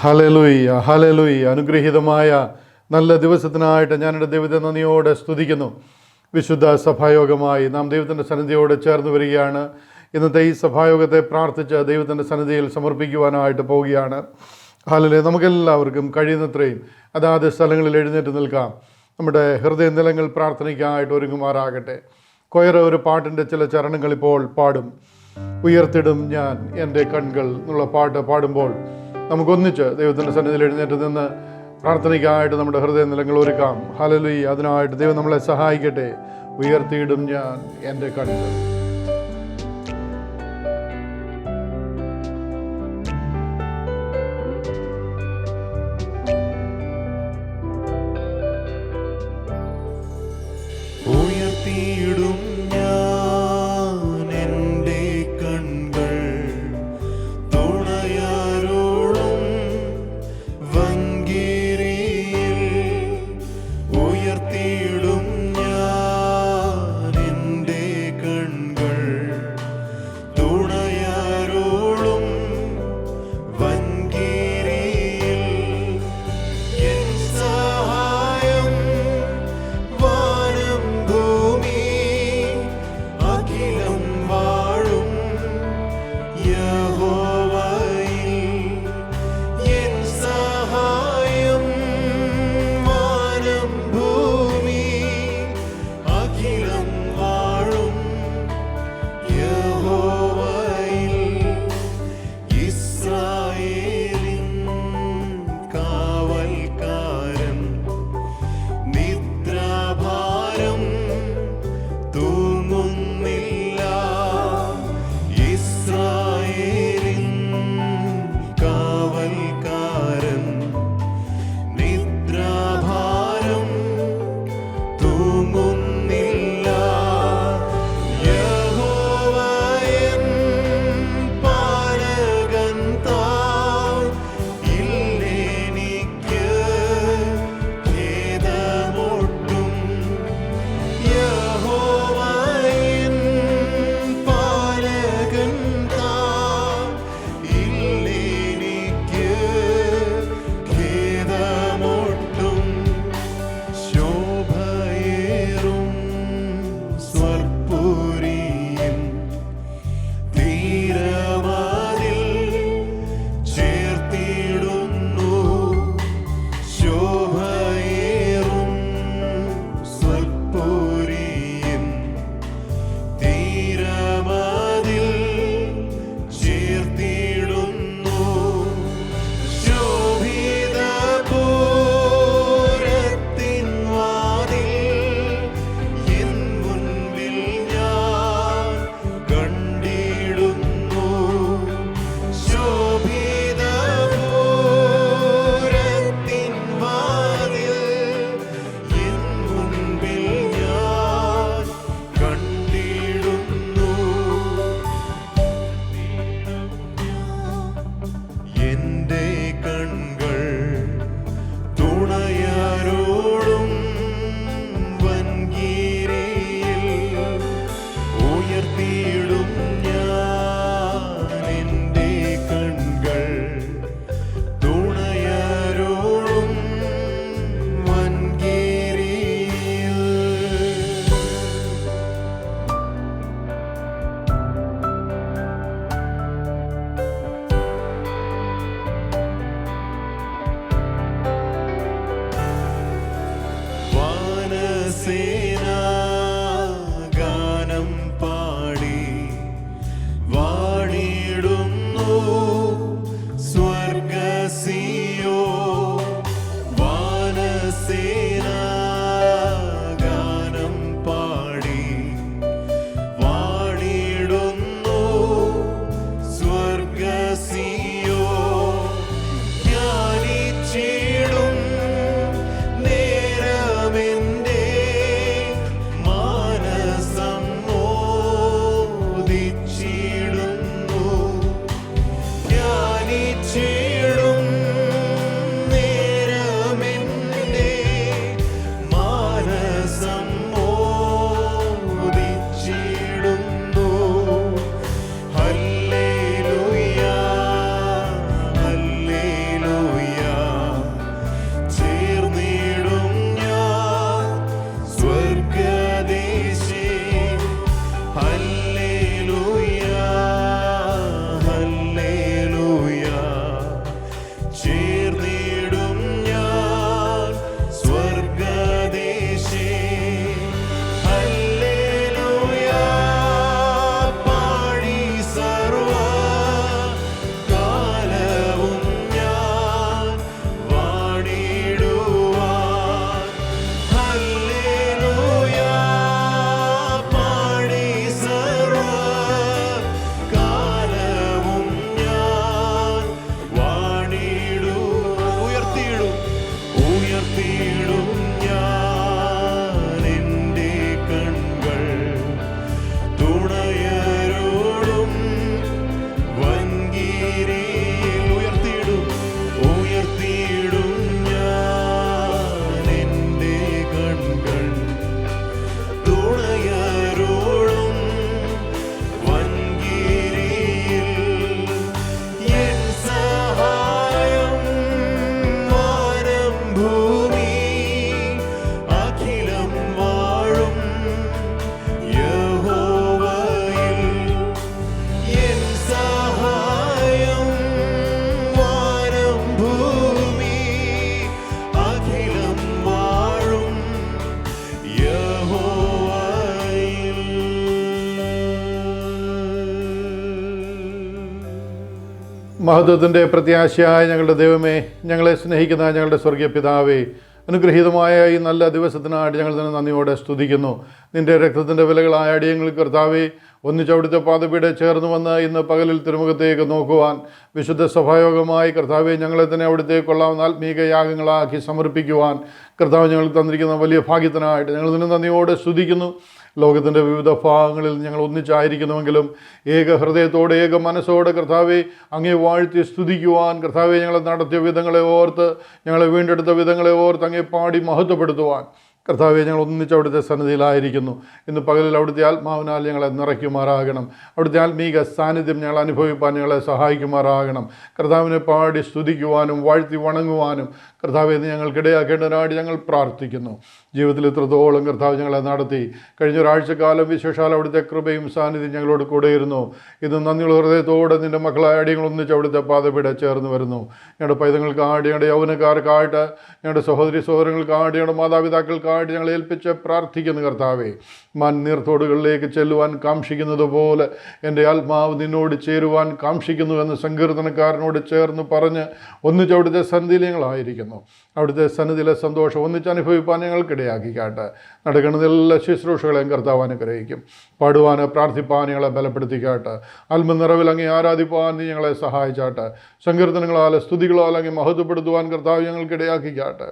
Hallelujah, hallelujah. അനുഗ്രഹീതമായ നല്ല ദിവസത്തിനായിട്ട് ഞാൻ എൻ്റെ ദൈവത്തെ നന്ദിയോടെ സ്തുതിക്കുന്നു. വിശുദ്ധ സഭായോഗമായി നാം ദൈവത്തിൻ്റെ സന്നിധിയോട് ചേർന്ന് വരികയാണ്. ഇന്നത്തെ ഈ സഭായോഗത്തെ പ്രാർത്ഥിച്ച് ദൈവത്തിൻ്റെ സന്നിധിയിൽ സമർപ്പിക്കുവാനായിട്ട് പോവുകയാണ്. ഹല്ലേലൂയ. നമുക്കെല്ലാവർക്കും കഴിയുന്നത്രയും അതാത് സ്ഥലങ്ങളിൽ എഴുന്നേറ്റ് നിൽക്കാം. നമ്മുടെ ഹൃദയ നിലങ്ങൾ പ്രാർത്ഥനയ്ക്കായിട്ട് ഒരുങ്ങുമാറാകട്ടെ. കൊയർ ഒരു പാട്ടിൻ്റെ ചില ചരണങ്ങൾ ഇപ്പോൾ പാടും. ഉയർത്തിടും ഞാൻ എൻ്റെ കൺകൾ എന്നുള്ള പാട്ട് പാടുമ്പോൾ നമുക്കൊന്നിച്ച് ദൈവത്തിൻ്റെ സന്നിധിയിൽ എഴുന്നേറ്റ് നിന്ന് പ്രാർത്ഥനയ്ക്കായിട്ട് നമ്മുടെ ഹൃദയ നിലങ്ങൾ ഒരുക്കാം. ഹല്ലേലൂയ. അതിനായിട്ട് ദൈവം നമ്മളെ സഹായിക്കട്ടെ. ഉയർത്തിയിടും ഞാൻ എൻ്റെ കൺകൾ. ഉയർത്തിയിടും ഞാൻ എൻ്റെ കൺകൾ തുണയാരോടും വൻകിരിയിൽ. ഉയർത്തിയിടും ഞാൻ എൻ്റെ കൺകൾ മഹത്വത്തിൻ്റെ പ്രത്യാശയായ ഞങ്ങളുടെ ദൈവമേ, ഞങ്ങളെ സ്നേഹിക്കുന്ന ഞങ്ങളുടെ സ്വർഗീയ പിതാവേ, അനുഗ്രഹീതമായ ഈ നല്ല ദിവസത്തിനായിട്ട് ഞങ്ങൾ തന്നെ നന്ദിയോടെ സ്തുതിക്കുന്നു. നിൻ്റെ രക്തത്തിൻ്റെ വിലകളായ അടിയങ്ങൾ കർത്താവേ, ഒന്നിച്ചവിടുത്തെ പാദപീഠ ചേർന്ന് വന്ന് ഇന്ന് പകലിൽ തിരുമുഖത്തേക്ക് നോക്കുവാൻ വിശുദ്ധ സഭായോഗമായി കർത്താവെ ഞങ്ങളെ തന്നെ അവിടുത്തെ കൊള്ളാവുന്ന ആത്മീക യാഗങ്ങളാക്കി സമർപ്പിക്കുവാൻ കർത്താവ് ഞങ്ങൾക്ക് തന്നിരിക്കുന്ന വലിയ ഭാഗ്യത്തിനായിട്ട് ഞങ്ങൾ നിന്നെ നന്ദിയോടെ സ്തുതിക്കുന്നു. ലോകത്തിൻ്റെ വിവിധ ഭാഗങ്ങളിൽ ഞങ്ങൾ ഒന്നിച്ചായിരിക്കുന്നുവെങ്കിലും ഏക ഹൃദയത്തോടെ ഏക മനസ്സോടെ കർത്താവെ അങ്ങേ വാഴ്ത്തി സ്തുതിക്കുവാൻ, കർത്താവെ ഞങ്ങളെ നടത്തിയ വിധങ്ങളെ ഓർത്ത്, ഞങ്ങളെ വീണ്ടെടുത്ത വിധങ്ങളെ ഓർത്ത് അങ്ങേ പാടി മഹത്വപ്പെടുത്തുവാൻ കർത്താവെ ഞങ്ങൾ ഒന്നിച്ച് അവിടുത്തെ സന്നിധിയിലായിരിക്കുന്നു. ഇന്ന് പകലിൽ അവിടുത്തെ ആത്മാവിനാൽ ഞങ്ങളെ നിറയ്ക്കുമാറാകണം. അവിടുത്തെ ആത്മീക സാന്നിധ്യം ഞങ്ങൾ അനുഭവിപ്പാൻ ഞങ്ങളെ സഹായിക്കുമാറാകണം. കർത്താവിനെ പാടി സ്തുതിക്കുവാനും വാഴ്ത്തി വണങ്ങുവാനും കർത്താവെ ഇന്ന് ഞങ്ങൾക്കിടയാക്കേണ്ടതിനായിട്ട് ഞങ്ങൾ പ്രാർത്ഥിക്കുന്നു. ജീവിതത്തിൽ ഇത്രത്തോളം കർത്താവ് ഞങ്ങളെ നടത്തി. കഴിഞ്ഞ ഒരാഴ്ചക്കാലം വിശേഷാൽ അവിടുത്തെ കൃപയും സാന്നിധ്യം ഞങ്ങളോട് കൂടെയിരുന്നു. ഇന്ന് നന്ദിയുള്ള ഹൃദയത്തോടെ നിൻ്റെ മക്കളായ അടിയങ്ങൾ ഒന്നിച്ച് അവിടുത്തെ പാദപീഠ ചേർന്ന് വരുന്നു. ഞങ്ങളുടെ പൈതങ്ങൾക്കായിട്ട്, ഞങ്ങളുടെ യൗവനക്കാർക്കായിട്ട്, ഞങ്ങളുടെ സഹോദരി സഹോദരങ്ങൾക്കായിട്ട്, ഞങ്ങളുടെ മാതാപിതാക്കൾക്കായിട്ട് ഞങ്ങളെ ഏൽപ്പിച്ച് പ്രാർത്ഥിക്കുന്നു. കർത്താവെ, മൺനീർത്തോടുകളിലേക്ക് ചെല്ലുവാൻ കാംക്ഷിക്കുന്നത് പോലെ എൻ്റെ ആത്മാവ് നിന്നോട് ചേരുവാൻ കാംക്ഷിക്കുന്നു എന്ന് സങ്കീർത്തനക്കാരനോട് ചേർന്ന് പറഞ്ഞ് ഒന്നിച്ച് അവിടുത്തെ സന്നിധിയിൽ ഞങ്ങളായിരിക്കുന്നു. അവിടുത്തെ സന്നിധിയിലെ സന്തോഷം ഒന്നിച്ച് അനുഭവിപ്പാൻ ഞങ്ങൾക്കിടയാക്കിക്കാട്ട്. നടക്കുന്ന എല്ലാ ശുശ്രൂഷകളെയും കർത്താവ് അനുഗ്രഹിക്കും. പാടുവാൻ പ്രാർത്ഥിപ്പാൻ ഞങ്ങളെ ബലപ്പെടുത്തിക്കാട്ട്. ആത്മനിറവിൽ അങ്ങേ ആരാധിപ്പാൻ നീ ഞങ്ങളെ സഹായിച്ചാട്ട്. സങ്കീർത്തനങ്ങളാൽ സ്തുതികളാൽ അങ്ങേ മഹത്വപ്പെടുത്തുവാൻ കർത്താവ് ഞങ്ങൾക്കിടയാക്കിക്കാട്ട്.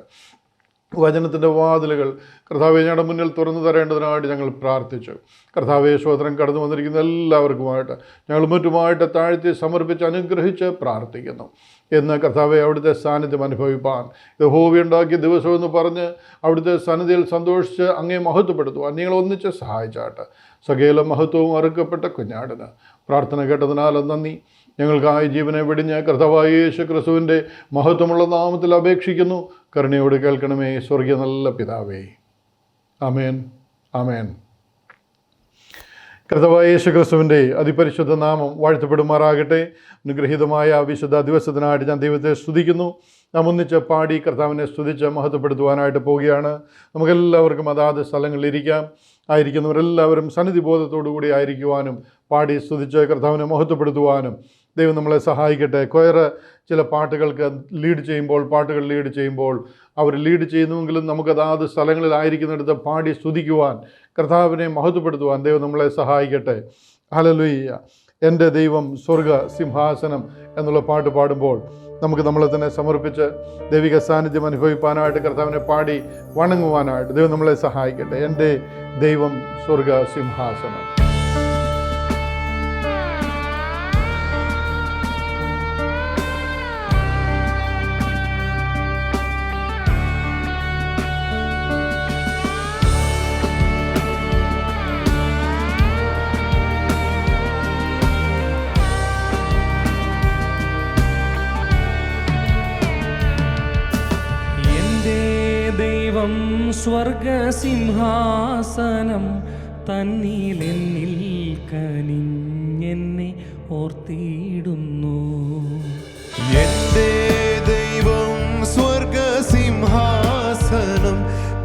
വചനത്തിൻ്റെ വാതിലുകൾ കർത്താവെ ഞങ്ങളുടെ മുന്നിൽ തുറന്നു തരേണ്ടതിനായിട്ട് ഞങ്ങൾ പ്രാർത്ഥിച്ചു. കർത്താവെ, സ്വതന്ത്രം കടന്നു വന്നിരിക്കുന്ന എല്ലാവർക്കുമായിട്ട് ഞങ്ങൾ മറ്റുമായിട്ട് താഴ്ത്തി സമർപ്പിച്ച് അനുഗ്രഹിച്ച് പ്രാർത്ഥിക്കുന്നു. എന്ന് കർത്താവെ അവിടുത്തെ സാന്നിധ്യം അനുഭവിപ്പാൻ, യഹോവയുണ്ടാക്കിയ ദിവസമെന്ന് പറഞ്ഞ് അവിടുത്തെ സന്നിധിയിൽ സന്തോഷിച്ച് അങ്ങേ മഹത്വപ്പെടുത്തുവാൻ നിങ്ങൾ ഒന്നിച്ച് സഹായിച്ചാട്ട്. സകല മഹത്വവും അറുക്കപ്പെട്ട കുഞ്ഞാടിന് പ്രാർത്ഥന കേട്ടതിനാൽ നന്ദി. ഞങ്ങൾക്കായി ജീവനെ വെടിഞ്ഞ കർത്താവായ യേശു ക്രിസ്തുവിൻ്റെ മഹത്വമുള്ള നാമത്തിൽ അപേക്ഷിക്കുന്നു. കരുണയോട് കേൾക്കണമേ സ്വർഗീയ നല്ല പിതാവേ. ആമേൻ, ആമേൻ. കർത്താവായ യേശു ക്രിസ്തുവിൻ്റെ അതിപരിശുദ്ധ നാമം വാഴ്ത്തപ്പെടുമാറാകട്ടെ. അനുഗ്രഹീതമായ വിശുദ്ധ ദിവസത്തിനായിട്ട് ഞാൻ ദൈവത്തെ സ്തുതിക്കുന്നു. നാം ഒന്നിച്ച് പാടി കർത്താവിനെ സ്തുതിച്ച് മഹത്വപ്പെടുത്തുവാനായിട്ട് പോവുകയാണ്. നമുക്കെല്ലാവർക്കും അതാത് സ്ഥലങ്ങളിലിരിക്കാം. ആയിരിക്കുന്നവരെല്ലാവരും സന്നിധി ബോധത്തോടു കൂടി ആയിരിക്കുവാനും പാടി സ്തുതിച്ച് കർത്താവിനെ മഹത്വപ്പെടുത്തുവാനും ദൈവം നമ്മളെ സഹായിക്കട്ടെ. കൊയർ ചില പാട്ടുകൾ ലീഡ് ചെയ്യുമ്പോൾ അവർ ലീഡ് ചെയ്യുന്നുവെങ്കിലും നമുക്കതാത് സ്ഥലങ്ങളിലായിരിക്കുന്നിടത്ത് പാടി സ്തുതിക്കുവാൻ, കർത്താവിനെ മഹത്വപ്പെടുത്തുവാൻ ദൈവം നമ്മളെ സഹായിക്കട്ടെ. ഹല്ലേലൂയ. എൻ്റെ ദൈവം സ്വർഗ സിംഹാസനം എന്നുള്ള പാട്ട് പാടുമ്പോൾ നമുക്ക് നമ്മളെ തന്നെ സമർപ്പിച്ച് ദൈവിക സാന്നിധ്യം അനുഭവിപ്പാനായിട്ട് കർത്താവിനെ പാടി വണങ്ങുവാനായിട്ട് ദൈവം നമ്മളെ സഹായിക്കട്ടെ. എൻ്റെ ദൈവം സ്വർഗ സിംഹാസനം. സ്വർഗസിംഹാസനം തന്നിലെന്നിൽ കനിഞ്ഞെന്നെ ഓർത്തിടുന്നു. എന്റെ ദൈവം സ്വർഗസിംഹാസനം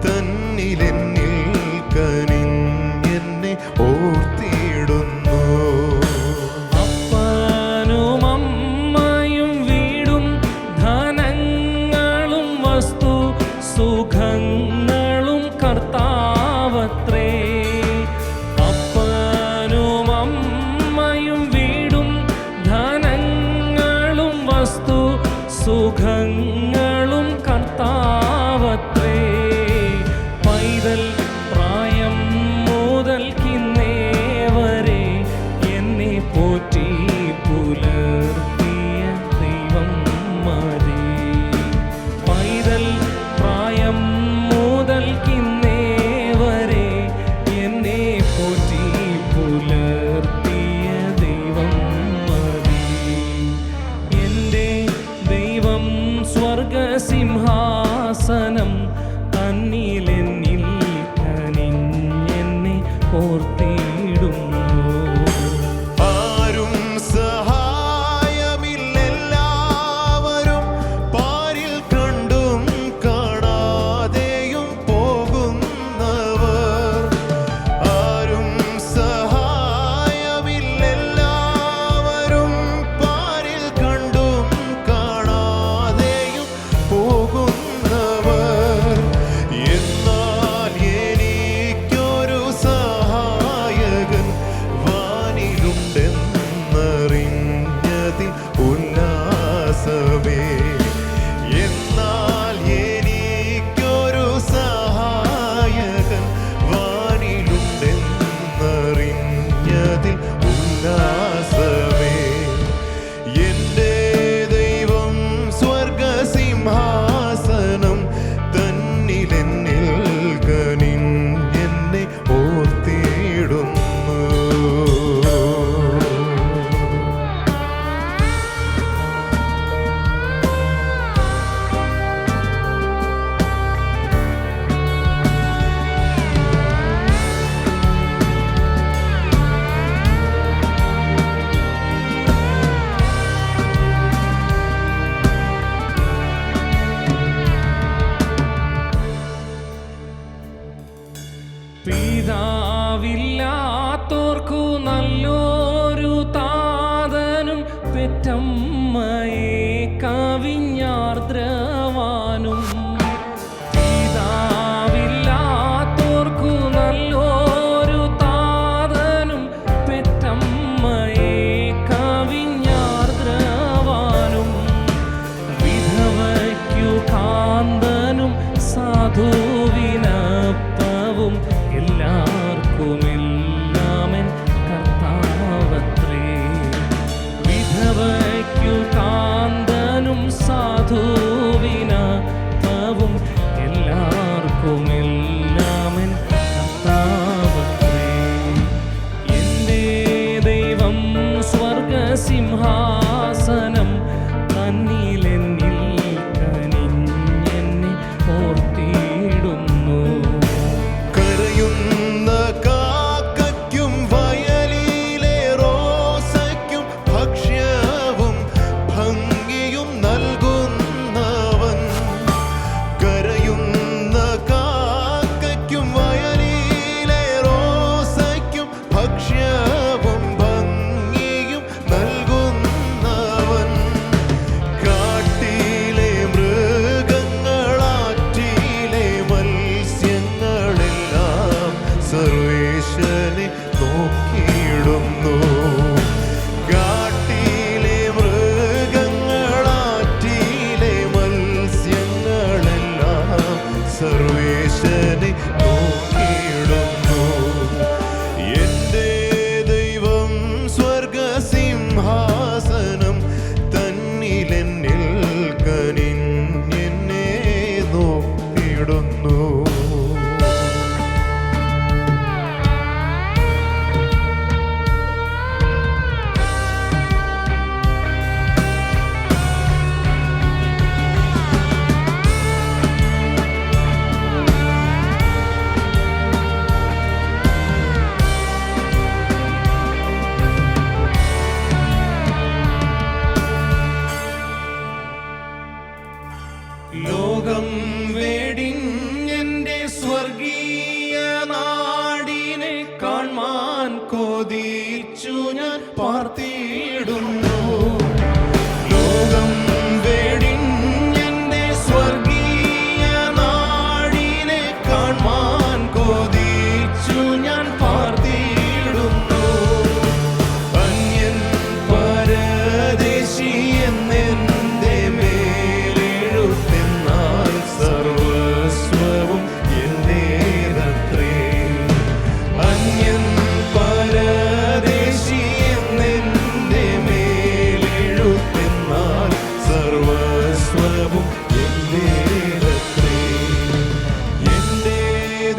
തന്നിലെന്നിൽ കനിഞ്ഞെന്നെ ഓർത്തിടുന്നു. അപ്പനും അമ്മയും വീടും ധനങ്ങളും വസ്തു സുഖങ്ങളും കർത്താവത്രേ. അപ്പനും അമ്മയും വീടും ധനങ്ങളും വസ്തു സുഖങ്ങളും കർത്താവത്രേ. പൈതൽ പ്രായം മുതൽക്കിന്നേ വരെ എന്നെ പോറ്റി പുലർത്തിയ ദൈവം മതി. പൈതൽ പ്രായം മുതൽക്കിന്നേ വരെ എന്നെ പോറ്റി പുലർത്തിയ ദൈവം മതി. എൻ്റെ ദൈവം പെറ്റമ്മയെ കവിഞ്ഞാർദ്രവാനും പിതാവില്ലാത്തോർക്കു നല്ലൊരു താതനും പെറ്റമ്മയെ കവിഞ്ഞാർദ്രവാനും വിധവയ്ക്കു കാന്തനും സാധുവിനപ്പവും എല്ലാവർക്കുമെല്ലാമൻ കർത്താവത്രേ. വിധവയ്ക്കു കാന്തനും സാധുവിനപ്പവും എല്ലാവർക്കുമെല്ലാമൻ കർത്താവത്രേ. എൻ്റെ ദൈവം സ്വർഗസിംഹാസനം തന്നിലെന്നിൽ കനിഞ്ഞെന്നെ ഓർത്തിടുന്നു. കരയുന്ന കാക്കയ്ക്കും വയലിലെ റോസയ്ക്കും ഭക്ഷ്യവും ഭംഗിയും നൽകുന്നവൻ. കരയുന്ന കാക്കയ്ക്കും വയലിലെ റോസയ്ക്കും ഭക്ഷ്യവും ഭംഗിയും നൽകുന്നവൻ. കാട്ടിലെ മൃഗങ്ങളാറ്റിലെ മത്സ്യങ്ങളെല്ലാം സർവേശ്വരനെ നോക്കിയിടുന്നു. കാട്ടിലെ മൃഗങ്ങളാറ്റിലെ മത്സ്യങ്ങളെല്ലാം സർവേശ്വരനെ നോക്കിയിടുന്നു. എൻ്റെ ദൈവം സ്വർഗസിംഹാസനം തന്നിലെന്നിൽ കനിഞ്ഞെന്നെ നോക്കിയിടുന്നു. ലോകം വേടിഞ്ഞെന്റെ സ്വർഗീയ നാടിനെ കാൺമാൻ കൊതിച്ചു ഞാൻ പാർത്തിടുന്നു. ലോകം വേടിഞ്ഞെന്റെ സ്വർഗീയ നാടിനെ കാൺമാൻ കൊതിച്ചു ഞാൻ പാർത്തിടുന്നു. അന്യൻ പരദേശി എന്നെന്റെ മേലെഴുത്തെന്നാൽ സർവസ്വവും എന്നേതത്രേ. അന്യൻ പരദേശി എന്നെന്റെ മേലെഴുത്തെന്നാൽ സർവസ്വവും എന്നേതത്രേ. എൻ്റെ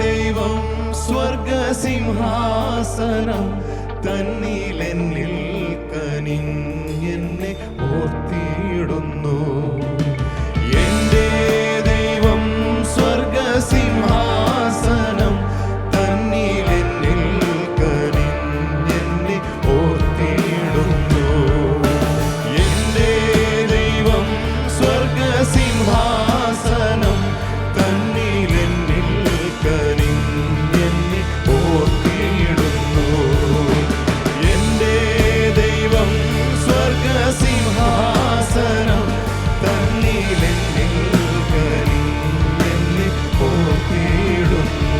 ദൈവം സ്വർഗസിംഹാസനം തന്നിലെന്നിൽ കനിഞ്ഞെന്നെ ഓർത്തിടുന്നു. എൻ്റെ ദൈവം സ്വർഗസിംഹാസനം തന്നിലെന്നിൽ കനിഞ്ഞെന്നെ ഓർത്തിടുന്നു. എൻ്റെ ദൈവം സ്വർഗസിംഹാസനം തന്നിലെന്നിൽ കനിഞ്ഞെന്നെ ഓർത്തിടുന്നു. എൻ്റെ ദൈവം സ്വർഗസിംഹാസനം തന്നിലെന്നിൽ കനിഞ്ഞെന്നെ ഓർത്തിടുന്നു.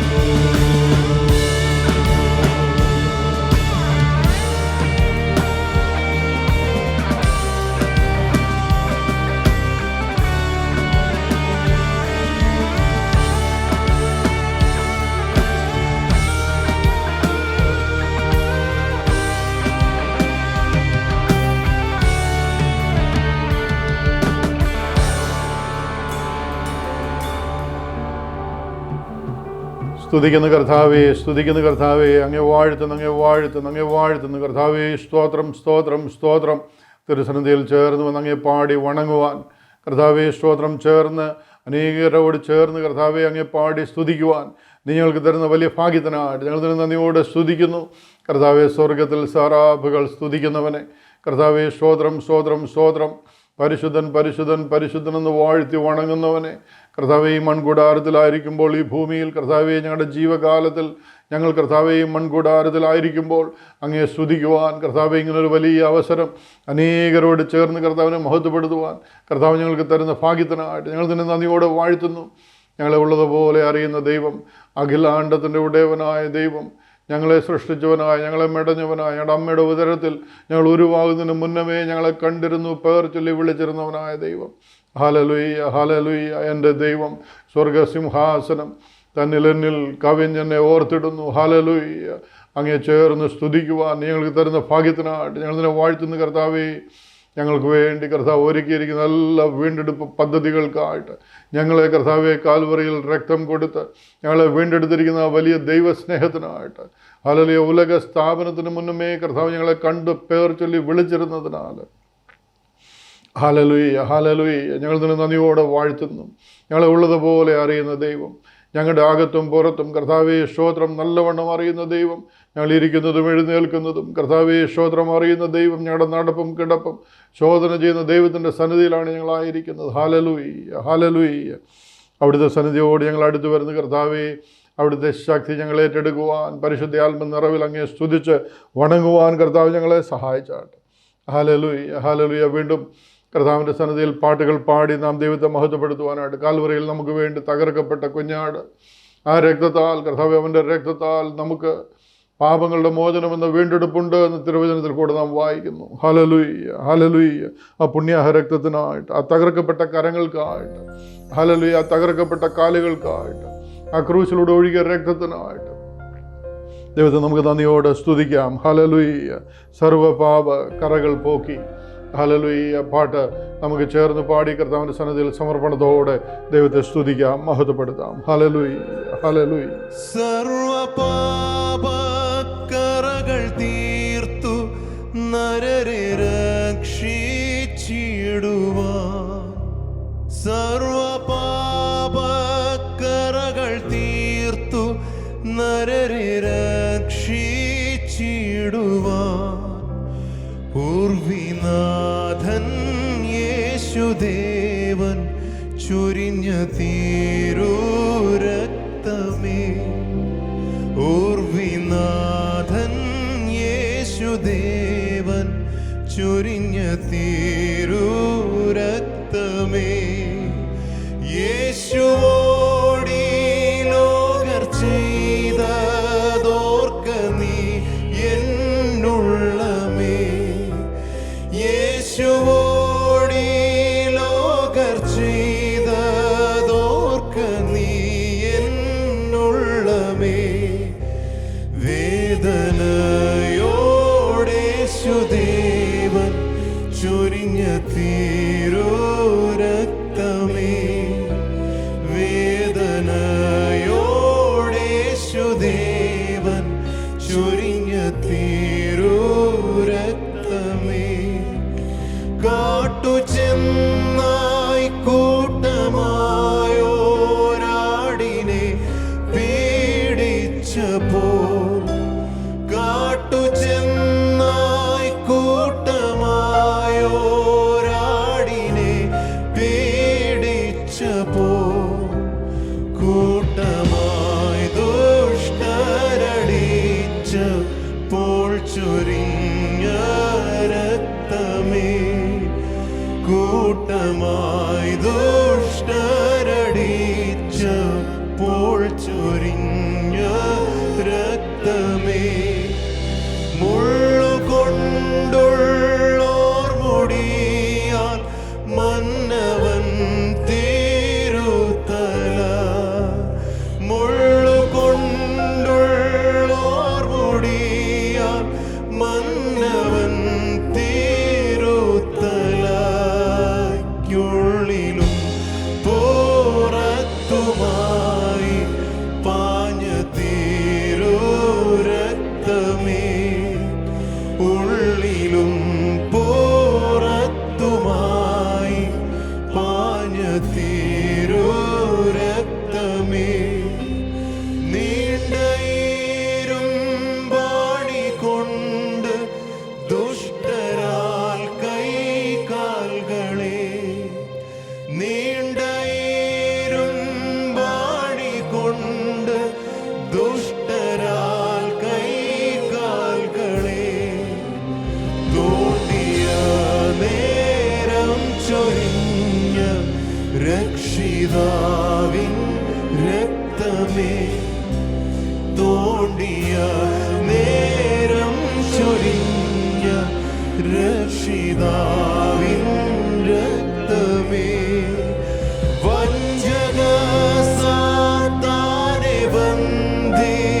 സ്തുതിക്കുന്ന കർത്താവേ, സ്തുതിക്കുന്ന കർത്താവേ, അങ്ങേ വാഴ്ത്തുന്നു, അങ്ങേ വാഴ്ത്തുന്നു, അങ്ങേ വാഴ്ത്തുന്നു കർത്താവേ. സ്തോത്രം, സ്തോത്രം, സ്തോത്രം. തിരുസന്നിധിയിൽ ചേർന്ന് വന്ന് അങ്ങേ പാടി വണങ്ങുവാൻ കർത്താവേ, സ്തോത്രം. ചേർന്ന് അനേകരോട് ചേർന്ന് കർത്താവെ അങ്ങേ പാടി സ്തുതിക്കുവാൻ നീ ഞങ്ങൾക്ക് തരുന്ന വലിയ ഭാഗ്യത്തിനായിട്ട് ഞങ്ങൾ തന്നെ നന്ദിയോടെ സ്തുതിക്കുന്നു. കർത്താവെ, സ്വർഗത്തിൽ സാറാഫുകൾ സ്തുതിക്കുന്നവനെ കർത്താവെ, സ്തോത്രം, സ്തോത്രം, സ്തോത്രം. പരിശുദ്ധൻ, പരിശുദ്ധൻ, പരിശുദ്ധൻ എന്ന് വാഴ്ത്തി വണങ്ങുന്നവനെ കർത്താവെ, ഈ മൺകൂടാരത്തിലായിരിക്കുമ്പോൾ ഈ ഭൂമിയിൽ കർത്താവെ, ഞങ്ങളുടെ ജീവകാലത്തിൽ ഞങ്ങൾ കർത്താവേ ഈ മൺകൂടാരത്തിലായിരിക്കുമ്പോൾ അങ്ങയെ സ്തുതിക്കുവാൻ കർത്താവേ ഇങ്ങനൊരു വലിയ അവസരം അനേകരോട് ചേർന്ന് കർത്താവിനെ മഹത്വപ്പെടുത്തുവാൻ കർത്താവ് ഞങ്ങൾക്ക് തരുന്ന ഭാഗ്യത്തിനായിട്ട് ഞങ്ങൾ തന്നെ നന്ദിയോടെ വാഴ്ത്തുന്നു. ഞങ്ങളെ ഉള്ളതുപോലെ അറിയുന്ന ദൈവം, അഖിലാണ്ടത്തിൻ്റെ ഉടയവനായ ദൈവം, ഞങ്ങളെ സൃഷ്ടിച്ചവനായ, ഞങ്ങളെ മെടഞ്ഞവനായ, ഞങ്ങളുടെ അമ്മയുടെ ഉദരത്തിൽ ഞങ്ങൾ ഉരുവാകുന്നതിന് മുന്നമേ ഞങ്ങളെ കണ്ടിരുന്നു, പേർ ചൊല്ലി വിളിച്ചിരുന്നവനായ ദൈവം. Hallelujah, hallelujah. എൻ്റെ ദൈവം സ്വർഗസിംഹാസനം തന്നിലെന്നിൽ കവിഞ്ഞെന്നെ ഓർത്തിടുന്നു. ഹല്ലേലൂയ. അങ്ങേ ചേർന്ന് സ്തുതിക്കുവാൻ ഞങ്ങൾക്ക് തരുന്ന ഭാഗ്യത്തിനായിട്ട് ഞങ്ങൾ തന്നെ വാഴ്ത്തുന്ന കർത്താവേ. ഞങ്ങൾക്ക് വേണ്ടി കർത്താവ് ഒരുക്കിയിരിക്കുന്ന എല്ലാ വീണ്ടെടുപ്പ് പദ്ധതികൾക്കായിട്ട് ഞങ്ങളെ കർത്താവെ കാൽവറിയിൽ രക്തം കൊടുത്ത് ഞങ്ങളെ വീണ്ടെടുത്തിരിക്കുന്ന വലിയ ദൈവസ്നേഹത്തിനായിട്ട് ഹല്ലേലൂയ. ഉലക സ്ഥാപനത്തിന് മുന്നമേ കർത്താവ് ഞങ്ങളെ കണ്ട് പേർ ചൊല്ലി വിളിച്ചിരുന്നതിനാൽ ഹല്ലേലൂയ, ഹല്ലേലൂയ. ഞങ്ങൾ തന്നെ നന്ദിയോടെ വാഴ്ത്തുന്നു. ഞങ്ങളെ ഉള്ളതുപോലെ അറിയുന്ന ദൈവം, ഞങ്ങളുടെ അകത്തും പുറത്തും കർത്താവേ സ്തോത്രം നല്ലവണ്ണം അറിയുന്ന ദൈവം, ഞങ്ങൾ ഇരിക്കുന്നതും എഴുന്നേൽക്കുന്നതും കർത്താവേ സ്തോത്രം അറിയുന്ന ദൈവം, ഞങ്ങളുടെ നടപ്പും കിടപ്പും ശോധന ചെയ്യുന്ന ദൈവത്തിൻ്റെ സന്നിധിയിലാണ് ഞങ്ങളായിരിക്കുന്നത്. Hallelujah, hallelujah. അവിടുത്തെ സന്നിധിയോട് ഞങ്ങൾ അടുത്ത് വരുന്ന കർത്താവേ, അവിടുത്തെ ശക്തി ഞങ്ങൾ ഏറ്റെടുക്കുവാൻ പരിശുദ്ധാത്മ നിറവിൽ അങ്ങേ സ്തുതിച്ച് വണങ്ങുവാൻ കർത്താവ് ഞങ്ങളെ സഹായിച്ചാട്ടെ. Hallelujah, hallelujah. വീണ്ടും കർത്താവിൻ്റെ സന്നിധിയിൽ പാട്ടുകൾ പാടി നാം ദൈവത്തെ മഹത്വപ്പെടുത്തുവാനായിട്ട് കാൽവറിയിൽ നമുക്ക് വേണ്ടി തകർക്കപ്പെട്ട കുഞ്ഞാട്, ആ രക്തത്താൽ കർത്താവ് അവൻ്റെ രക്തത്താൽ നമുക്ക് പാപങ്ങളുടെ മോചനമെന്ന വീണ്ടെടുപ്പുണ്ട് എന്ന് തിരുവചനത്തിൽ കൂടെ നാം വായിക്കുന്നു. Hallelujah, hallelujah. ആ പുണ്യാഹ രക്തത്തിനായിട്ട്, ആ തകർക്കപ്പെട്ട കരങ്ങൾക്കായിട്ട്, ഹല്ലേലൂയ, ആ തകർക്കപ്പെട്ട കാലുകൾക്കായിട്ട്, ആ ക്രൂശിലൂടെ ഒഴുകിയ രക്തത്തിനായിട്ട് ദൈവത്തെ നമുക്ക് നന്ദിയോടെ സ്തുതിക്കാം. ഹല്ലേലൂയ. സർവ്വപാപ കറകൾ പോക്കി ഹല്ലേലൂയ പാട്ട് നമുക്ക് ചേർന്ന് പാടി കർത്താവിൻ്റെ സന്നിധിയിൽ സമർപ്പണത്തോടെ ദൈവത്തെ സ്തുതിക്കാം, മഹത്വപ്പെടുത്താം. Hallelujah, hallelujah. സർവപാപക്കറകൾ തീർത്തു നരരെ രക്ഷിച്ചിടുവാൻ, സർവപാപക്കറകൾ തീർത്തു നരരെ രക്ഷിച്ചിടുവാൻ പൂർവിനാഥൻ യേശുദേവൻ ചൊരിഞ്ഞ തിരുരക്തമേ, പൂർവിനാഥൻ യേശുദേവൻ ചൊരിഞ്ഞ തിരുരക്തമേ, യേശുവോടി ലോകർ ചെയ്തതോർക്ക നീ എന്നുള്ളമേ, യേശുവോടി ലോകർ ചെയ്തതോർക്ക നീ എന്നുള്ളമേ, വേദനയോടേശുദേവൻ ചൊരിഞ്ഞ തിരുരക്തമേ, വേദനയോടേശുദേവൻ ചൊരിഞ്ഞ തിരുരക്തമേ, കാട്ടുചെന്നായി കൂട്ടമായോരാടിനെ പീഡിച്ചപ്പോൾ, കാട്ടുചെന്നായി കൂട്ടമായോരാടിനെ പീഡിച്ചപ്പോൾ, കൂട്ടമായി ദുഷ്ടരടിച്ചപ്പോൾ ചൊരിഞ്ഞ രക്തമേ, കൂട്ടമായി ദുഷ്ടരടിച്ചപ്പോൾ ചൊരിഞ്ഞ രക്തമേ, മുള്ളുകൊണ്ടുള്ളോർ മുടിയാൽ മന്നവൻ തിരുത്തല, മുള്ളുകൊണ്ടുള്ളോർ മുടിയാൽ മന്നവൻ തിരുത്തലയ്ക്കുള്ളിലും പുറത്തുമായി പാഞ്ഞ തിരുരക്തമേ, രക്ഷിതാവിൻ രക്തമേ തോണ്ടിയ നേരം ചൊരിഞ്ഞ രക്ഷിതാവിൻ രക്തമേ വഞ്ചക സാത്താനെ ബന്ധിച്ചന്ധകാരം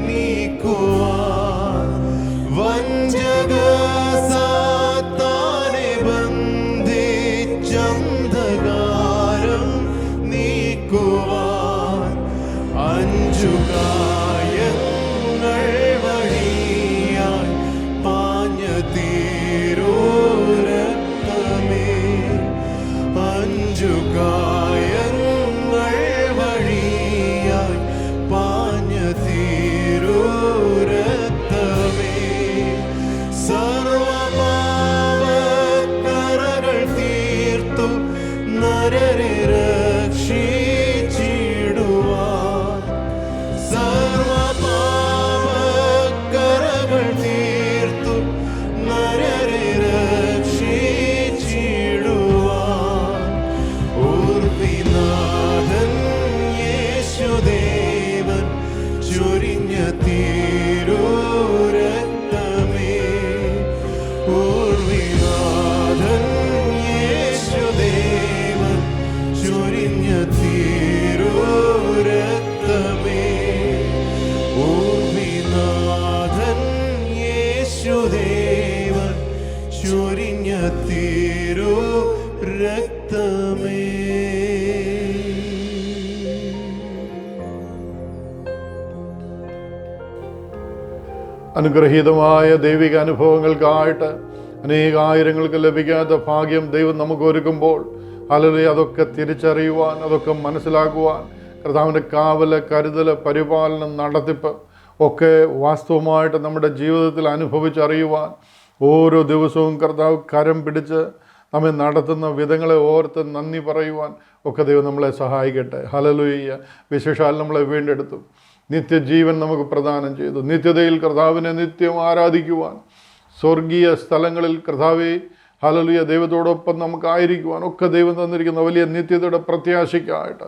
നീക്കുവാൻ വഞ്ചക സാത്താനെ ബന്ധിച്ചന്ധകാരം നീക്കുവാൻ അഞ്ചു കായങ്ങൾ വഴിയായി പാഞ്ഞ തീരൂരക്തമേ അഞ്ചു കായങ്ങൾ വഴിയായി പാഞ്ഞ തീരൂരക്തമേ സർവപാപക്കറകൾ തീർത്തു നരരെ രക്ഷിച്ചിടുവാൻ സർവപാപക്കറകൾ തീർത്തു നരരെ രക്ഷിച്ചിടുവാൻ ഊർമിനാഥൻ യേശുദേവൻ ചൊരിഞ്ഞ തീരൂരക്തമേ ഊർമിനാഥൻ യേശുദേവൻ ചൊരിഞ്ഞ തീരൂരക്തമേ ഊർമിനാഥൻ യേശുദേവൻ ചൊരിഞ്ഞ തീരൂരക്തമേ. അനുഗ്രഹീതമായ ദൈവിക അനുഭവങ്ങൾക്കായിട്ട് അനേകായിരങ്ങൾക്ക് ലഭിക്കാത്ത ഭാഗ്യം ദൈവം നമുക്ക് ഒരുക്കുമ്പോൾ ഹല്ലേലൂയ അതൊക്കെ തിരിച്ചറിയുവാൻ, അതൊക്കെ മനസ്സിലാക്കുവാൻ കർത്താവിൻ്റെ കാവല്, കരുതൽ, പരിപാലനം, നടത്തിപ്പ് ഒക്കെ വാസ്തവമായിട്ട് നമ്മുടെ ജീവിതത്തിൽ അനുഭവിച്ചറിയുവാൻ ഓരോ ദിവസവും കർത്താവ് കരം പിടിച്ച് നമ്മെ നടത്തുന്ന വിധങ്ങളെ ഓർത്ത് നന്ദി പറയുവാൻ ഒക്കെ ദൈവം നമ്മളെ സഹായിക്കട്ടെ. ഹല്ലേലൂയ. വിശേഷാൽ നമ്മളെ വീണ്ടെടുത്തു, നിത്യജീവൻ നമുക്ക് പ്രദാനം ചെയ്തു. നിത്യതയിൽ കർത്താവിനെ നിത്യം ആരാധിക്കുവാൻ, സ്വർഗീയ സ്ഥലങ്ങളിൽ കർത്താവെ ഹല്ലേലൂയ ദൈവത്തോടൊപ്പം നമുക്കായിരിക്കുവാൻ ഒക്കെ ദൈവം തന്നിരിക്കുന്ന വലിയ നിത്യതയുടെ പ്രത്യാശയ്ക്കായിട്ട്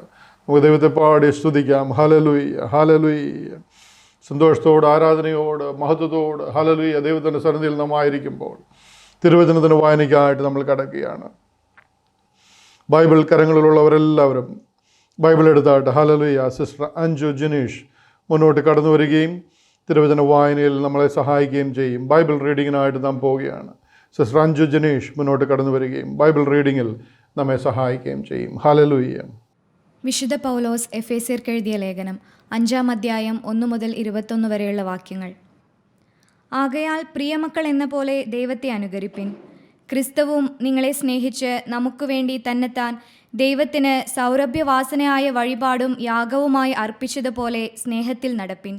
നമുക്ക് ദൈവത്തെ പാടി സ്തുതിക്കാം. Hallelujah, hallelujah. സന്തോഷത്തോട്, ആരാധനയോട്, മഹത്വത്തോട് ഹല്ലേലൂയ ദൈവത്തിൻ്റെ സന്നിധിയിൽ നാം ആയിരിക്കുമ്പോൾ തിരുവചനത്തിൻ്റെ വായനയ്ക്കായിട്ട് നമ്മൾ കടക്കുകയാണ്. ബൈബിൾ കരങ്ങളിലുള്ളവരെല്ലാവരും ബൈബിൾ എടുത്തായിട്ട് ഹല്ലേലൂയ സിസ്റ്റർ അഞ്ജു ജിനീഷ് മുന്നോട്ട് കടന്നു വരികയും തിരുവചന വായനയിൽ നമ്മളെ സഹായിക്കുകയും ചെയ്യും. ബൈബിൾ റീഡിങ്ങിനായിട്ട് നാം പോവുകയാണ്. സിസ്റ്റർ അഞ്ജു ജിനീഷ് മുന്നോട്ട് കടന്നു വരികയും ബൈബിൾ റീഡിങ്ങിൽ നമ്മെ സഹായിക്കുകയും ചെയ്യും. ഹല്ലേലൂയ. വിശുദ്ധ പൗലോസ് എഫേസ്യർക്ക് എഴുതിയ ലേഖനം 5-ാം അധ്യായം 1 മുതൽ 21 വരെയുള്ള വാക്യങ്ങൾ. ആകയാൽ പ്രിയമക്കൾ എന്ന പോലെ ദൈവത്തെ അനുകരിപ്പിൻ. ക്രിസ്തുവും നിങ്ങളെ സ്നേഹിച്ച് നമുക്ക് വേണ്ടി തന്നെത്താൻ ദൈവത്തിന് സൗരഭ്യവാസനയായ വഴിപാടും യാഗവുമായി അർപ്പിച്ചതുപോലെ സ്നേഹത്തിൽ നടപ്പിൻ.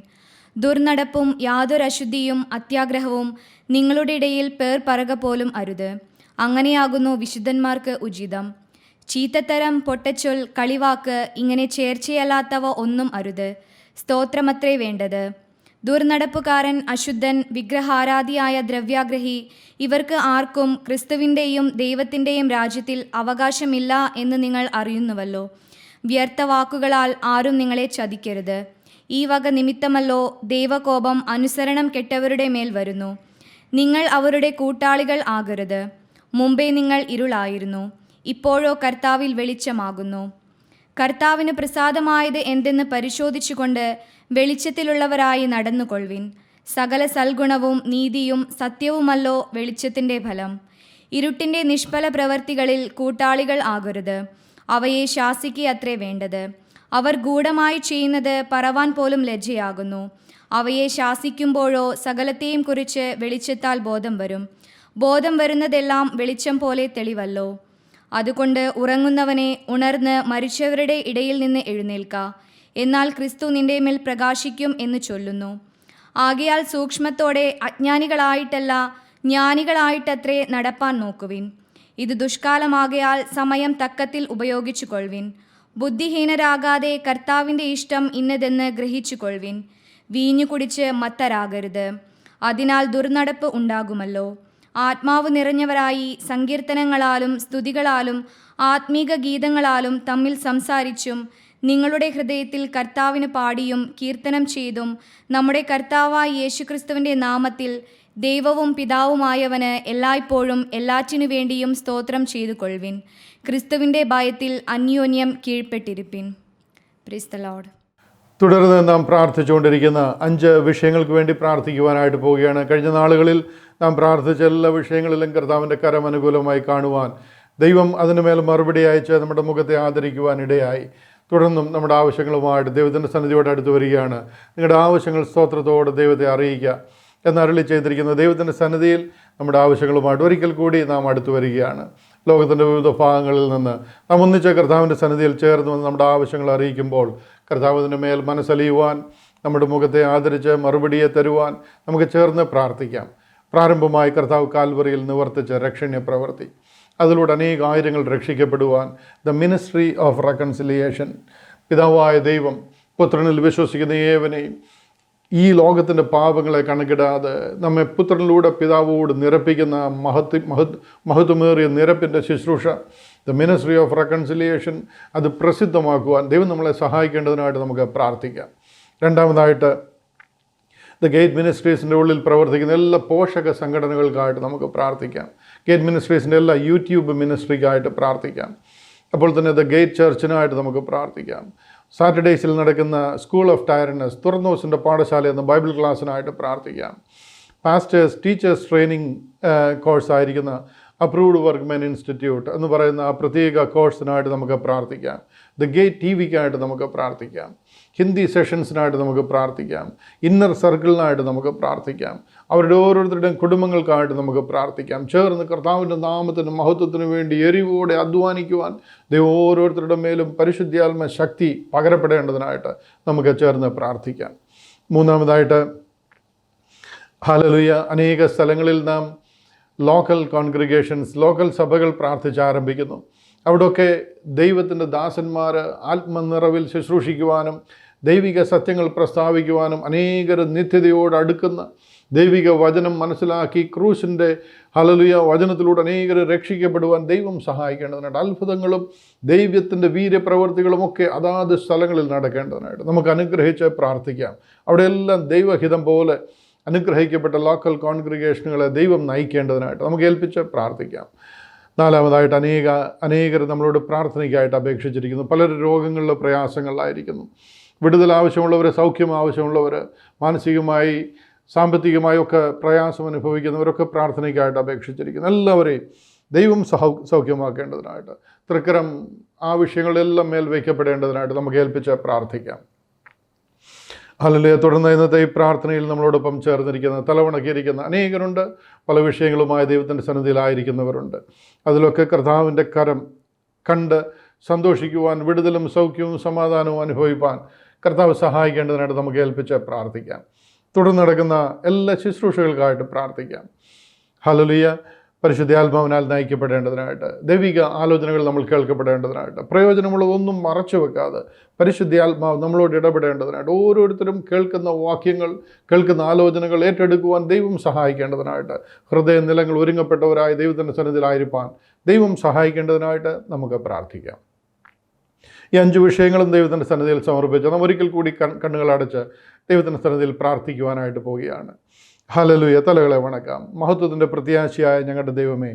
ദുർനടപ്പും യാതൊരശുദ്ധിയും അത്യാഗ്രഹവും നിങ്ങളുടെ ഇടയിൽ പേർ പറക പോലും അരുത്. അങ്ങനെയാകുന്നു വിശുദ്ധന്മാർക്ക് ഉചിതം. ചീത്തത്തരം, പൊട്ടച്ചൊൽ, കളിവാക്ക് ഇങ്ങനെ ചേർച്ചയല്ലാത്തവ ഒന്നും അരുത്. സ്തോത്രമത്രേ വേണ്ടത്. ദുർനടപ്പുകാരൻ, അശുദ്ധൻ, വിഗ്രഹാരാധിയായ ദ്രവ്യാഗ്രഹി ഇവർക്ക് ആർക്കും ക്രിസ്തുവിൻ്റെയും ദൈവത്തിൻ്റെയും രാജ്യത്തിൽ അവകാശമില്ല എന്ന് നിങ്ങൾ അറിയുന്നുവല്ലോ. വ്യർത്ഥ വാക്കുകളാൽ ആരും നിങ്ങളെ ചതിക്കരുത്. ഈ വക നിമിത്തമല്ലോ ദൈവകോപം അനുസരണം കെട്ടവരുടെ മേൽ വരുന്നു. നിങ്ങൾ അവരുടെ കൂട്ടാളികൾ ആകരുത്. മുമ്പേ നിങ്ങൾ ഇരുളായിരുന്നു, ഇപ്പോഴോ കർത്താവിൽ വെളിച്ചമാകുന്നു. കർത്താവിന് പ്രസാദമായത് എന്തെന്ന് പരിശോധിച്ചുകൊണ്ട് വെളിച്ചത്തിലുള്ളവരായി നടന്നുകൊള്ളുവിൻ. സകല സൽഗുണവും നീതിയും സത്യവുമല്ലോ വെളിച്ചത്തിൻ്റെ ഫലം. ഇരുട്ടിൻ്റെ നിഷ്ഫല പ്രവൃത്തികളിൽ കൂട്ടാളികൾ ആകരുത്. അവയെ ശാസിക്കുകയത്രേ വേണ്ടത്. അവർ ഗൂഢമായി ചെയ്യുന്നത് പറവാൻ പോലും ലജ്ജയാകുന്നു. അവയെ ശാസിക്കുമ്പോഴോ സകലത്തെയും കുറിച്ച് വെളിച്ചത്താൽ ബോധം വരും. ബോധം വരുന്നതെല്ലാം വെളിച്ചം പോലെ തെളിവല്ലോ. അതുകൊണ്ട് ഉറങ്ങുന്നവനെ ഉണർന്ന് മരിച്ചവരുടെ ഇടയിൽ നിന്ന് എഴുന്നേൽക്ക. എന്നാൽ ക്രിസ്തു നിന്റെ മേൽ പ്രകാശിക്കും എന്ന് ചൊല്ലുന്നു. ആകയാൽ സൂക്ഷ്മത്തോടെ അജ്ഞാനികളായിട്ടല്ല ജ്ഞാനികളായിട്ടത്രേ നടപ്പാൻ നോക്കുവിൻ. ഇത് ദുഷ്കാലമാകയാൽ സമയം തക്കത്തിൽ ഉപയോഗിച്ചു കൊള്ളുവിൻ. ബുദ്ധിഹീനരാകാതെ കർത്താവിൻ്റെ ഇഷ്ടം ഇന്നതെന്ന് ഗ്രഹിച്ചു കൊള്ളുവിൻ. വീഞ്ഞു കുടിച്ച് മത്തരാകരുത്, അതിനാൽ ദുർനടപ്പ് ഉണ്ടാകുമല്ലോ. ആത്മാവ് നിറഞ്ഞവരായി സങ്കീർത്തനങ്ങളാലും സ്തുതികളാലും ആത്മീക ഗീതങ്ങളാലും തമ്മിൽ സംസാരിച്ചും നിങ്ങളുടെ ഹൃദയത്തിൽ കർത്താവിന് പാടിയും കീർത്തനം ചെയ്തും നമ്മുടെ കർത്താവായ യേശുക്രിസ്തുവിൻ്റെ നാമത്തിൽ ദൈവവും പിതാവുമായവന് എല്ലായ്പ്പോഴും എല്ലാറ്റിനു വേണ്ടിയും സ്തോത്രം ചെയ്തു കൊള്ളുവിൻ. ക്രിസ്തുവിൻ്റെ ഭയത്തിൽ അന്യോന്യം കീഴ്പ്പെട്ടിരിപ്പിൻ. Price the Lord. തുടർന്ന് നാം പ്രാർത്ഥിച്ചുകൊണ്ടിരിക്കുന്ന 5 വിഷയങ്ങൾക്ക് വേണ്ടി പ്രാർത്ഥിക്കുവാനായിട്ട് പോവുകയാണ്. കഴിഞ്ഞ നാളുകളിൽ നാം പ്രാർത്ഥിച്ച എല്ലാ വിഷയങ്ങളിലും കർത്താവിൻ്റെ കരം അനുകൂലമായി കാണുവാൻ ദൈവം അതിന് മേൽ മറുപടി അയച്ച് നമ്മുടെ മുഖത്തെ ആദരിക്കുവാൻ ഇടയായി. തുടർന്നും നമ്മുടെ ആവശ്യങ്ങളുമായിട്ട് ദൈവത്തിൻ്റെ സന്നിധിയോട് അടുത്ത് വരികയാണ്. നിങ്ങളുടെ ആവശ്യങ്ങൾ സ്തോത്രത്തോടെ ദൈവത്തെ അറിയിക്കുക എന്നരുളി ചെയ്തിരിക്കുന്ന ദൈവത്തിൻ്റെ സന്നിധിയിൽ നമ്മുടെ ആവശ്യങ്ങളുമായിട്ട് ഒരിക്കൽ കൂടി നാം അടുത്ത് വരികയാണ്. ലോകത്തിൻ്റെ വിവിധ ഭാഗങ്ങളിൽ നിന്ന് നാം ഒന്നിച്ച കർത്താവിൻ്റെ സന്നിധിയിൽ ചേർന്ന് വന്ന് നമ്മുടെ ആവശ്യങ്ങൾ അറിയിക്കുമ്പോൾ കർത്താവിൻ്റെ മേൽ മനസ്സലിയുവാൻ, നമ്മുടെ മുഖത്തെ ആദരിച്ച് മറുപടിയെ തരുവാൻ നമുക്ക് ചേർന്ന് പ്രാർത്ഥിക്കാം. പ്രാരംഭമായി കർത്താവ് കാൽവറിയിൽ നിവർത്തിച്ച രക്ഷണ്യ പ്രവൃത്തി, അതിലൂടെ ആയിരങ്ങൾ രക്ഷിക്കപ്പെടുവാൻ ദ മിനിസ്ട്രി ഓഫ് റെക്കൺസിലിയേഷൻ, പിതാവായ ദൈവം പുത്രനിൽ വിശ്വസിക്കുന്ന ഏവനെയും ഈ ലോകത്തിൻ്റെ പാപങ്ങളെ കണക്കിടാതെ നമ്മെ പുത്രനിലൂടെ പിതാവോട് നിരപ്പിക്കുന്ന മഹത്വമേറിയ നിരപ്പിൻ്റെ ശുശ്രൂഷ, ദ മിനിസ്ട്രി ഓഫ് റെക്കൺസിലിയേഷൻ, അത് പ്രസിദ്ധമാക്കുവാൻ ദൈവം നമ്മളെ സഹായിക്കേണ്ടതിനായിട്ട് നമുക്ക് പ്രാർത്ഥിക്കാം. രണ്ടാമതായിട്ട് ദ ഗേറ്റ് മിനിസ്ട്രീസിൻ്റെ ഉള്ളിൽ പ്രവർത്തിക്കുന്ന എല്ലാ പോഷക സംഘടനകൾക്കായിട്ട് നമുക്ക് പ്രാർത്ഥിക്കാം. ഗേറ്റ് മിനിസ്ട്രീസിൻ്റെ എല്ലാ യൂട്യൂബ് മിനിസ്ട്രിക്കായിട്ട് പ്രാർത്ഥിക്കാം. അപ്പോൾ തന്നെ ദ ഗേറ്റ് ചർച്ചിനായിട്ട് നമുക്ക് പ്രാർത്ഥിക്കാം. സാറ്റർഡേയ്സിൽ നടക്കുന്ന സ്കൂൾ ഓഫ് ടയർനെസ്, തുറന്നോസിൻ്റെ പാഠശാല എന്ന ബൈബിൾ ക്ലാസ്സിനായിട്ട് പ്രാർത്ഥിക്കാം. പാസ്റ്റേഴ്സ് ടീച്ചേഴ്സ് ട്രെയിനിങ് കോഴ്സായിരിക്കുന്ന അപ്രൂവ്ഡ് വർക്ക്മെൻ ഇൻസ്റ്റിറ്റ്യൂട്ട് എന്ന് പറയുന്ന ആ പ്രത്യേക കോഴ്സിനായിട്ട് നമുക്ക് പ്രാർത്ഥിക്കാം. ദ ഗേറ്റ് ടി വിക്കായിട്ട് നമുക്ക് പ്രാർത്ഥിക്കാം. ഹിന്ദി സെഷൻസിനായിട്ട് നമുക്ക് പ്രാർത്ഥിക്കാം. ഇന്നർ സർക്കിളിനായിട്ട് നമുക്ക് പ്രാർത്ഥിക്കാം. അവരുടെ ഓരോരുത്തരുടെയും കുടുംബങ്ങൾക്കായിട്ട് നമുക്ക് പ്രാർത്ഥിക്കാം. ചേർന്ന് കർത്താവിൻ്റെ നാമത്തിന് മഹത്വത്തിന് വേണ്ടി എരിവോടെ അധ്വാനിക്കുവാൻ ദൈവം ഓരോരുത്തരുടെ മേലും പരിശുദ്ധാത്മ ശക്തി പകരപ്പെടേണ്ടതിനായിട്ട് നമുക്ക് ചേർന്ന് പ്രാർത്ഥിക്കാം. മൂന്നാമതായിട്ട് ഹല്ലേലൂയ, അനേക സ്ഥലങ്ങളിൽ നാം ലോക്കൽ കോൺഗ്രിഗേഷൻസ്, ലോക്കൽ സഭകൾ പ്രാർത്ഥിച്ചാരംഭിക്കുന്നു. അവിടെയൊക്കെ ദൈവത്തിൻ്റെ ദാസന്മാർ ആത്മനിറവിൽ ശുശ്രൂഷിക്കുവാനും ദൈവിക സത്യങ്ങൾ പ്രസ്താവിക്കുവാനും അനേകർ നിത്യതയോട് അടുക്കുന്ന ദൈവിക വചനം മനസ്സിലാക്കി ക്രൂശിൻ്റെ ഹല്ലേലൂയ വചനത്തിലൂടെ അനേകർ രക്ഷിക്കപ്പെടുവാൻ ദൈവം സഹായിക്കേണ്ടതിനായിട്ട് അത്ഭുതങ്ങളും ദൈവത്തിൻ്റെ വീര്യപ്രവർത്തികളുമൊക്കെ അതാത് സ്ഥലങ്ങളിൽ നടക്കേണ്ടതിനായിട്ട് നമുക്ക് അനുഗ്രഹിച്ച് പ്രാർത്ഥിക്കാം. അവിടെയെല്ലാം ദൈവഹിതം പോലെ അനുഗ്രഹിക്കപ്പെട്ട ലോക്കൽ കോൺഗ്രിഗേഷനുകളെ ദൈവം നയിക്കേണ്ടതിനായിട്ട് നമുക്ക് ഏൽപ്പിച്ച് പ്രാർത്ഥിക്കാം. നാലാമതായിട്ട് അനേകർ നമ്മളോട് പ്രാർത്ഥനയ്ക്കായിട്ട് അപേക്ഷിച്ചിരിക്കുന്നു. പലരും രോഗങ്ങളിലെ പ്രയാസങ്ങളിലായിരിക്കുന്നു. വിടുതൽ ആവശ്യമുള്ളവർ, സൗഖ്യം ആവശ്യമുള്ളവർ, മാനസികമായി സാമ്പത്തികമായി ഒക്കെ പ്രയാസം അനുഭവിക്കുന്നവരൊക്കെ പ്രാർത്ഥനയ്ക്കായിട്ട് അപേക്ഷിച്ചിരിക്കുന്നു. എല്ലാവരെയും ദൈവം സൗഖ്യമാക്കേണ്ടതിനായിട്ട് തൃക്കരം ആ വിഷയങ്ങളെല്ലാം മേൽ വയ്ക്കപ്പെടേണ്ടതിനായിട്ട് നമുക്ക് ഏൽപ്പിച്ച് പ്രാർത്ഥിക്കാം. ഹല്ലേലൂയ. തുടർന്ന് ഇന്നത്തെ ഈ പ്രാർത്ഥനയിൽ നമ്മളോടൊപ്പം ചേർന്നിരിക്കുന്ന തലവണക്കിയിരിക്കുന്ന അനേകരുണ്ട്. പല വിഷയങ്ങളുമായി ദൈവത്തിൻ്റെ സന്നിധിയിലായിരിക്കുന്നവരുണ്ട്. അതിലൊക്കെ കർത്താവിൻ്റെ കരം കണ്ട് സന്തോഷിക്കുവാൻ, വിടുതലും സൗഖ്യവും സമാധാനവും അനുഭവിപ്പാൻ കർത്താവ് സഹായിക്കേണ്ടതിനായിട്ട് നമുക്ക് ഏൽപ്പിച്ച് പ്രാർത്ഥിക്കാം. തുടർന്ന് നടക്കുന്ന എല്ലാ ശുശ്രൂഷകൾക്കായിട്ട് പ്രാർത്ഥിക്കാം. ഹല്ലേലൂയ. പരിശുദ്ധാത്മാവിനാൽ നയിക്കപ്പെടേണ്ടതിനായിട്ട്, ദൈവിക ആലോചനകൾ നമ്മൾ കേൾക്കപ്പെടേണ്ടതിനായിട്ട്, പ്രയോജനമുള്ളതൊന്നും മറച്ചു വെക്കാതെ പരിശുദ്ധാത്മാവ് നമ്മളോട് ഇടപെടേണ്ടതിനായിട്ട്, ഓരോരുത്തരും കേൾക്കുന്ന വാക്യങ്ങൾ, കേൾക്കുന്ന ആലോചനകൾ ഏറ്റെടുക്കുവാൻ ദൈവം സഹായിക്കേണ്ടതിനായിട്ട്, ഹൃദയ നിലങ്ങൾ ഒരുങ്ങപ്പെട്ടവരായ ദൈവത്തിൻ്റെ സന്നിധിയിലായിരിക്കാൻ ദൈവം സഹായിക്കേണ്ടതിനായിട്ട് നമുക്ക് പ്രാർത്ഥിക്കാം. ഈ 5 വിഷയങ്ങളും ദൈവത്തിൻ്റെ സന്നിധിയിൽ സമർപ്പിച്ച് നാം ഒരിക്കൽ കൂടി കണ്ണുകളടച്ച് ദൈവത്തിൻ്റെ സന്നിധിയിൽ പ്രാർത്ഥിക്കുവാനായിട്ട് പോവുകയാണ്. ഹല്ലേലൂയ. തലകളെ വണക്കാം. മഹത്വത്തിൻ്റെ പ്രത്യാശയായ ഞങ്ങളുടെ ദൈവമേ,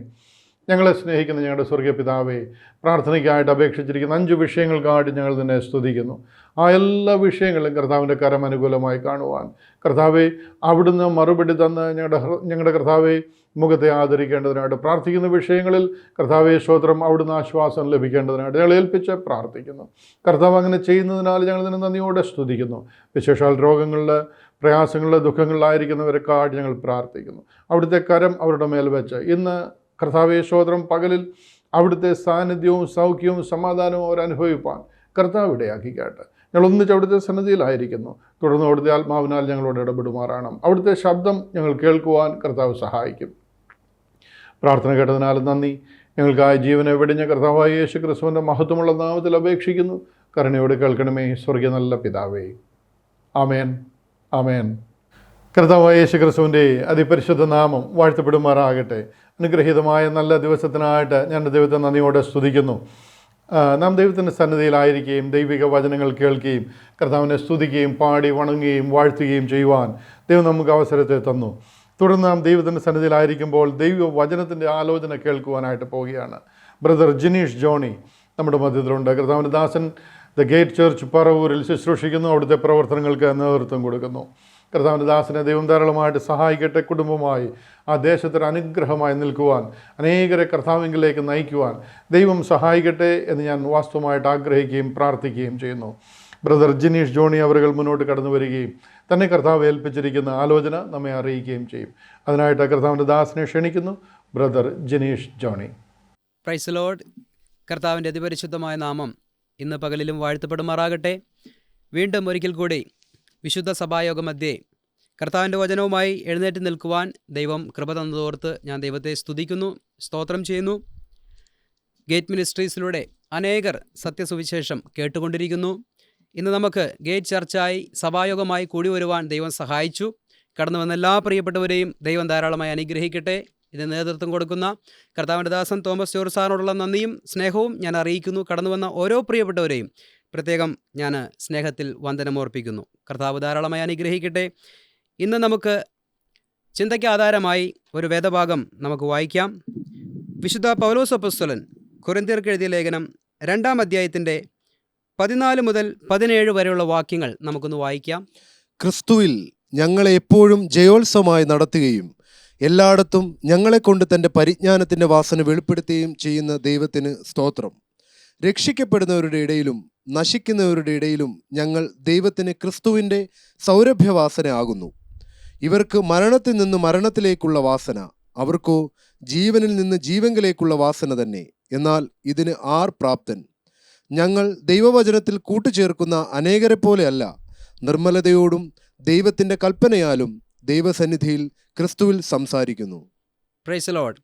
ഞങ്ങളെ സ്നേഹിക്കുന്ന ഞങ്ങളുടെ സ്വർഗീയ പിതാവേ, പ്രാർത്ഥനയ്ക്കായിട്ട് അപേക്ഷിച്ചിരിക്കുന്ന 5 വിഷയങ്ങൾക്കായിട്ട് ഞങ്ങൾ നിന്നെ സ്തുതിക്കുന്നു. ആ എല്ലാ വിഷയങ്ങളും കർത്താവിൻ്റെ കരം അനുകൂലമായി കാണുവാൻ കർത്താവെ അവിടുന്ന് മറുപടി തന്ന് ഞങ്ങളുടെ കർത്താവെ മുഖത്തെ ആദരിക്കേണ്ടതിനായിട്ട്, പ്രാർത്ഥിക്കുന്ന വിഷയങ്ങളിൽ കർത്താവെ സ്തോത്രം അവിടുന്ന് ആശ്വാസം ലഭിക്കേണ്ടതിനായിട്ട് ഞങ്ങൾ ഏൽപ്പിച്ച് പ്രാർത്ഥിക്കുന്നു. കർത്താവ് അങ്ങനെ ചെയ്യുന്നതിനാൽ ഞങ്ങൾ നിന്നെ നന്ദിയോടെ സ്തുതിക്കുന്നു. വിശേഷാൽ രോഗങ്ങളിൽ, പ്രയാസങ്ങളിൽ, ദുഃഖങ്ങളിലായിരിക്കുന്നവരെക്കാട്ട് ഞങ്ങൾ പ്രാർത്ഥിക്കുന്നു. അവിടുത്തെ കരം അവരുടെ മേൽ വെച്ച് ഇന്ന് കർത്താവെ സ്തോത്രം പകലിൽ അവിടുത്തെ സാന്നിധ്യവും സൗഖ്യവും സമാധാനവും അവർ അനുഭവിപ്പാൻ കർത്താവ് ഇടയാക്കിക്കാട്ടെ. ഞങ്ങൾ ഒന്നിച്ച് അവിടുത്തെ സന്നിധിയിലായിരിക്കുന്നു. തുടർന്ന് അവിടുത്തെ ആത്മാവിനാൽ ഞങ്ങളോട് ഇടപെടുമാറാണം. അവിടുത്തെ ശബ്ദം ഞങ്ങൾ കേൾക്കുവാൻ കർത്താവ് സഹായിക്കും. പ്രാർത്ഥന കേട്ടതിനാൽ നന്ദി. ഞങ്ങൾക്കായി ജീവനെ വെടിഞ്ഞ കർത്താവായ യേശു ക്രിസ്തുവിൻ്റെ മഹത്വമുള്ള നാമത്തിൽ അപേക്ഷിക്കുന്നു. കരുണയോട് കേൾക്കണമേ സ്വർഗീയ നല്ല പിതാവേ. ആമേൻ, ആമേൻ. കർത്താവായ യേശു ക്രിസ്തുവിൻ്റെ അതിപരിശുദ്ധ നാമം വാഴ്ത്തപ്പെടുമാറാകട്ടെ. അനുഗ്രഹീതമായ നല്ല ദിവസത്തിനായിട്ട് ഞാൻ ദൈവത്തെ നന്ദിയോടെ സ്തുതിക്കുന്നു. നാം ദൈവത്തിൻ്റെ സന്നിധിയിലായിരിക്കുകയും ദൈവിക വചനങ്ങൾ കേൾക്കുകയും കർത്താവിനെ സ്തുതിക്കുകയും പാടി വണങ്ങുകയും വാഴ്ത്തുകയും ചെയ്യുവാൻ ദൈവം നമുക്ക് അവസരത്തെ തന്നു. തുടർന്ന് നാം ദൈവത്തിൻ്റെ സന്നിധിയിലായിരിക്കുമ്പോൾ ദൈവ വചനത്തിൻ്റെ ആലോചന കേൾക്കുവാനായിട്ട് പോവുകയാണ്. ബ്രദർ ജിനീഷ് ജോണി നമ്മുടെ മധ്യത്തിലുണ്ട്. കർത്താവിൻ്റെ ദാസൻ ദ ഗേറ്റ് ചർച്ച് പറവൂരിൽ ശുശ്രൂഷിക്കുന്നു. അവിടുത്തെ പ്രവർത്തനങ്ങൾക്ക് നേതൃത്വം കൊടുക്കുന്നു. കർത്താവിൻ്റെ ദാസനെ ദൈവം ധാരാളമായിട്ട് സഹായിക്കട്ടെ. കുടുംബമായി ആ ദേശത്തിന് അനുഗ്രഹമായി നിൽക്കുവാൻ, അനേകരെ കർത്താവിലേക്ക് നയിക്കുവാൻ ദൈവം സഹായിക്കട്ടെ എന്ന് ഞാൻ വാസ്തവമായിട്ട് ആഗ്രഹിക്കുകയും പ്രാർത്ഥിക്കുകയും ചെയ്യുന്നു. ബ്രദർ ജിനീഷ് ജോണി അവരുകൾ മുന്നോട്ട് കടന്നു വരികയും തന്നെ കർത്താവ് ഏൽപ്പിച്ചിരിക്കുന്ന ആലോചന നമ്മെ അറിയിക്കുകയും ചെയ്യും. അതിനായിട്ട് കർത്താവിൻ്റെ ദാസനെ ക്ഷണിക്കുന്നു. Brother Jineesh Johnny. Praise Lord. കർത്താവിൻ്റെ അതിപരിശുദ്ധമായ നാമം ഇന്ന് പകലിലും വാഴ്ത്തപ്പെടുമാറാകട്ടെ. വീണ്ടും ഒരിക്കൽ കൂടി വിശുദ്ധ സഭായോഗമധ്യേ കർത്താവിൻ്റെ വചനവുമായി എഴുന്നേറ്റ് നിൽക്കുവാൻ ദൈവം കൃപ തന്നതോർത്ത് ഞാൻ ദൈവത്തെ സ്തുതിക്കുന്നു, സ്തോത്രം ചെയ്യുന്നു. ഗേറ്റ് മിനിസ്ട്രീസിലൂടെ അനേകർ സത്യസുവിശേഷം കേട്ടുകൊണ്ടിരിക്കുന്നു. ഇന്ന് നമുക്ക് ഗേറ്റ് ചർച്ചായി സഭായോഗമായി കൂടി വരുവാൻ ദൈവം സഹായിച്ചു. കടന്നു വന്ന എല്ലാ പ്രിയപ്പെട്ടവരെയും ദൈവം ധാരാളമായി അനുഗ്രഹിക്കട്ടെ. ഇതിന് നേതൃത്വം കൊടുക്കുന്ന കർത്താവിൻ്റെ ദാസൻ തോമസ് ജോർജ് സാറിനോടുള്ള നന്ദിയും സ്നേഹവും ഞാൻ അറിയിക്കുന്നു. കടന്നു വന്ന ഓരോ പ്രിയപ്പെട്ടവരെയും പ്രത്യേകം ഞാൻ സ്നേഹത്തിൽ വന്ദനമോർപ്പിക്കുന്നു. കർത്താവ് ധാരാളമായി അനുഗ്രഹിക്കട്ടെ. ഇന്ന് നമുക്ക് ചിന്തയ്ക്ക് ആധാരമായി ഒരു വേദഭാഗം നമുക്ക് വായിക്കാം. വിശുദ്ധ പൗലോസ് അപ്പോസ്തലൻ കൊരിന്ത്യർക്ക് എഴുതിയ ലേഖനം 2-ാം അധ്യായത്തിൻ്റെ 14 മുതൽ 17 വരെയുള്ള വാക്യങ്ങൾ നമുക്കൊന്ന് വായിക്കാം. ക്രിസ്തുവിൽ ഞങ്ങളെ എപ്പോഴും ജയോത്സവമായി നടത്തുകയും എല്ലായിടത്തും ഞങ്ങളെക്കൊണ്ട് തൻ്റെ പരിജ്ഞാനത്തിൻ്റെ വാസന വെളിപ്പെടുത്തുകയും ചെയ്യുന്ന ദൈവത്തിന് സ്തോത്രം. രക്ഷിക്കപ്പെടുന്നവരുടെ ഇടയിലും നശിക്കുന്നവരുടെ ഇടയിലും ഞങ്ങൾ ദൈവത്തിന് ക്രിസ്തുവിൻ്റെ സൗരഭ്യവാസന ആകുന്നു. ഇവർക്ക് മരണത്തിൽ നിന്ന് മരണത്തിലേക്കുള്ള വാസന, അവർക്കോ ജീവനിൽ നിന്ന് ജീവങ്കിലേക്കുള്ള വാസന തന്നെ. എന്നാൽ ഇതിന് ആർ പ്രാപ്തൻ? ഞങ്ങൾ ദൈവവചനത്തിൽ കൂട്ടുചേർക്കുന്ന അനേകരെ പോലെയല്ല, നിർമ്മലതയോടും ദൈവത്തിൻ്റെ കൽപ്പനയാലും ദൈവസന്നിധിയിൽ ക്രിസ്തുവിൽ സംസാരിക്കുന്നു. Praise Lord.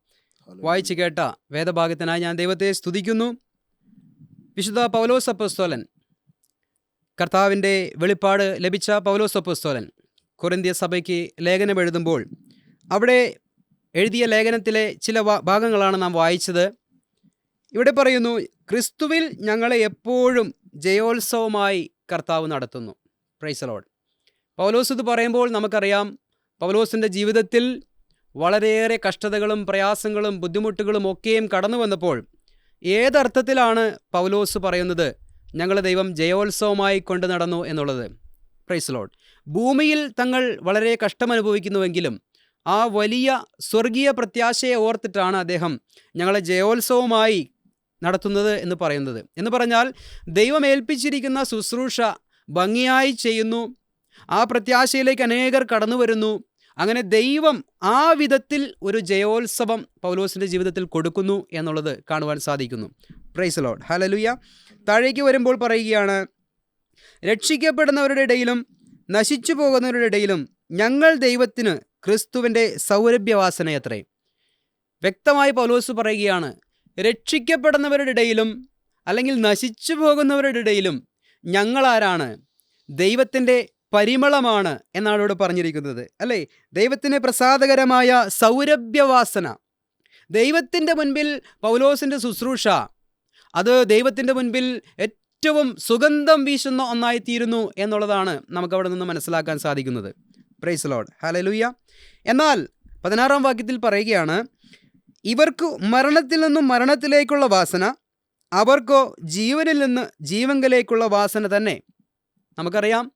വായിച്ചു കേട്ട വേദഭാഗത്തിനായി ഞാൻ ദൈവത്തെ സ്തുതിക്കുന്നു. വിശുദ്ധ പൗലോസ് അപ്പോസ്തലൻ, കർത്താവിൻ്റെ വെളിപ്പാട് ലഭിച്ച പൗലോസ് അപ്പോസ്തലൻ കൊരിന്ത്യ സഭയ്ക്ക് ലേഖനം എഴുതുമ്പോൾ അവിടെ എഴുതിയ ലേഖനത്തിലെ ചില ഭാഗങ്ങളാണ് നാം വായിച്ചത്. ഇവിടെ പറയുന്നു, ക്രിസ്തുവിൽ ഞങ്ങളെ എപ്പോഴും ജയോത്സവമായി കർത്താവ് നടത്തുന്നു. Praise Lord. പൗലോസ് ഇത് പറയുമ്പോൾ നമുക്കറിയാം, പൗലോസിൻ്റെ ജീവിതത്തിൽ വളരെയേറെ കഷ്ടതകളും പ്രയാസങ്ങളും ബുദ്ധിമുട്ടുകളും ഒക്കെയും കടന്നു വന്നപ്പോൾ ഏതർത്ഥത്തിലാണ് പൗലോസ് പറയുന്നത് ഞങ്ങളെ ദൈവം ജയോത്സവമായി കൊണ്ട് നടന്നു എന്നുള്ളത്? Praise Lord. ഭൂമിയിൽ തങ്ങൾ വളരെ കഷ്ടമനുഭവിക്കുന്നുവെങ്കിലും ആ വലിയ സ്വർഗീയ പ്രത്യാശയെ ഓർത്തിട്ടാണ് അദ്ദേഹം ഞങ്ങളെ ജയോത്സവമായി നടത്തുന്നത് എന്ന് പറയുന്നത്. എന്ന് പറഞ്ഞാൽ ദൈവം ഏൽപ്പിച്ചിരിക്കുന്ന ശുശ്രൂഷ ഭംഗിയായി ചെയ്യുന്നു. ആ പ്രത്യാശയിലേക്ക് അനേകർ കടന്നു വരുന്നു. അങ്ങനെ ദൈവം ആ വിധത്തിൽ ഒരു ജയോത്സവം പൗലോസിൻ്റെ ജീവിതത്തിൽ കൊടുക്കുന്നു എന്നുള്ളത് കാണുവാൻ സാധിക്കുന്നു. Praise Lord. ഹല്ലേലൂയ. താഴേക്ക് വരുമ്പോൾ പറയുകയാണ്, രക്ഷിക്കപ്പെടുന്നവരുടെ ഇടയിലും നശിച്ചു പോകുന്നവരുടെ ഇടയിലും ഞങ്ങൾ ദൈവത്തിന് ക്രിസ്തുവിൻ്റെ സൗരഭ്യവാസനയത്രേ. വ്യക്തമായി പൗലോസ് പറയുകയാണ്, രക്ഷിക്കപ്പെടുന്നവരുടെ ഇടയിലും അല്ലെങ്കിൽ നശിച്ചു പോകുന്നവരുടെ ഇടയിലും ഞങ്ങളാരാണ്? ദൈവത്തിൻ്റെ പരിമളമാണ് എന്നാണ് ഇവിടെ പറഞ്ഞിരിക്കുന്നത്, അല്ലേ? ദൈവത്തിന് പ്രസാദകരമായ സൗരഭ്യവാസന. ദൈവത്തിൻ്റെ മുൻപിൽ പൗലോസിൻ്റെ ശുശ്രൂഷ അത് ദൈവത്തിൻ്റെ മുൻപിൽ ഏറ്റവും സുഗന്ധം വീശുന്ന ഒന്നായിത്തീരുന്നു എന്നുള്ളതാണ് നമുക്കവിടെ നിന്ന് മനസ്സിലാക്കാൻ സാധിക്കുന്നത്. Praise Lord. ഹല്ലേലൂയ. എന്നാൽ 16-ാം വാക്യത്തിൽ പറയുകയാണ്, ഇവർക്ക് മരണത്തിൽ നിന്നും മരണത്തിലേക്കുള്ള വാസന, അവർക്കോ ജീവനിൽ നിന്ന് ജീവങ്കലേക്കുള്ള വാസന തന്നെ. നമുക്കറിയാം,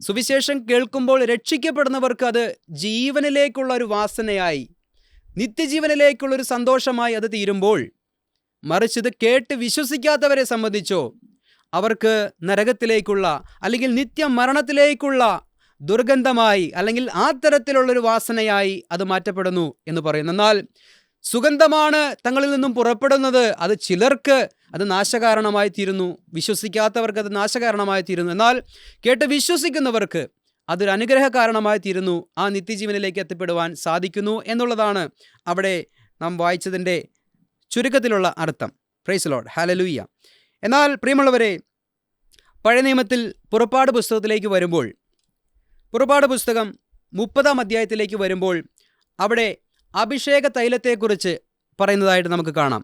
സുവിശേഷം കേൾക്കുമ്പോൾ രക്ഷിക്കപ്പെടുന്നവർക്ക് അത് ജീവനിലേക്കുള്ള ഒരു വാസനയായി, നിത്യജീവനിലേക്കുള്ളൊരു സന്തോഷമായി അത് തീരുമ്പോൾ, മറിച്ച് ഇത് കേട്ട് വിശ്വസിക്കാത്തവരെ സംബന്ധിച്ചോ അവർക്ക് നരകത്തിലേക്കുള്ള അല്ലെങ്കിൽ നിത്യമരണത്തിലേക്കുള്ള ദുർഗന്ധമായി അല്ലെങ്കിൽ ആ തരത്തിലുള്ളൊരു വാസനയായി അത് മാറ്റപ്പെടുന്നു എന്ന് പറയുന്നു. എന്നാൽ സുഗന്ധമാണ് തങ്ങളിൽ നിന്നും പുറപ്പെടുന്നത്, അത് ചിലർക്ക് അത് നാശകാരണമായി തീരുന്നു, വിശ്വസിക്കാത്തവർക്ക് അത് നാശകാരണമായി തീരുന്നു. എന്നാൽ കേട്ട് വിശ്വസിക്കുന്നവർക്ക് അതൊരു അനുഗ്രഹ കാരണമായി തീരുന്നു, ആ നിത്യജീവനിലേക്ക് എത്തിപ്പെടുവാൻ സാധിക്കുന്നു എന്നുള്ളതാണ് അവിടെ നാം വായിച്ചതിൻ്റെ ചുരുക്കത്തിലുള്ള അർത്ഥം. Praise Lord. ഹല്ലേലൂയ. എന്നാൽ പ്രിയമുള്ളവരെ, പഴയ നിയമത്തിൽ പുറപ്പാട് പുസ്തകത്തിലേക്ക് വരുമ്പോൾ പുറപ്പാട് പുസ്തകം 30-ാം അധ്യായത്തിലേക്ക് വരുമ്പോൾ അവിടെ അഭിഷേക തൈലത്തെക്കുറിച്ച് പറയുന്നതായിട്ട് നമുക്ക് കാണാം.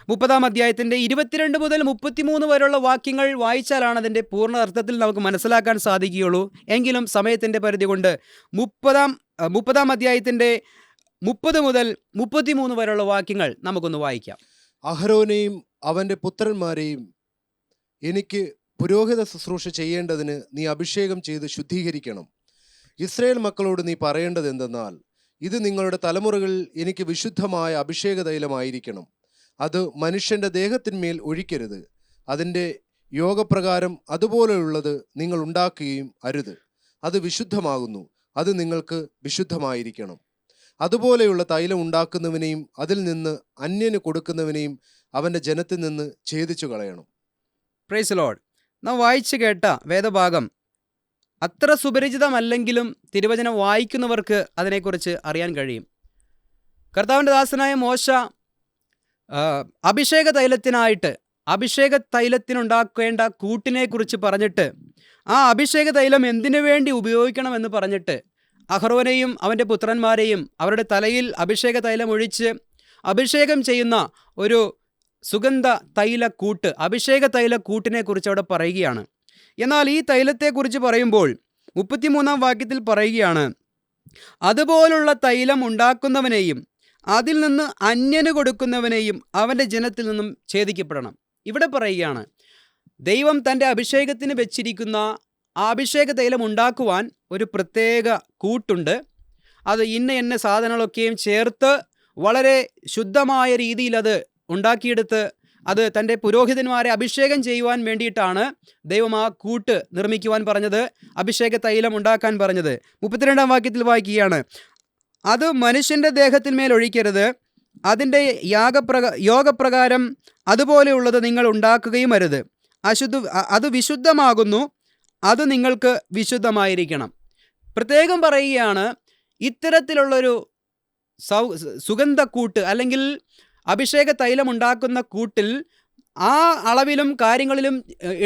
30-ാം അധ്യായത്തിൻ്റെ 22 മുതൽ 33 വരെയുള്ള വാക്യങ്ങൾ വായിച്ചാലാണ് അതിൻ്റെ പൂർണ്ണ അർത്ഥത്തിൽ നമുക്ക് മനസ്സിലാക്കാൻ സാധിക്കുകയുള്ളൂ. എങ്കിലും സമയത്തിൻ്റെ പരിധി കൊണ്ട് 30-ാം അധ്യായത്തിൻ്റെ 30 മുതൽ 33 വരെയുള്ള വാക്യങ്ങൾ നമുക്കൊന്ന് വായിക്കാം. അഹരോനെയും അവൻ്റെ പുത്രന്മാരെയും എനിക്ക് പുരോഹിത ശുശ്രൂഷ ചെയ്യേണ്ടതിന് നീ അഭിഷേകം ചെയ്ത് ശുദ്ധീകരിക്കണം. ഇസ്രായേൽ മക്കളോട് നീ പറയേണ്ടത് എന്തെന്നാൽ, ഇത് നിങ്ങളുടെ തലമുറകളിൽ എനിക്ക് വിശുദ്ധമായ അഭിഷേക തൈലമായിരിക്കണം. അത് മനുഷ്യൻ്റെ ദേഹത്തിന്മേൽ ഒഴിക്കരുത്. അതിൻ്റെ യോഗപ്രകാരം അതുപോലെയുള്ളത് നിങ്ങൾ ഉണ്ടാക്കുകയും അരുത്. അത് വിശുദ്ധമാകുന്നു. അത് നിങ്ങൾക്ക് വിശുദ്ധമായിരിക്കണം. അതുപോലെയുള്ള തൈലം ഉണ്ടാക്കുന്നവനെയും അതിൽ നിന്ന് അന്യന് കൊടുക്കുന്നവനെയും അവൻ്റെ ജനത്തിൽ നിന്ന് ഛേദിച്ചു കളയണം. Praise Lord. നാം വായിച്ചു കേട്ട വേദഭാഗം അത്ര സുപരിചിതമല്ലെങ്കിലും തിരുവചനം വായിക്കുന്നവർക്ക് അതിനെക്കുറിച്ച് അറിയാൻ കഴിയും. കർത്താവിൻ്റെ ദാസനായ മോശ അഭിഷേക തൈലത്തിനുണ്ടാക്കേണ്ട കൂട്ടിനെക്കുറിച്ച് പറഞ്ഞിട്ട്, ആ അഭിഷേക തൈലം എന്തിനു വേണ്ടി ഉപയോഗിക്കണമെന്ന് പറഞ്ഞിട്ട് അഹ്റോനെയും അവൻ്റെ പുത്രന്മാരെയും അവരുടെ തലയിൽ അഭിഷേക തൈലം ഒഴിച്ച് അഭിഷേകം ചെയ്യുന്ന ഒരു സുഗന്ധ തൈലക്കൂട്ട്, അഭിഷേക തൈലക്കൂട്ടിനെ കുറിച്ച് അവിടെ പറയുകയാണ്. എന്നാൽ ഈ തൈലത്തെക്കുറിച്ച് പറയുമ്പോൾ 33-ാം വാക്യത്തിൽ പറയുകയാണ്, അതുപോലുള്ള തൈലം ഉണ്ടാക്കുന്നവനെയും അതിൽ നിന്ന് അന്യന് കൊടുക്കുന്നവനെയും അവൻ്റെ ജനത്തിൽ നിന്നും ഛേദിക്കപ്പെടണം. ഇവിടെ പറയുകയാണ്, ദൈവം തൻ്റെ അഭിഷേകത്തിന് വെച്ചിരിക്കുന്ന ആ അഭിഷേക തൈലം ഉണ്ടാക്കുവാൻ ഒരു പ്രത്യേക കൂട്ടുണ്ട്. അത് ഇന്ന സാധനങ്ങളൊക്കെയും ചേർത്ത് വളരെ ശുദ്ധമായ രീതിയിൽ അത് ഉണ്ടാക്കിയെടുത്ത് അത് തൻ്റെ പുരോഹിതന്മാരെ അഭിഷേകം ചെയ്യുവാൻ വേണ്ടിയിട്ടാണ് ദൈവം ആ കൂട്ട് നിർമ്മിക്കുവാൻ പറഞ്ഞത്, അഭിഷേക തൈലം ഉണ്ടാക്കാൻ പറഞ്ഞത്. 32-ാം വാക്യത്തിൽ വായിക്കുകയാണ്, അത് മനുഷ്യൻ്റെ ദേഹത്തിന്മേൽ ഒഴിക്കരുത്. അതിൻ്റെ യോഗപ്രകാരം അതുപോലെയുള്ളത് നിങ്ങൾ ഉണ്ടാക്കുകയും അരുത്. അത് വിശുദ്ധമാകുന്നു. അത് നിങ്ങൾക്ക് വിശുദ്ധമായിരിക്കണം. പ്രത്യേകം പറയുകയാണ്, ഇത്തരത്തിലുള്ളൊരു സുഗന്ധക്കൂട്ട് അല്ലെങ്കിൽ അഭിഷേക തൈലം ഉണ്ടാക്കുന്ന കൂട്ടിൽ ആ അളവിലും കാര്യങ്ങളിലും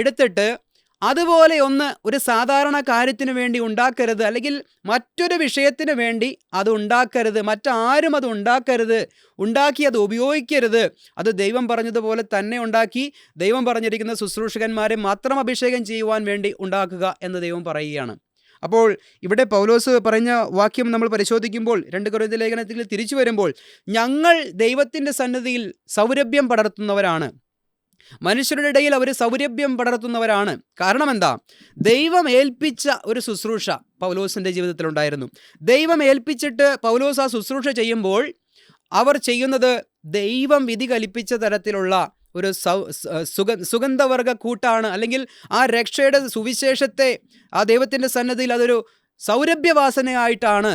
എടുത്തിട്ട് അതുപോലെ ഒരു സാധാരണ കാര്യത്തിന് വേണ്ടി ഉണ്ടാക്കരുത്, അല്ലെങ്കിൽ മറ്റൊരു വിഷയത്തിന് വേണ്ടി അത് ഉണ്ടാക്കരുത്, മറ്റാരും അത് ഉണ്ടാക്കരുത്, ഉണ്ടാക്കി അത് ഉപയോഗിക്കരുത്. അത് ദൈവം പറഞ്ഞതുപോലെ തന്നെ ഉണ്ടാക്കി ദൈവം പറഞ്ഞിരിക്കുന്ന ശുശ്രൂഷകന്മാരെ മാത്രം അഭിഷേകം ചെയ്യുവാൻ വേണ്ടി ഉണ്ടാക്കുക എന്ന് ദൈവം പറയുകയാണ്. അപ്പോൾ ഇവിടെ പൗലോസ് പറഞ്ഞ വാക്യം നമ്മൾ പരിശോധിക്കുമ്പോൾ 2 കൊരിന്ത്യർ ലേഖനത്തിൽ തിരിച്ചു വരുമ്പോൾ, ഞങ്ങൾ ദൈവത്തിൻ്റെ സന്നിധിയിൽ സൗരഭ്യം പടർത്തുന്നവരാണ്, മനുഷ്യരുടെ ഇടയിൽ അവർ സൗരഭ്യം പടർത്തുന്നവരാണ്. കാരണം എന്താ? ദൈവം ഏൽപ്പിച്ച ഒരു ശുശ്രൂഷ പൗലോസിൻ്റെ ജീവിതത്തിലുണ്ടായിരുന്നു. ദൈവം ഏൽപ്പിച്ചിട്ട് പൗലോസ് ആ ശുശ്രൂഷ ചെയ്യുമ്പോൾ അവർ ചെയ്യുന്നത് ദൈവം വിധി കൽപ്പിച്ച തരത്തിലുള്ള ഒരു സുഗന്ധവർഗ കൂട്ടാണ്. അല്ലെങ്കിൽ ആ രക്ഷയുടെ സുവിശേഷത്തെ ആ ദൈവത്തിൻ്റെ സന്നിധിയിൽ അതൊരു സൗരഭ്യവാസനയായിട്ടാണ്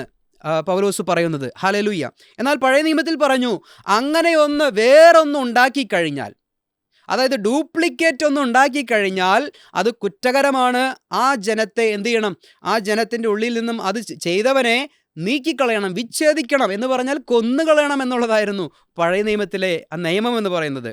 പൗലോസ് പറയുന്നത്. ഹല്ലേലൂയ. എന്നാൽ പഴയ നിയമത്തിൽ പറഞ്ഞു, അങ്ങനെ വേറൊന്നും ഉണ്ടാക്കിക്കഴിഞ്ഞാൽ, അതായത് ഡ്യൂപ്ലിക്കേറ്റ് ഒന്നും ഉണ്ടാക്കിക്കഴിഞ്ഞാൽ അത് കുറ്റകരമാണ്. ആ ജനത്തെ എന്ത് ചെയ്യണം? ആ ജനത്തിൻ്റെ ഉള്ളിൽ നിന്നും അത് ചെയ്തവനെ നീക്കിക്കളയണം, വിച്ഛേദിക്കണം എന്ന് പറഞ്ഞാൽ കൊന്നുകളയണം എന്നുള്ളതായിരുന്നു പഴയ നിയമത്തിലെ ആ നിയമം എന്ന് പറയുന്നത്.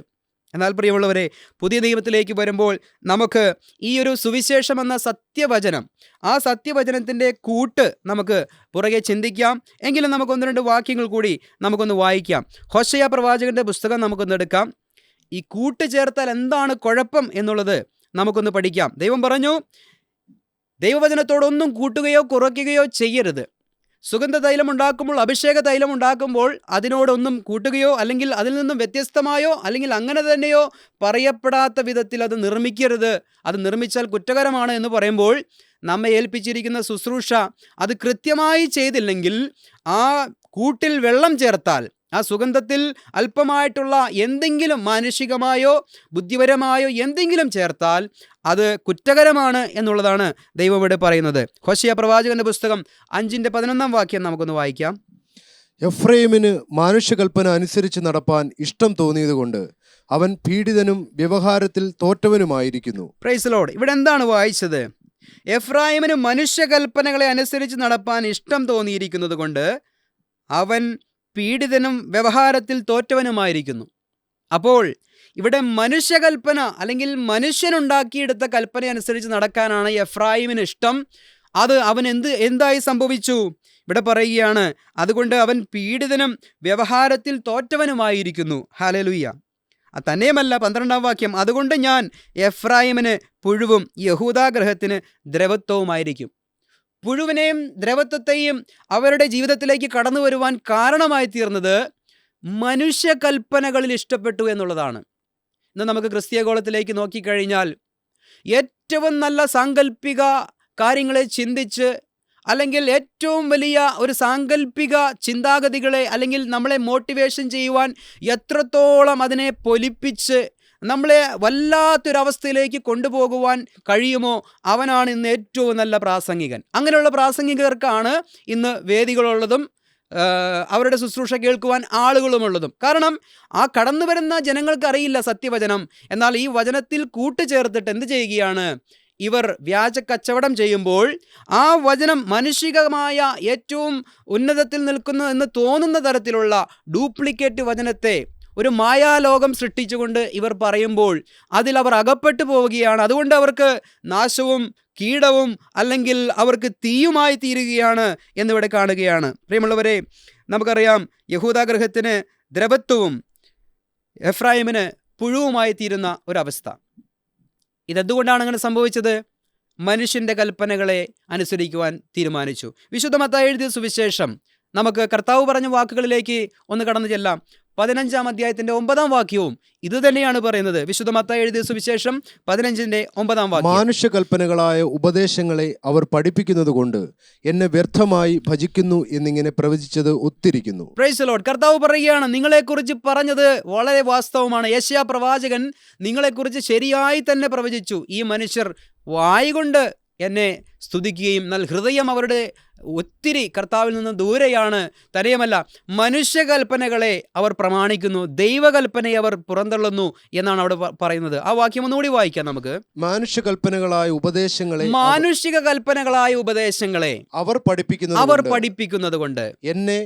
എന്നാൽ പ്രിയമുള്ളവരെ, പുതിയ നിയമത്തിലേക്ക് വരുമ്പോൾ നമുക്ക് ഈ ഒരു സുവിശേഷം എന്ന സത്യവചനം, ആ സത്യവചനത്തിൻ്റെ കൂട്ട് നമുക്ക് പുറകെ ചിന്തിക്കാം. എങ്കിലും നമുക്ക് 1-2 വാക്യങ്ങൾ കൂടി നമുക്കൊന്ന് വായിക്കാം. ഹോശയ്യ പ്രവാചകന്റെ പുസ്തകം നമുക്കൊന്ന് എടുക്കാം. ഈ കൂട്ട് ചേർത്താൽ എന്താണ് കുഴപ്പം എന്നുള്ളത് നമുക്കൊന്ന് പഠിക്കാം. ദൈവം പറഞ്ഞു, ദൈവവചനത്തോടൊന്നും കൂട്ടുകയോ കുറയ്ക്കുകയോ ചെയ്യരുത്. സുഗന്ധ തൈലം ഉണ്ടാക്കുമ്പോൾ, അഭിഷേക തൈലം ഉണ്ടാക്കുമ്പോൾ അതിനോടൊന്നും കൂട്ടുകയോ അല്ലെങ്കിൽ അതിൽ നിന്നും വ്യത്യസ്തമായോ അല്ലെങ്കിൽ അങ്ങനെ തന്നെയോ പറയപ്പെടാത്ത വിധത്തിൽ അത് നിർമ്മിക്കരുത്. അത് നിർമ്മിച്ചാൽ കുറ്റകരമാണ് എന്ന് പറയുമ്പോൾ നമ്മെ ഏൽപ്പിച്ചിരിക്കുന്ന ശുശ്രൂഷ അത് കൃത്യമായി ചെയ്തില്ലെങ്കിൽ, ആ കൂട്ടിൽ വെള്ളം ചേർത്താൽ, ആ സുഗന്ധത്തിൽ അല്പമായിട്ടുള്ള എന്തെങ്കിലും മാനുഷികമായോ ബുദ്ധിപരമായോ എന്തെങ്കിലും ചേർത്താൽ അത് കുറ്റകരമാണ് എന്നുള്ളതാണ് ദൈവം ഇവിടെ പറയുന്നത്. ഹോശയ്യ പ്രവാചകന്റെ പുസ്തകം 5-11 വാക്യം നമുക്കൊന്ന് വായിക്കാം. എഫ്രൈമിന് മാനുഷ്യകൽപ്പന അനുസരിച്ച് നടപ്പാൻ ഇഷ്ടം തോന്നിയതുകൊണ്ട് അവൻ പീഡിതനും വ്യവഹാരത്തിൽ തോറ്റവനുമായിരിക്കുന്നു. Price Lord. ഇവിടെ എന്താണ് വായിച്ചത്? എഫ്രൈമിന് മനുഷ്യകൽപ്പനകളെ അനുസരിച്ച് നടപ്പാൻ ഇഷ്ടം തോന്നിയിരിക്കുന്നത് കൊണ്ട് അവൻ പീഡിതനും വ്യവഹാരത്തിൽ തോറ്റവനുമായിരിക്കുന്നു. അപ്പോൾ ഇവിടെ മനുഷ്യകൽപ്പന അല്ലെങ്കിൽ മനുഷ്യനുണ്ടാക്കിയെടുത്ത കൽപ്പന അനുസരിച്ച് നടക്കാനാണ് എഫ്രൈമിന് ഇഷ്ടം. അത് അവൻ എന്തായി സംഭവിച്ചു? ഇവിടെ പറയുകയാണ്, അതുകൊണ്ട് അവൻ പീഡിതനും വ്യവഹാരത്തിൽ തോറ്റവനുമായിരിക്കുന്നു. ഹല്ലേലൂയ. തന്നെയുമല്ല, 12-ാം വാക്യം, അതുകൊണ്ട് ഞാൻ എഫ്രായിമിന് പുഴുവും യഹൂദാഗൃഹത്തിന് ദ്രവത്വവുമായിരിക്കും. പുഴുവിനെയും ദ്രവത്വത്തെയും അവരുടെ ജീവിതത്തിലേക്ക് കടന്നു വരുവാൻ കാരണമായി തീർന്നത് മനുഷ്യകൽപ്പനകളിൽ ഇഷ്ടപ്പെട്ടു എന്നുള്ളതാണ്. ഇന്ന് നമുക്ക് ക്രിസ്തീയഗോളത്തിലേക്ക് നോക്കിക്കഴിഞ്ഞാൽ ഏറ്റവും നല്ല സാങ്കല്പിക കാര്യങ്ങളെ ചിന്തിച്ച്, അല്ലെങ്കിൽ ഏറ്റവും വലിയ ഒരു സാങ്കല്പിക ചിന്താഗതികളെ, അല്ലെങ്കിൽ നമ്മളെ മോട്ടിവേഷൻ ചെയ്യുവാൻ എത്രത്തോളം അതിനെ പൊലിപ്പിച്ച് നമ്മളെ വല്ലാത്തൊരവസ്ഥയിലേക്ക് കൊണ്ടുപോകുവാൻ കഴിയുമോ അവനാണ് ഇന്ന് ഏറ്റവും നല്ല പ്രാസംഗികൻ. അങ്ങനെയുള്ള പ്രാസംഗികർക്കാണ് ഇന്ന് വേദികളുള്ളതും അവരുടെ ശുശ്രൂഷ കേൾക്കുവാൻ ആളുകളുമുള്ളതും. കാരണം ആ കടന്നു വരുന്ന ജനങ്ങൾക്കറിയില്ല സത്യവചനം. എന്നാൽ ഈ വചനത്തിൽ കൂട്ടുചേർത്തിട്ട് എന്ത് ചെയ്യുകയാണ്? ഇവർ വ്യാജ കച്ചവടം ചെയ്യുമ്പോൾ ആ വചനം മാനുഷികമായ ഏറ്റവും ഉന്നതത്തിൽ നിൽക്കുന്നു എന്ന് തോന്നുന്ന തരത്തിലുള്ള ഡ്യൂപ്ലിക്കേറ്റ് വചനത്തെ ഒരു മായാലോകം സൃഷ്ടിച്ചുകൊണ്ട് ഇവർ പറയുമ്പോൾ അതിൽ അവർ അകപ്പെട്ടു പോവുകയാണ്. അതുകൊണ്ട് അവർക്ക് നാശവും കീടവും അല്ലെങ്കിൽ അവർക്ക് തീയുമായി തീരുകയാണ് എന്നിവിടെ കാണുകയാണ്. പ്രിയമുള്ളവരെ, നമുക്കറിയാം യഹൂദാഗൃഹത്തിന് ദ്രവത്വവും എഫ്രായിമിന് പുഴുവുമായി തീരുന്ന ഒരവസ്ഥ. ഇതെന്തുകൊണ്ടാണ് അങ്ങനെ സംഭവിച്ചത്? മനുഷ്യൻ്റെ കൽപ്പനകളെ അനുസരിക്കുവാൻ തീരുമാനിച്ചു. വിശുദ്ധ മത്തായി എഴുതിയ സുവിശേഷം നമുക്ക് കർത്താവ് പറഞ്ഞ വാക്കുകളിലേക്ക് ഒന്ന് കടന്നു ചെല്ലാം. 15-ാം അധ്യായത്തിൻ്റെ 9-ാം വാക്യവും ഇത് തന്നെയാണ് പറയുന്നത്. വിശുദ്ധ മത്തായി എഴുതിയ സുവിശേഷം 15-ന്റെ 9-ാം വാക്യം, മാനുഷ്യകൽപ്പനകളായ ഉപദേശങ്ങളെ അവർ പഠിപ്പിക്കുന്നത് കൊണ്ട് എന്നെ വ്യർത്ഥമായി ഭജിക്കുന്നു എന്നിങ്ങനെ പ്രവചിച്ചത് ഒത്തിരിക്കുന്നു. Praise the Lord. കർത്താവ് പറയുകയാണ്, നിങ്ങളെക്കുറിച്ച് പറഞ്ഞത് വളരെ വാസ്തവമാണ്. യെശയ്യാ പ്രവാചകൻ നിങ്ങളെക്കുറിച്ച് ശരിയായി തന്നെ പ്രവചിച്ചു. ഈ മനുഷ്യർ വായുകൊണ്ട് എന്നെ സ്തുതിക്കുകയും എന്നാൽ ഹൃദയം അവരുടെ ഒത്തിരി കർത്താവിൽ നിന്ന് ദൂരെയാണ്. തന്നെയുമല്ല, മനുഷ്യകൽപ്പനകളെ അവർ പ്രമാണിക്കുന്നു, ദൈവകൽപ്പനയെ അവർ പുറന്തള്ളുന്നു എന്നാണ് അവിടെ പറയുന്നത്. ആ വാക്യം ഒന്നുകൂടി വായിക്കാം നമുക്ക്. മാനുഷിക കൽപ്പനകളായ ഉപദേശങ്ങളെ അവർ പഠിപ്പിക്കുന്നത് കൊണ്ട് എന്നെ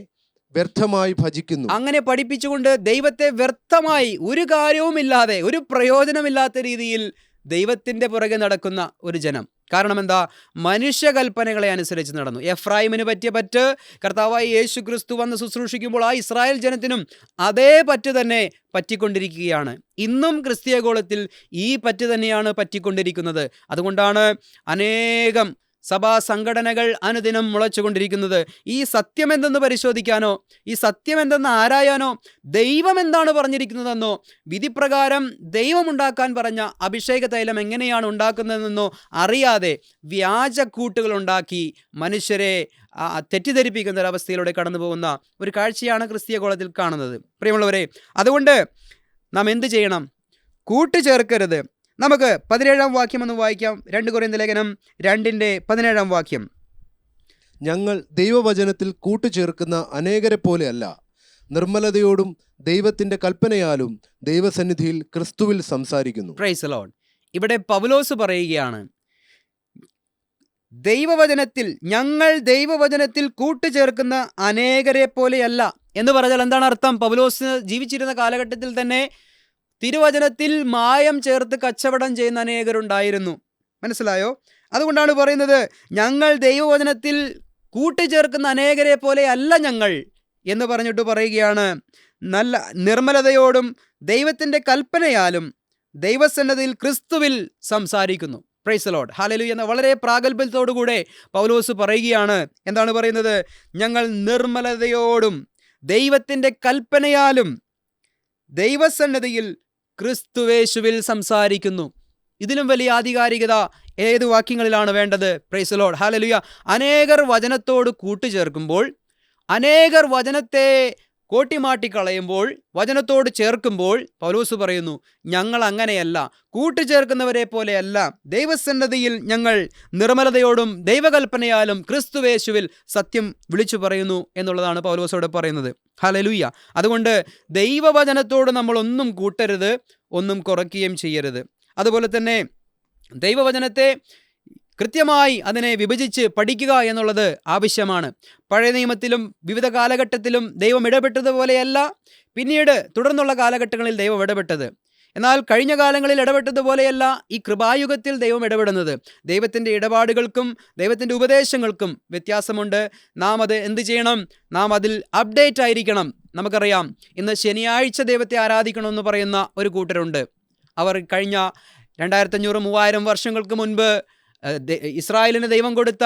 വ്യർത്ഥമായി ഭജിക്കുന്നു. അങ്ങനെ പഠിപ്പിച്ചുകൊണ്ട് ദൈവത്തെ വ്യർത്ഥമായി, ഒരു കാര്യവുമില്ലാതെ, ഒരു പ്രയോജനമില്ലാത്ത രീതിയിൽ ദൈവത്തിൻ്റെ പുറകെ നടക്കുന്ന ഒരു ജനം. കാരണം എന്താ? മനുഷ്യകൽപ്പനകളെ അനുസരിച്ച് നടന്നു. എഫ്രായിമിന് പറ്റിയ പറ്റ് കർത്താവായി യേശു ക്രിസ്തു വന്ന് ശുശ്രൂഷിക്കുമ്പോൾ ആ ഇസ്രായേൽ ജനത്തിനും അതേ പറ്റ് തന്നെ പറ്റിക്കൊണ്ടിരിക്കുകയാണ്. ഇന്നും ക്രിസ്തീയഗോളത്തിൽ ഈ പറ്റ് തന്നെയാണ് പറ്റിക്കൊണ്ടിരിക്കുന്നത്. അതുകൊണ്ടാണ് അനേകം സഭാ സംഘടനകൾ അനുദിനം മുളച്ചുകൊണ്ടിരിക്കുന്നത്. ഈ സത്യം എന്തെന്ന് പരിശോധിക്കാനോ, ഈ സത്യം എന്തെന്ന് ആരായാനോ, ദൈവം എന്താണ് പറഞ്ഞിരിക്കുന്നതെന്നോ, വിധിപ്രകാരം ദൈവമുണ്ടാക്കാൻ പറഞ്ഞ അഭിഷേക തൈലം എങ്ങനെയാണ് ഉണ്ടാക്കുന്നതെന്നോ അറിയാതെ വ്യാജക്കൂട്ടുകൾ ഉണ്ടാക്കി മനുഷ്യരെ തെറ്റിദ്ധരിപ്പിക്കുന്ന ഒരവസ്ഥയിലൂടെ കടന്നു പോകുന്ന ഒരു കാഴ്ചയാണ് ക്രിസ്തീയഗോളത്തിൽ കാണുന്നത്. പ്രിയമുള്ളവരെ, അതുകൊണ്ട് നാം എന്ത് ചെയ്യണം? കൂട്ടുചേർക്കരുത്. നമുക്ക് 17-ാം വാക്യം ഒന്ന് വായിക്കാം. 2 കൊരിന്ത്യർ ലേഖനം 2-ന്റെ 17-ാം വാക്യം, ഞങ്ങൾ ദൈവവചനത്തിൽ കൂട്ടുചേർക്കുന്ന അനേകരെ പോലെയല്ല, നിർമ്മലതയോടും ദൈവത്തിന്റെ കൽപ്പനയാലും ദൈവസന്നിധിയിൽ ക്രിസ്തുവിൽ സംസാരിക്കുന്നു. Price the Lord. ഇവിടെ പൗലോസ് പറയുകയാണ്, ഞങ്ങൾ ദൈവവചനത്തിൽ കൂട്ടുചേർക്കുന്ന അനേകരെ പോലെയല്ല എന്ന് പറഞ്ഞാൽ എന്താണ് അർത്ഥം? പൗലോസ് ജീവിച്ചിരുന്ന കാലഘട്ടത്തിൽ തന്നെ തിരുവചനത്തിൽ മായം ചേർത്ത് കച്ചവടം ചെയ്യുന്ന അനേകരുണ്ടായിരുന്നു. മനസ്സിലായോ? അതുകൊണ്ടാണ് പറയുന്നത്, ഞങ്ങൾ ദൈവവചനത്തിൽ കൂട്ടുചേർക്കുന്ന അനേകരെ പോലെ അല്ല ഞങ്ങൾ എന്ന് പറഞ്ഞിട്ട് പറയുകയാണ്, നല്ല നിർമ്മലതയോടും ദൈവത്തിൻ്റെ കൽപ്പനയാലും ദൈവസന്നിധിയിൽ ക്രിസ്തുവിൽ സംസാരിക്കുന്നു. Price the Lord. ഹല്ലേലൂയ എന്ന വളരെ പ്രാഗൽഭ്യത്തോടുകൂടെ പൗലോസ് പറയുകയാണ്. എന്താണ് പറയുന്നത്? ഞങ്ങൾ നിർമ്മലതയോടും ദൈവത്തിൻ്റെ കൽപ്പനയാലും ദൈവസന്നിധിയിൽ ക്രിസ്തുവേശുവിൽ സംസാരിക്കുന്നു. ഇതിലും വലിയ ആധികാരികത ഏത് വാക്യങ്ങളിലാണ് വേണ്ടത്? Price the Lord. ഹല്ലേലൂയ. അനേകർ വചനത്തോട് കൂട്ടുചേർക്കുമ്പോൾ, അനേകർ വചനത്തെ കോട്ടിമാട്ടിക്കളയുമ്പോൾ, വചനത്തോട് ചേർക്കുമ്പോൾ പൗലോസ് പറയുന്നു, ഞങ്ങൾ അങ്ങനെയല്ല, കൂട്ടുചേർക്കുന്നവരെ പോലെയല്ല, ദൈവസന്നിധിയിൽ ഞങ്ങൾ നിർമ്മലതയോടും ദൈവകൽപ്പനയാലും ക്രിസ്തുവേശുവിൽ സത്യം വിളിച്ചു പറയുന്നു എന്നുള്ളതാണ് പൗലോസോട് പറയുന്നത്. ഹല്ലേലൂയ. അതുകൊണ്ട് ദൈവവചനത്തോട് നമ്മൾ ഒന്നും കൂട്ടരുത്, ഒന്നും കുറയ്ക്കുകയും ചെയ്യരുത്. അതുപോലെ തന്നെ ദൈവവചനത്തെ കൃത്യമായി അതിനെ വിഭജിച്ച് പഠിക്കുക എന്നുള്ളത് ആവശ്യമാണ്. പഴയ നിയമത്തിലും വിവിധ കാലഘട്ടത്തിലും ദൈവം ഇടപെട്ടതുപോലെയല്ല പിന്നീട് തുടർന്നുള്ള കാലഘട്ടങ്ങളിൽ ദൈവം ഇടപെട്ടത്. എന്നാൽ കഴിഞ്ഞ കാലങ്ങളിൽ ഇടപെട്ടതുപോലെയല്ല ഈ കൃപായുഗത്തിൽ ദൈവം ഇടപെടുന്നത്. ദൈവത്തിൻ്റെ ഇടപാടുകൾക്കും ദൈവത്തിൻ്റെ ഉപദേശങ്ങൾക്കും വ്യത്യാസമുണ്ട്. നാം അത് എന്ത് ചെയ്യണം? നാം അതിൽ അപ്ഡേറ്റ് ആയിരിക്കണം. നമുക്കറിയാം, ഇന്ന് ശനിയാഴ്ച ദൈവത്തെ ആരാധിക്കണമെന്ന് പറയുന്ന ഒരു കൂട്ടരുണ്ട്. അവർ കഴിഞ്ഞ 2500-3000 വർഷങ്ങൾക്ക് മുൻപ് ഇസ്രായേലിന് ദൈവം കൊടുത്ത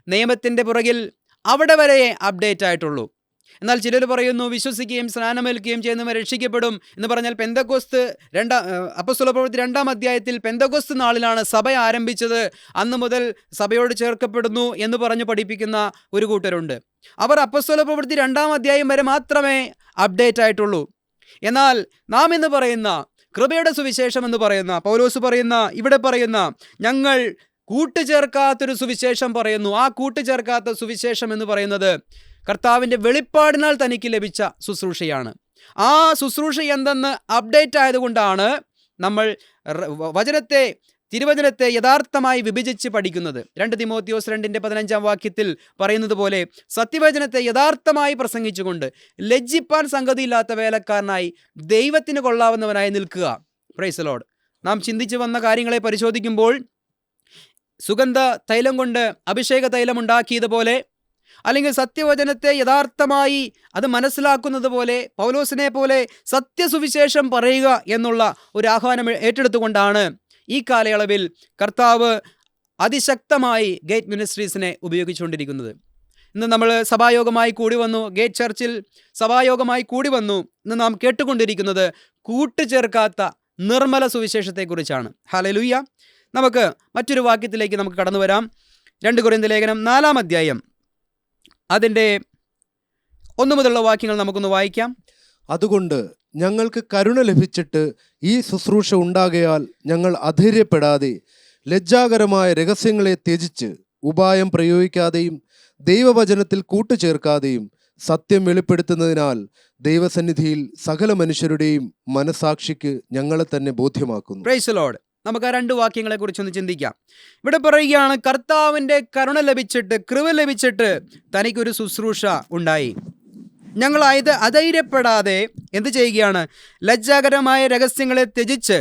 നിയമത്തിൻ്റെ പുറകിൽ അവിടെ വരെ അപ്ഡേറ്റ് ആയിട്ടുള്ളൂ. എന്നാൽ ചിലർ പറയുന്നു വിശ്വസിക്കുകയും സ്നാനമേൽക്കുകയും ചെയ്യുന്നവർ രക്ഷിക്കപ്പെടും എന്ന് പറഞ്ഞാൽ പെന്തക്കോസ്ത് അപ്പോസ്തലപ്രവൃത്തി 2-ാം അധ്യായത്തിൽ പെന്തക്കോസ്ത് നാളിലാണ് സഭ ആരംഭിച്ചത്, അന്ന് മുതൽ സഭയോട് ചേർക്കപ്പെടുന്നു എന്ന് പറഞ്ഞ് പഠിപ്പിക്കുന്ന ഒരു കൂട്ടരുണ്ട്. അവർ അപ്പോസ്തലപ്രവൃത്തി 2-ാം അധ്യായം വരെ മാത്രമേ അപ്ഡേറ്റ് ആയിട്ടുള്ളൂ. എന്നാൽ നാം ഇന്ന് പറയുന്ന കൃപയുടെ സുവിശേഷം എന്ന് പറയുന്ന പൗലോസ് പറയുന്ന ഇവിടെ പറയുന്ന ഞങ്ങൾ കൂട്ടുചേർക്കാത്തൊരു സുവിശേഷം പറയുന്നു. ആ കൂട്ടുചേർക്കാത്ത സുവിശേഷം എന്ന് പറയുന്നത് കർത്താവിൻ്റെ വെളിപ്പാടിനാൽ തനിക്ക് ലഭിച്ച ശുശ്രൂഷയാണ്. ആ ശുശ്രൂഷ എന്തെന്ന് അപ്ഡേറ്റ് ആയതുകൊണ്ടാണ് നമ്മൾ തിരുവചനത്തെ യഥാർത്ഥമായി വിഭജിച്ച് പഠിക്കുന്നത്. 2 തിമോത്തിയോസ് 2:15 വാക്യത്തിൽ പറയുന്നത് പോലെ സത്യവചനത്തെ യഥാർത്ഥമായി പ്രസംഗിച്ചുകൊണ്ട് ലജ്ജിപ്പാൻ സംഗതിയില്ലാത്ത വേലക്കാരനായി ദൈവത്തിന് കൊള്ളാവുന്നവനായി നിൽക്കുക. Price the Lord. നാം ചിന്തിച്ചു വന്ന കാര്യങ്ങളെ പരിശോധിക്കുമ്പോൾ സുഗന്ധ തൈലം കൊണ്ട് അഭിഷേക തൈലം ഉണ്ടാക്കിയതുപോലെ, അല്ലെങ്കിൽ സത്യവചനത്തെ യഥാർത്ഥമായി അത് മനസ്സിലാക്കുന്നത് പോലെ, പൗലോസിനെ പോലെ സത്യസുവിശേഷം പറയുക എന്നുള്ള ഒരു ആഹ്വാനം ഏറ്റെടുത്തുകൊണ്ടാണ് ഈ കാലയളവിൽ കർത്താവ് അതിശക്തമായി ഗേറ്റ് മിനിസ്ട്രീസിനെ ഉപയോഗിച്ചുകൊണ്ടിരിക്കുന്നത്. ഇന്ന് നമ്മൾ സഭായോഗമായി കൂടി വന്നു, ഗേറ്റ് ചർച്ചിൽ സഭായോഗമായി കൂടി വന്നു. ഇന്ന് നാം കേട്ടുകൊണ്ടിരിക്കുന്നത് കൂട്ടുചേർക്കാത്ത നിർമ്മല സുവിശേഷത്തെക്കുറിച്ചാണ്. ഹല്ലേലൂയ. നമുക്ക് മറ്റൊരു വാക്യത്തിലേക്ക് നമുക്ക് കടന്നു വരാം. 2 കൊരിന്ത്യർ ലേഖനം 4-ാം അധ്യായം അതിൻ്റെ 1 മുതലുള്ള വാക്യങ്ങൾ നമുക്കൊന്ന് വായിക്കാം. അതുകൊണ്ട് ഞങ്ങൾക്ക് കരുണ ലഭിച്ചിട്ട് ഈ ശുശ്രൂഷ ഉണ്ടാകയാൽ ഞങ്ങൾ അധൈര്യപ്പെടാതെ ലജ്ജാകരമായ രഹസ്യങ്ങളെ ത്യജിച്ച് ഉപായം പ്രയോഗിക്കാതെയും ദൈവവചനത്തിൽ കൂട്ടുചേർക്കാതെയും സത്യം വെളിപ്പെടുത്തുന്നതിനാൽ ദൈവസന്നിധിയിൽ സകല മനുഷ്യരുടെയും മനസാക്ഷിക്ക് ഞങ്ങളെ തന്നെ ബോധ്യമാക്കുന്നു. Price the Lord. നമുക്ക് ആ 2 വാക്യങ്ങളെ കുറിച്ചൊന്ന് ചിന്തിക്കാം. ഇവിടെ പറയുകയാണ്, കർത്താവിൻ്റെ കരുണ ലഭിച്ചിട്ട്, കൃപ ലഭിച്ചിട്ട് തനിക്കൊരു ശുശ്രൂഷ ഉണ്ടായി. ഞങ്ങൾ അധൈര്യപ്പെടാതെ എന്ത് ചെയ്യുകയാണ്? ലജ്ജാകരമായ രഹസ്യങ്ങളെ ത്യജിച്ച്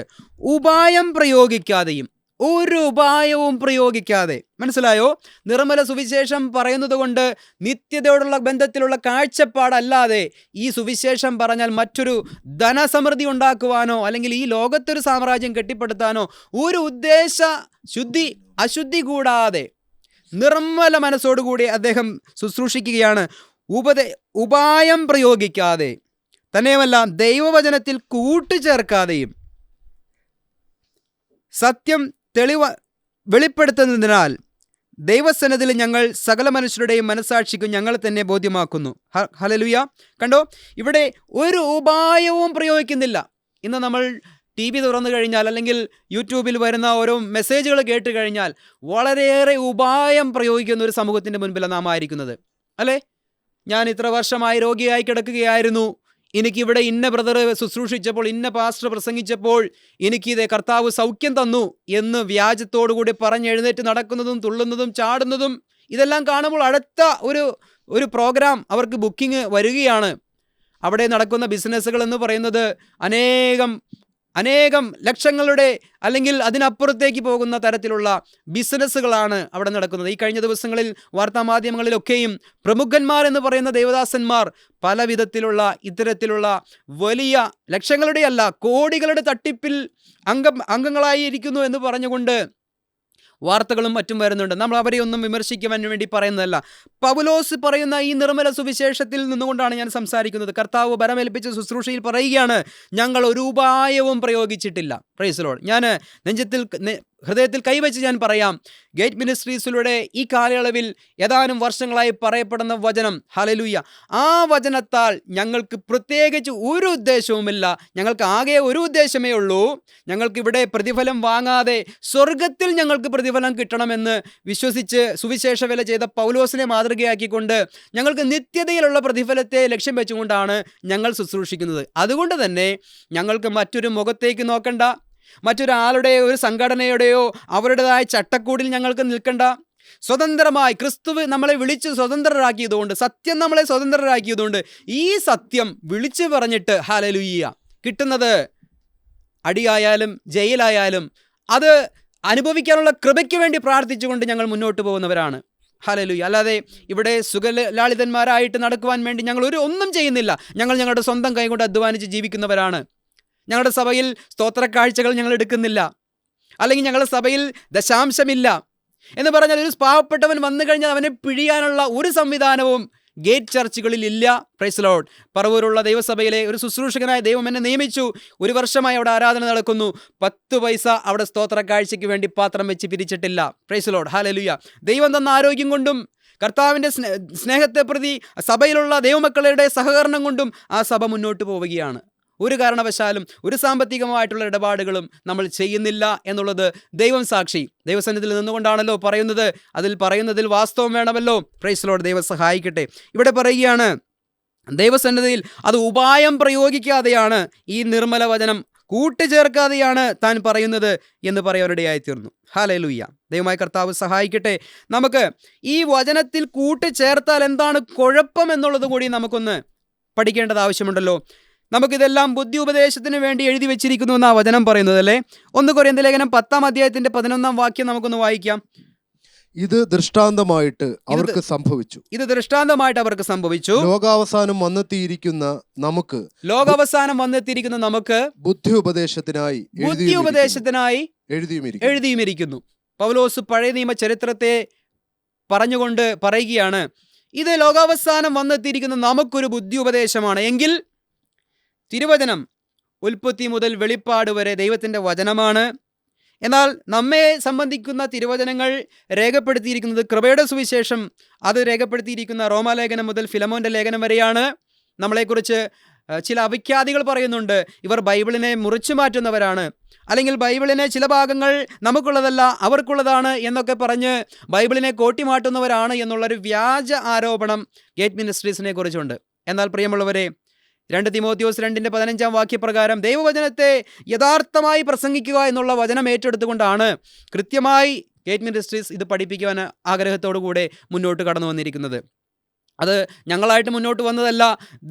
ഉപായം പ്രയോഗിക്കാതെയും, ഒരു ഉപായവും പ്രയോഗിക്കാതെ. മനസ്സിലായോ? നിർമ്മല സുവിശേഷം പറയുന്നത് കൊണ്ട് നിത്യതയോടുള്ള ബന്ധത്തിലുള്ള കാഴ്ചപ്പാടല്ലാതെ ഈ സുവിശേഷം പറഞ്ഞാൽ മറ്റൊരു ധനസമൃദ്ധി ഉണ്ടാക്കുവാനോ അല്ലെങ്കിൽ ഈ ലോകത്തൊരു സാമ്രാജ്യം കെട്ടിപ്പടുത്താനോ ഒരു അശുദ്ധി കൂടാതെ നിർമ്മല മനസ്സോടുകൂടി അദ്ദേഹം ശുശ്രൂഷിക്കുകയാണ്. ഉപായം പ്രയോഗിക്കാതെ തന്നെയുമല്ല ദൈവവചനത്തിൽ കൂട്ടുചേർക്കാതെയും സത്യം വെളിപ്പെടുത്തുന്നതിനാൽ ദൈവസന്നിധിയിൽ ഞങ്ങൾ സകല മനുഷ്യരുടെയും മനസാക്ഷിക്കും ഞങ്ങൾ തന്നെ ബോധ്യമാക്കുന്നു. ഹല്ലേലൂയ. കണ്ടോ, ഇവിടെ ഒരു ഉപായവും പ്രയോഗിക്കുന്നില്ല. ഇന്ന് നമ്മൾ TV തുറന്നു കഴിഞ്ഞാൽ അല്ലെങ്കിൽ യൂട്യൂബിൽ വരുന്ന ഓരോ മെസ്സേജുകൾ കേട്ട് കഴിഞ്ഞാൽ വളരെയേറെ ഉപായം പ്രയോഗിക്കുന്ന ഒരു സമൂഹത്തിൻ്റെ മുൻപിലാണ് നാം ആയിരിക്കുന്നത്, അല്ലേ? ഞാൻ ഇത്ര വർഷമായി രോഗിയായി കിടക്കുകയായിരുന്നു, എനിക്കിവിടെ ഇന്ന ബ്രദർ ശുശ്രൂഷിച്ചപ്പോൾ, ഇന്ന പാസ്റ്റർ പ്രസംഗിച്ചപ്പോൾ എനിക്കിതേ കർത്താവ് സൗഖ്യം തന്നു എന്ന് വ്യാജത്തോടുകൂടി പറഞ്ഞെഴുന്നേറ്റ് നടക്കുന്നതും തുള്ളുന്നതും ചാടുന്നതും ഇതെല്ലാം കാണുമ്പോൾ അടുത്ത ഒരു പ്രോഗ്രാം അവർക്ക് ബുക്കിംഗ് വരികയാണ്. അവിടെ നടക്കുന്ന ബിസിനസ്സുകൾ എന്ന് പറയുന്നത് അനേകം ലക്ഷങ്ങളുടെ അല്ലെങ്കിൽ അതിനപ്പുറത്തേക്ക് പോകുന്ന തരത്തിലുള്ള ബിസിനസ്സുകളാണ് അവിടെ നടക്കുന്നത്. ഈ കഴിഞ്ഞ ദിവസങ്ങളിൽ വാർത്താമാധ്യമങ്ങളിലൊക്കെയും പ്രമുഖന്മാരെന്ന് പറയുന്ന ദേവദാസന്മാർ പല വിധത്തിലുള്ള ഇത്തരത്തിലുള്ള വലിയ ലക്ഷങ്ങളുടെ അല്ല കോടികളുടെ തട്ടിപ്പിൽ അംഗങ്ങളായിരിക്കുന്നു എന്ന് പറഞ്ഞുകൊണ്ട് വാർത്തകളും മറ്റും വരുന്നുണ്ട്. നമ്മൾ അവരെ ഒന്നും വിമർശിക്കുവാൻ വേണ്ടി പറയുന്നതല്ല. പൗലോസ് പറയുന്ന ഈ നിർമ്മല സുവിശേഷത്തിൽ നിന്നുകൊണ്ടാണ് ഞാൻ സംസാരിക്കുന്നത്. കർത്താവ് ബലമേൽപ്പിച്ച ശുശ്രൂഷയിൽ പറയുകയാണ്, ഞങ്ങൾ ഒരു ഉപായവും പ്രയോഗിച്ചിട്ടില്ല. Praise the Lord. ഞാൻ ഹൃദയത്തിൽ കൈവച്ച് ഞാൻ പറയാം, ഗേറ്റ് മിനിസ്ട്രീസിലൂടെ ഈ കാലയളവിൽ ഏതാനും വർഷങ്ങളായി പറയപ്പെടുന്ന വചനം, ഹല്ലേലൂയ, ആ വചനത്താൽ ഞങ്ങൾക്ക് പ്രത്യേകിച്ച് ഒരു ഉദ്ദേശവുമില്ല. ഞങ്ങൾക്ക് ആകെ ഒരു ഉദ്ദേശമേ ഉള്ളൂ, ഞങ്ങൾക്കിവിടെ പ്രതിഫലം വാങ്ങാതെ സ്വർഗത്തിൽ ഞങ്ങൾക്ക് പ്രതിഫലം കിട്ടണമെന്ന് വിശ്വസിച്ച് സുവിശേഷ വേല ചെയ്ത പൗലോസിനെ മാതൃകയാക്കിക്കൊണ്ട് ഞങ്ങൾക്ക് നിത്യതയിലുള്ള പ്രതിഫലത്തെ ലക്ഷ്യം വെച്ചുകൊണ്ടാണ് ഞങ്ങൾ ശുശ്രൂഷിക്കുന്നത്. അതുകൊണ്ട് തന്നെ ഞങ്ങൾക്ക് മറ്റൊരു മുഖത്തേക്ക് നോക്കണ്ട, മറ്റൊരാളുടെ ഒരു സംഘടനയുടെയോ അവരുടേതായ ചട്ടക്കൂടിൽ ഞങ്ങൾക്ക് നിൽക്കണ്ട. സ്വതന്ത്രമായി ക്രിസ്തു നമ്മളെ വിളിച്ച് സ്വതന്ത്രരാക്കിയതുകൊണ്ട്, സത്യം നമ്മളെ സ്വതന്ത്രരാക്കിയതുകൊണ്ട് ഈ സത്യം വിളിച്ചു പറഞ്ഞിട്ട് ഹല്ലേലൂയ കിട്ടുന്നത് അടിയായാലും ജയിലായാലും അത് അനുഭവിക്കാനുള്ള കൃപയ്ക്ക് വേണ്ടി പ്രാർത്ഥിച്ചുകൊണ്ട് ഞങ്ങൾ മുന്നോട്ട് പോകുന്നവരാണ്. ഹല്ലേലൂയ. അല്ലാതെ ഇവിടെ സുഖലാളിതന്മാരായിട്ട് നടക്കുവാൻ വേണ്ടി ഞങ്ങൾ ഒന്നും ചെയ്യുന്നില്ല. ഞങ്ങൾ ഞങ്ങളുടെ സ്വന്തം കൈകൊണ്ട് അധ്വാനിച്ച് ജീവിക്കുന്നവരാണ്. ഞങ്ങളുടെ സഭയിൽ സ്തോത്രക്കാഴ്ചകൾ ഞങ്ങൾ എടുക്കുന്നില്ല, അല്ലെങ്കിൽ ഞങ്ങളുടെ സഭയിൽ ദശാംശമില്ല എന്ന് പറഞ്ഞാൽ ഒരു പാവപ്പെട്ടവൻ വന്നു കഴിഞ്ഞാൽ അവനെ പിഴിയാനുള്ള ഒരു സംവിധാനവും ഗേറ്റ് ചർച്ചുകളിൽ ഇല്ല. Praise Lord. പറവൂരുള്ള ദൈവസഭയിലെ ഒരു ശുശ്രൂഷകനായ ദൈവം എന്നെ നിയമിച്ചു. 1 വർഷമായി അവിടെ ആരാധന നടക്കുന്നു. 10 പൈസ അവിടെ സ്തോത്ര കാഴ്ചയ്ക്ക് വേണ്ടി പാത്രം വെച്ച് പിരിച്ചിട്ടില്ല. Price Lord. ഹല്ലേലൂയ. ദൈവം തന്ന ആരോഗ്യം കൊണ്ടും കർത്താവിൻ്റെ സ്നേഹത്തെ പ്രതി സഭയിലുള്ള ദൈവമക്കളുടെ സഹകരണം കൊണ്ടും ആ സഭ മുന്നോട്ട് പോവുകയാണ്. ഒരു കാരണവശാലും ഒരു സാമ്പത്തികമായിട്ടുള്ള ഇടപാടുകളും നമ്മൾ ചെയ്യുന്നില്ല എന്നുള്ളത് ദൈവം സാക്ഷി. ദൈവസന്നിധിയിൽ നിന്നുകൊണ്ടാണല്ലോ പറയുന്നത്. അതിൽ പറയുന്നതിൽ വാസ്തവം വേണമല്ലോ. Praise Lord. ദൈവം സഹായിക്കട്ടെ. ഇവിടെ പറയുകയാണ്, ദൈവസന്നിധിയിൽ അത് ഉപായം പ്രയോഗിക്കാതെയാണ് ഈ നിർമ്മല വചനം കൂട്ടിച്ചേർക്കാതെയാണ് താൻ പറയുന്നത് എന്ന് പറയാനിടയായിത്തീർന്നു. ഹല്ലേലൂയ. ദൈവമായ കർത്താവ് സഹായിക്കട്ടെ. നമുക്ക് ഈ വചനത്തിൽ കൂട്ടിച്ചേർത്താൽ എന്താണ് കുഴപ്പം എന്നുള്ളത് കൂടി നമുക്കൊന്ന് പഠിക്കേണ്ടത് ആവശ്യമുണ്ടല്ലോ. നമുക്കിതെല്ലാം ബുദ്ധി ഉപദേശത്തിന് വേണ്ടി എഴുതി വെച്ചിരിക്കുന്നു എന്നാണ് വചനം പറയുന്നത് അല്ലേ. 1 കൊരിന്ത്യർ ലേഖനം 10-ാം അധ്യായത്തിന്റെ 11-ാം വാക്യം നമുക്കൊന്ന് വായിക്കാം. ഇത് ദൃഷ്ടാന്തമായിട്ട് അവർക്ക് സംഭവിച്ചു. ഇത് ദൃഷ്ടാന്തമായിട്ട് അവർക്ക് സംഭവിച്ചു. ലോകാവസാനം വന്നെത്തിയിരിക്കുന്ന നമുക്ക് ബുദ്ധി ഉപദേശത്തിനായി എഴുതിയുമിരിക്കുന്നു. പൗലോസ് പഴയ നിയമ ചരിത്രത്തെ പറഞ്ഞുകൊണ്ട് പറയുകയാണ്, ഇത് ലോകാവസാനം വന്നെത്തിയിരിക്കുന്ന നമുക്കൊരു ബുദ്ധി ഉപദേശമാണ്. എങ്കിൽ തിരുവചനം ഉൽപ്പത്തി മുതൽ വെളിപ്പാട് വരെ ദൈവത്തിൻ്റെ വചനമാണ്. എന്നാൽ നമ്മെ സംബന്ധിക്കുന്ന തിരുവചനങ്ങൾ രേഖപ്പെടുത്തിയിരിക്കുന്നത് കൃപയുടെ സുവിശേഷം, അത് രേഖപ്പെടുത്തിയിരിക്കുന്ന റോമാലേഖനം മുതൽ ഫിലമോൻ്റെ ലേഖനം വരെയാണ്. നമ്മളെക്കുറിച്ച് ചില അവിഖ്യാതികൾ പറയുന്നുണ്ട്. ഇവർ ബൈബിളിനെ മുറിച്ചു മാറ്റുന്നവരാണ്, അല്ലെങ്കിൽ ബൈബിളിനെ ചില ഭാഗങ്ങൾ നമുക്കുള്ളതല്ല അവർക്കുള്ളതാണ് എന്നൊക്കെ പറഞ്ഞ് ബൈബിളിനെ കോട്ടിമാറ്റുന്നവരാണ് എന്നുള്ളൊരു വ്യാജ ആരോപണം ഗേറ്റ് മിനിസ്ട്രീസിനെ കുറിച്ചുണ്ട്. എന്നാൽ പ്രിയമുള്ളവരെ, 2 തിമോത്തിയോസ് 2:15 വാക്യപ്രകാരം ദൈവവചനത്തെ യഥാർത്ഥമായി പ്രസംഗിക്കുക എന്നുള്ള വചനം ഏറ്റെടുത്തുകൊണ്ടാണ് കൃത്യമായി ഗേറ്റ് മിനിസ്ട്രീസ് ഇത് പഠിപ്പിക്കുവാൻ ആഗ്രഹത്തോടു കൂടെ മുന്നോട്ട് കടന്നു വന്നിരിക്കുന്നത്. അത് ഞങ്ങളായിട്ട് മുന്നോട്ട് വന്നതല്ല,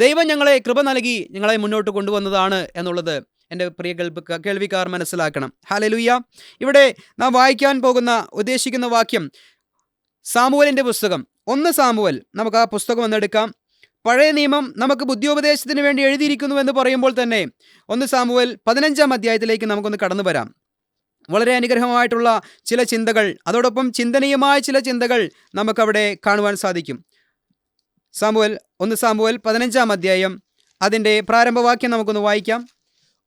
ദൈവം ഞങ്ങളെ കൃപ നൽകി ഞങ്ങളെ മുന്നോട്ട് കൊണ്ടുവന്നതാണ് എന്നുള്ളത് എൻ്റെ പ്രിയ കേൾവിക്കാർ മനസ്സിലാക്കണം. ഹല്ലേലൂയ. ഇവിടെ നാം വായിക്കാൻ ഉദ്ദേശിക്കുന്ന വാക്യം സാമുവേലിൻ്റെ പുസ്തകം 1 സാമുവേൽ. നമുക്ക് ആ പുസ്തകം ഒന്നെടുക്കാം. പഴയ നിയമം നമുക്ക് ബുദ്ധിയോപദേശത്തിന് വേണ്ടി എഴുതിയിരിക്കുന്നു എന്ന് പറയുമ്പോൾ തന്നെ 1 സാമുവേൽ 15-ാം അധ്യായത്തിലേക്ക് നമുക്കൊന്ന് കടന്നു വരാം. വളരെ അനുഗ്രഹമായിട്ടുള്ള ചില ചിന്തകൾ, അതോടൊപ്പം ചിന്തനീയമായ ചില ചിന്തകൾ നമുക്കവിടെ കാണുവാൻ സാധിക്കും. 1 സാമുവേൽ 15-ാം അധ്യായം അതിൻ്റെ പ്രാരംഭവാക്യം നമുക്കൊന്ന് വായിക്കാം.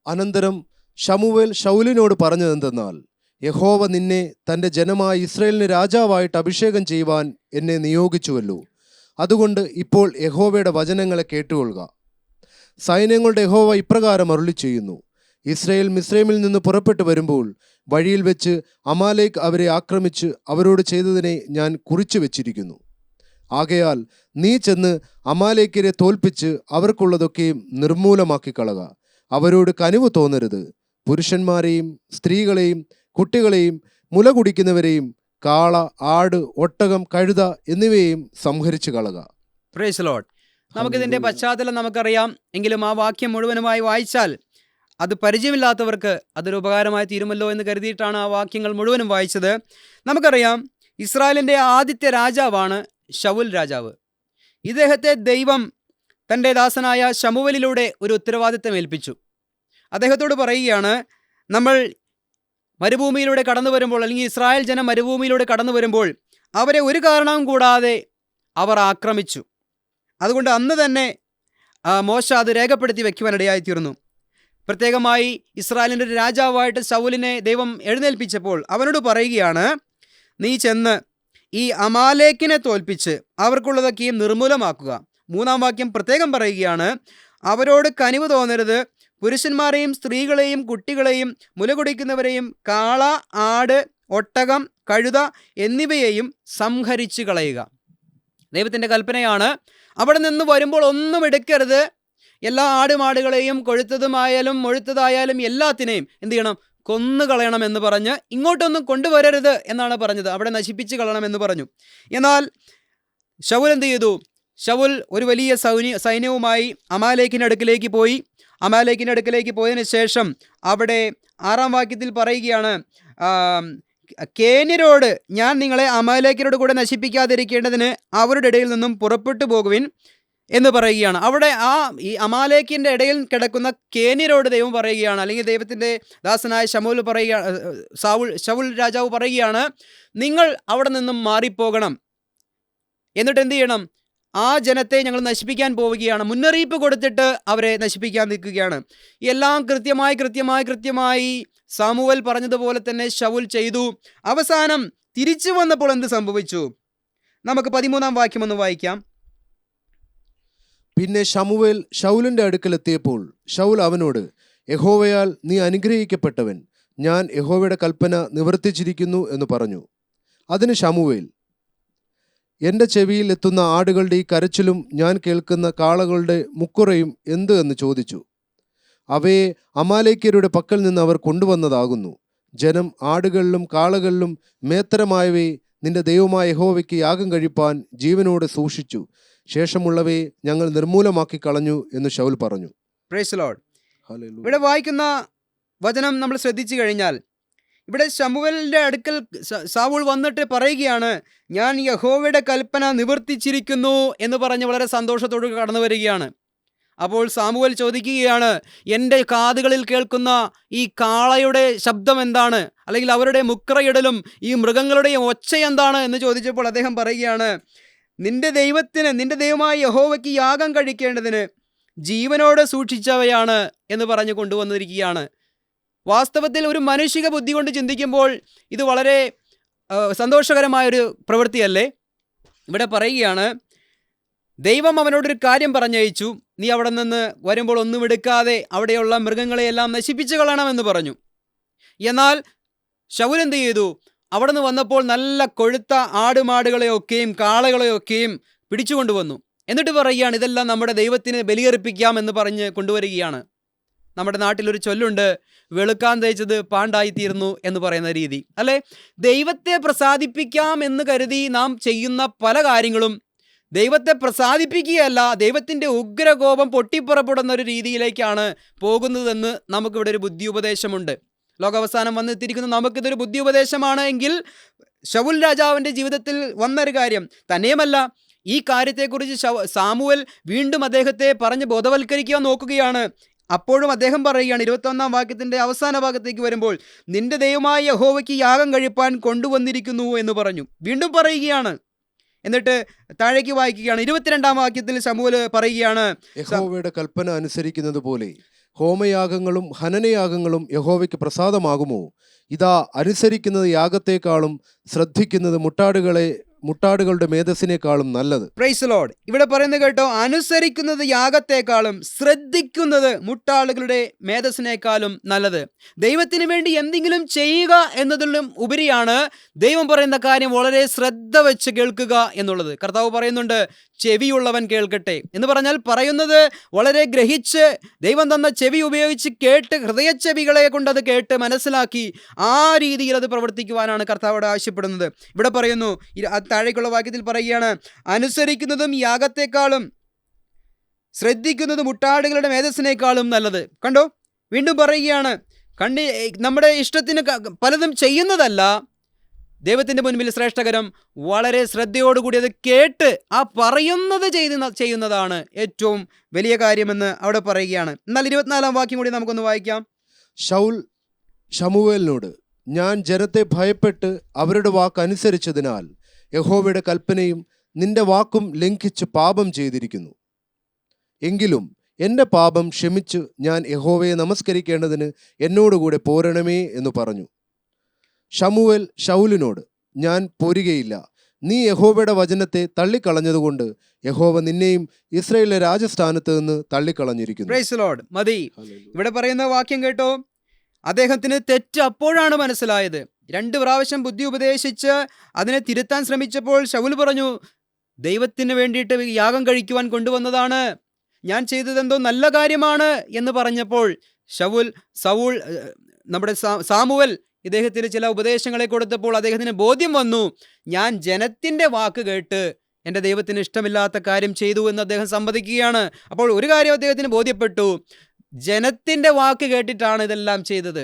അനന്തരം ശമൂവേൽ ശൗലിനോട് പറഞ്ഞതെന്തെന്നാൽ, യഹോവ നിന്നെ തൻ്റെ ജനമായ ഇസ്രായേലിന് രാജാവായിട്ട് അഭിഷേകം ചെയ്യുവാൻ എന്നെ നിയോഗിച്ചുവല്ലോ. അതുകൊണ്ട് ഇപ്പോൾ യഹോവയുടെ വചനങ്ങളെ കേട്ടുകൊള്ളുക. സൈന്യങ്ങളുടെ യഹോവ ഇപ്രകാരം അരുളി ചെയ്യുന്നു, ഇസ്രായേൽ മിസ്രൈമിൽ നിന്ന് പുറപ്പെട്ടു വരുമ്പോൾ വഴിയിൽ വെച്ച് അമാലേക്ക് അവരെ ആക്രമിച്ച് അവരോട് ചെയ്തതിനെ ഞാൻ കുറിച്ചു വെച്ചിരിക്കുന്നു. ആകയാൽ നീ ചെന്ന് അമാലേക്കരെ തോൽപ്പിച്ച് അവർക്കുള്ളതൊക്കെയും നിർമൂലമാക്കി കളക. അവരോട് കനിവ് തോന്നരുത്. പുരുഷന്മാരെയും സ്ത്രീകളെയും കുട്ടികളെയും മുല കുടിക്കുന്നവരെയും കാള, ആട്, ഒട്ടകം, കഴുത എന്നിവയെയും സംഹരിച്ചു കളക. Praise Lord. നമുക്കിതിൻ്റെ പശ്ചാത്തലം നമുക്കറിയാം. എങ്കിലും ആ വാക്യം മുഴുവനുമായി വായിച്ചാൽ അത് പരിചയമില്ലാത്തവർക്ക് അതൊരു ഉപകാരമായി തീരുമല്ലോ എന്ന് കരുതിയിട്ടാണ് ആ വാക്യങ്ങൾ മുഴുവനും വായിച്ചത്. നമുക്കറിയാം, ഇസ്രായേലിൻ്റെ ആദ്യത്തെ രാജാവാണ് ശൗൽ രാജാവ്. ഇദ്ദേഹത്തെ ദൈവം തൻ്റെ ദാസനായ ശമൂവേലിലൂടെ ഒരു ഉത്തരവാദിത്തം ഏൽപ്പിച്ചു. അദ്ദേഹത്തോട് പറയുകയാണ്, നമ്മൾ മരുഭൂമിയിലൂടെ കടന്നു വരുമ്പോൾ, അല്ലെങ്കിൽ ഇസ്രായേൽ ജനം മരുഭൂമിയിലൂടെ കടന്നു വരുമ്പോൾ അവരെ ഒരു കാരണവും കൂടാതെ അവർ ആക്രമിച്ചു. അതുകൊണ്ട് അന്ന് തന്നെ മോശ അത് രേഖപ്പെടുത്തി വയ്ക്കുവാനിടയായിത്തീർന്നു. പ്രത്യേകമായി ഇസ്രായേലിൻ്റെ രാജാവായിട്ട് ശൗലിനെ ദൈവം എഴുന്നേൽപ്പിച്ചപ്പോൾ അവനോട് പറയുകയാണ്, നീ ചെന്ന് ഈ അമാലേക്കിനെ തോൽപ്പിച്ച് അവർക്കുള്ളതൊക്കെയും നിർമൂലമാക്കുക. 3-ാം വാക്യം പ്രത്യേകം പറയുകയാണ്, അവരോട് കനിവ് തോന്നരുത്. പുരുഷന്മാരെയും സ്ത്രീകളെയും കുട്ടികളെയും മുലകുടിക്കുന്നവരെയും കാള, ആട്, ഒട്ടകം, കഴുത എന്നിവയെയും സംഹരിച്ചു കളയുക. ദൈവത്തിൻ്റെ കൽപ്പനയാണ്. അവിടെ നിന്ന് വരുമ്പോൾ ഒന്നും എടുക്കരുത്. എല്ലാ ആടുമാടുകളെയും കൊഴുത്തതുമായാലും മുഴുത്തതായാലും എല്ലാത്തിനെയും എന്ത് ചെയ്യണം? കൊന്നുകളയണം എന്ന് പറഞ്ഞ് ഇങ്ങോട്ടൊന്നും കൊണ്ടുവരരുത് എന്നാണ് പറഞ്ഞത്. അവിടെ നശിപ്പിച്ച് കളയണമെന്ന് പറഞ്ഞു. എന്നാൽ ശൗൽ എന്ത് ചെയ്തു? ശൗൽ ഒരു വലിയ സൈന്യവുമായി അമാലേക്കിൻ്റെ അടുക്കിലേക്ക് പോയി. അമാലേക്കിൻ്റെ അടുക്കലേക്ക് പോയതിനു ശേഷം അവിടെ 6-ാം വാക്യത്തിൽ പറയുകയാണ്, കേന്യരോട് ഞാൻ നിങ്ങളെ അമാലേക്കരോട് കൂടെ നശിപ്പിക്കാതിരിക്കേണ്ടതിന് അവരുടെ ഇടയിൽ നിന്നും പുറപ്പെട്ടു പോകുവിൻ എന്ന് പറയുകയാണ്. അവിടെ ഈ അമാലേക്കിൻ്റെ ഇടയിൽ കിടക്കുന്ന കേന്യരോട് ദൈവം പറയുകയാണ്, അല്ലെങ്കിൽ ദൈവത്തിൻ്റെ ദാസനായ ശൗൽ രാജാവ് പറയുകയാണ്, നിങ്ങൾ അവിടെ നിന്നും മാറിപ്പോകണം. എന്നിട്ട് എന്ത് ചെയ്യണം? ആ ജനത്തെ ഞങ്ങൾ നശിപ്പിക്കാൻ പോവുകയാണ്. മുന്നറിയിപ്പ് കൊടുത്തിട്ട് അവരെ നശിപ്പിക്കാൻ നിൽക്കുകയാണ്. എല്ലാം കൃത്യമായി സാമുവേൽ പറഞ്ഞതുപോലെ തന്നെ ശൗൽ ചെയ്തു. അവസാനം തിരിച്ചു വന്നപ്പോൾ എന്ത് സംഭവിച്ചു? നമുക്ക് 13-ാം വാക്യം ഒന്ന് വായിക്കാം. പിന്നെ ശമൂവേൽ ശൗലിന്റെ അടുക്കലെത്തിയപ്പോൾ ശൗൽ അവനോട്, യഹോവയാൽ നീ അനുഗ്രഹിക്കപ്പെട്ടവൻ, ഞാൻ യഹോവയുടെ കൽപ്പന നിവർത്തിച്ചിരിക്കുന്നു എന്ന് പറഞ്ഞു. അതിന് ശമൂവേൽ, എൻ്റെ ചെവിയിൽ എത്തുന്ന ആടുകളുടെ ഈ കരച്ചിലും ഞാൻ കേൾക്കുന്ന കാളകളുടെ മുക്കുറയും എന്ത് എന്ന് ചോദിച്ചു. അവയെ അമാലേക്യരുടെ പക്കൽ നിന്ന് അവർ കൊണ്ടുവന്നതാകുന്നു. ജനം ആടുകളിലും കാളകളിലും മേത്തരമായവയെ നിന്റെ ദൈവമായ യഹോവയ്ക്ക് യാഗം കഴിപ്പാൻ ജീവനോടെ സൂക്ഷിച്ചു. ശേഷമുള്ളവയെ ഞങ്ങൾ നിർമൂലമാക്കി കളഞ്ഞു എന്ന് ശൗൽ പറഞ്ഞു. Price the Lord. ഹല്ലേലൂയ. ഇവിടെ വായിക്കുന്ന വചനം നമ്മൾ ശ്രദ്ധിച്ചു കഴിഞ്ഞാൽ, ഇവിടെ ശമൂവേലിൻ്റെ അടുക്കൽ സാവൂൾ വന്നിട്ട് പറയുകയാണ്, ഞാൻ യഹോവയുടെ കൽപ്പന നിവർത്തിച്ചിരിക്കുന്നു എന്ന് പറഞ്ഞ് വളരെ സന്തോഷത്തോട് കടന്നു വരികയാണ്. അപ്പോൾ സാമുവേൽ ചോദിക്കുകയാണ്, എൻ്റെ കാതുകളിൽ കേൾക്കുന്ന ഈ കാളയുടെ ശബ്ദം എന്താണ്, അല്ലെങ്കിൽ അവരുടെ മുക്രയിടലും ഈ മൃഗങ്ങളുടെ ഒച്ച എന്താണ് എന്ന് ചോദിച്ചപ്പോൾ അദ്ദേഹം പറയുകയാണ്, നിന്റെ ദൈവമായ യഹോവയ്ക്ക് യാഗം കഴിക്കേണ്ടതിന് ജീവനോടെ സൂക്ഷിച്ചവയാണ് എന്ന് പറഞ്ഞു കൊണ്ടുവന്നിരിക്കുകയാണ്. വാസ്തവത്തിൽ ഒരു മാനുഷിക ബുദ്ധി കൊണ്ട് ചിന്തിക്കുമ്പോൾ ഇത് വളരെ സന്തോഷകരമായൊരു പ്രവൃത്തിയല്ലേ? ഇവിടെ പറയുകയാണ്, ദൈവം അവനോടൊരു കാര്യം പറഞ്ഞയച്ചു, നീ അവിടെ നിന്ന് വരുമ്പോൾ ഒന്നും എടുക്കാതെ അവിടെയുള്ള മൃഗങ്ങളെയെല്ലാം നശിപ്പിച്ചു കളയണമെന്ന് പറഞ്ഞു. എന്നാൽ ശൗൽ എന്ത് ചെയ്തു? അവിടെ നിന്ന് വന്നപ്പോൾ നല്ല കൊഴുത്ത ആടുമാടുകളെയൊക്കെയും കാളകളെയൊക്കെയും പിടിച്ചുകൊണ്ടുവന്നു. എന്നിട്ട് പറയുകയാണ്, ഇതെല്ലാം നമ്മുടെ ദൈവത്തിന് ബലിയർപ്പിക്കാം എന്ന് പറഞ്ഞ് കൊണ്ടുവരികയാണ്. നമ്മുടെ നാട്ടിലൊരു ചൊല്ലുണ്ട്, വെളുക്കാൻ തേച്ചത് പാണ്ടായിത്തീർന്നു എന്ന് പറയുന്ന രീതി, അല്ലേ? ദൈവത്തെ പ്രസാദിപ്പിക്കാം എന്ന് കരുതി നാം ചെയ്യുന്ന പല കാര്യങ്ങളും ദൈവത്തെ പ്രസാദിപ്പിക്കുകയല്ല, ദൈവത്തിൻ്റെ ഉഗ്രകോപം പൊട്ടിപ്പുറപ്പെടുന്ന ഒരു രീതിയിലേക്കാണ് പോകുന്നതെന്ന് നമുക്കിവിടെ ഒരു ബുദ്ധി ഉപദേശമുണ്ട്. ലോകാവസാനം വന്നെത്തിയിരിക്കുന്ന നമുക്കിതൊരു ബുദ്ധി ഉപദേശമാണ് എങ്കിൽ ശൗൽ രാജാവിൻ്റെ ജീവിതത്തിൽ വന്നൊരു കാര്യം തന്നെയുമല്ല, ഈ കാര്യത്തെക്കുറിച്ച് സാമുവേൽ വീണ്ടും അദ്ദേഹത്തെ പറഞ്ഞ് ബോധവൽക്കരിക്കാൻ നോക്കുകയാണ്. അപ്പോഴും അദ്ദേഹം പറയുകയാണ്, 21-ാം വാക്യത്തിൻ്റെ അവസാന ഭാഗത്തേക്ക് വരുമ്പോൾ, നിന്റെ ദൈവമായ യഹോവയ്ക്ക് യാഗം കഴിപ്പാൻ കൊണ്ടുവന്നിരിക്കുന്നു എന്ന് പറഞ്ഞു. വീണ്ടും പറയുകയാണ്. എന്നിട്ട് താഴേക്ക് വായിക്കുകയാണ്. 22-ാം വാക്യത്തിൽ ശമൂവേൽ പറയുകയാണ്, യഹോവയുടെ കൽപ്പന അനുസരിക്കുന്നത് പോലെ ഹോമയാഗങ്ങളും ഹനനയാഗങ്ങളും യഹോവയ്ക്ക് പ്രസാദമാകുമോ? ഇതാ അനുസരിക്കുന്നത് യാഗത്തെക്കാളും ശ്രദ്ധിക്കുന്നത് മുട്ടാടുകളുടെ മേധസ്സിനേക്കാളും നല്ലത്. Price the Lord. ഇവിടെ പറയുന്നത് കേട്ടോ, അനുസരിക്കുന്നത് യാഗത്തെക്കാളും ശ്രദ്ധിക്കുന്നത് മുട്ടാളുകളുടെ മേധസ്സിനേക്കാളും നല്ലത്. ദൈവത്തിന് വേണ്ടി എന്തെങ്കിലും ചെയ്യുക എന്നതിലും ഉപരിയാണ് ദൈവം പറയുന്ന കാര്യം വളരെ ശ്രദ്ധ വെച്ച് കേൾക്കുക എന്നുള്ളത്. കർത്താവ് പറയുന്നുണ്ട്, ചെവിയുള്ളവൻ കേൾക്കട്ടെ എന്ന് പറഞ്ഞാൽ പറയുന്നത് വളരെ ഗ്രഹിച്ച് ദൈവം തന്ന ചെവി ഉപയോഗിച്ച് കേട്ട്, ഹൃദയച്ചെവികളെ കൊണ്ടത് കേട്ട് മനസ്സിലാക്കി ആ രീതിയിൽ അത് പ്രവർത്തിക്കുവാനാണ് കർത്താവോട് ആവശ്യപ്പെടുന്നത്. ഇവിടെ പറയുന്നു, താഴേക്കുള്ള വാക്യത്തിൽ പറയുകയാണ്, അനുസരിക്കുന്നതും യാഗത്തെക്കാളും ശ്രദ്ധിക്കുന്നതും മുട്ടാടുകളുടെ മേധസ്സിനേക്കാളും നല്ലത്. കണ്ടോ, വീണ്ടും പറയുകയാണ്, നമ്മുടെ ഇഷ്ടത്തിന് പലതും ചെയ്യുന്നതല്ല ദൈവത്തിൻ്റെ മുൻപിൽ ശ്രേഷ്ഠകരം. വളരെ ശ്രദ്ധയോടുകൂടി അത് കേട്ട് ആ പറയുന്നത് ചെയ്യുന്നതാണ് ഏറ്റവും വലിയ കാര്യമെന്ന് അവിടെ പറയുകയാണ്. എന്നാൽ 24-ാം വാക്യം കൂടി നമുക്കൊന്ന് വായിക്കാം. ശൗൽ ശമൂവേലിനോട്, ഞാൻ ജനത്തെ ഭയപ്പെട്ട് അവരുടെ വാക്കനുസരിച്ചതിനാൽ യഹോവയുടെ കൽപ്പനയും നിന്റെ വാക്കും ലംഘിച്ച് പാപം ചെയ്തിരിക്കുന്നു. എങ്കിലും എൻ്റെ പാപം ക്ഷമിച്ച് ഞാൻ യഹോവയെ നമസ്കരിക്കേണ്ടതിന് എന്നോടുകൂടെ പോരണമേ എന്ന് പറഞ്ഞു. ശമൂവേൽ ശൗലിനോട്, ഞാൻ പോരുകയില്ല, നീ യഹോവയുടെ വചനത്തെ തള്ളിക്കളഞ്ഞതുകൊണ്ട് യഹോവ നിന്നെയും ഇസ്രായേലിലെ രാജസ്ഥാനത്ത് നിന്ന് തള്ളിക്കളഞ്ഞിരിക്കുന്നു. Price the Lord. മതി. ഇവിടെ പറയുന്ന വാക്യം കേട്ടോ, അദ്ദേഹത്തിന് തെറ്റ് അപ്പോഴാണ് മനസ്സിലായത്. 2 പ്രാവശ്യം ബുദ്ധി ഉപദേശിച്ച് അതിനെ തിരുത്താൻ ശ്രമിച്ചപ്പോൾ ശൗൽ പറഞ്ഞു, ദൈവത്തിന് വേണ്ടിയിട്ട് യാഗം കഴിക്കുവാൻ കൊണ്ടുവന്നതാണ്, ഞാൻ ചെയ്തതെന്തോ നല്ല കാര്യമാണ് എന്ന് പറഞ്ഞപ്പോൾ നമ്മുടെ സാമുവേൽ ഇദ്ദേഹത്തിന് ചില ഉപദേശങ്ങളെ കൊടുത്തപ്പോൾ അദ്ദേഹത്തിന് ബോധ്യം വന്നു, ഞാൻ ജനത്തിൻ്റെ വാക്ക് കേട്ട് എൻ്റെ ദൈവത്തിന് ഇഷ്ടമില്ലാത്ത കാര്യം ചെയ്തു എന്ന് അദ്ദേഹം സമ്മതിക്കുകയാണ്. അപ്പോൾ ഒരു കാര്യം അദ്ദേഹത്തിന് ബോധ്യപ്പെട്ടു, ജനത്തിൻ്റെ വാക്ക് കേട്ടിട്ടാണ് ഇതെല്ലാം ചെയ്തത്.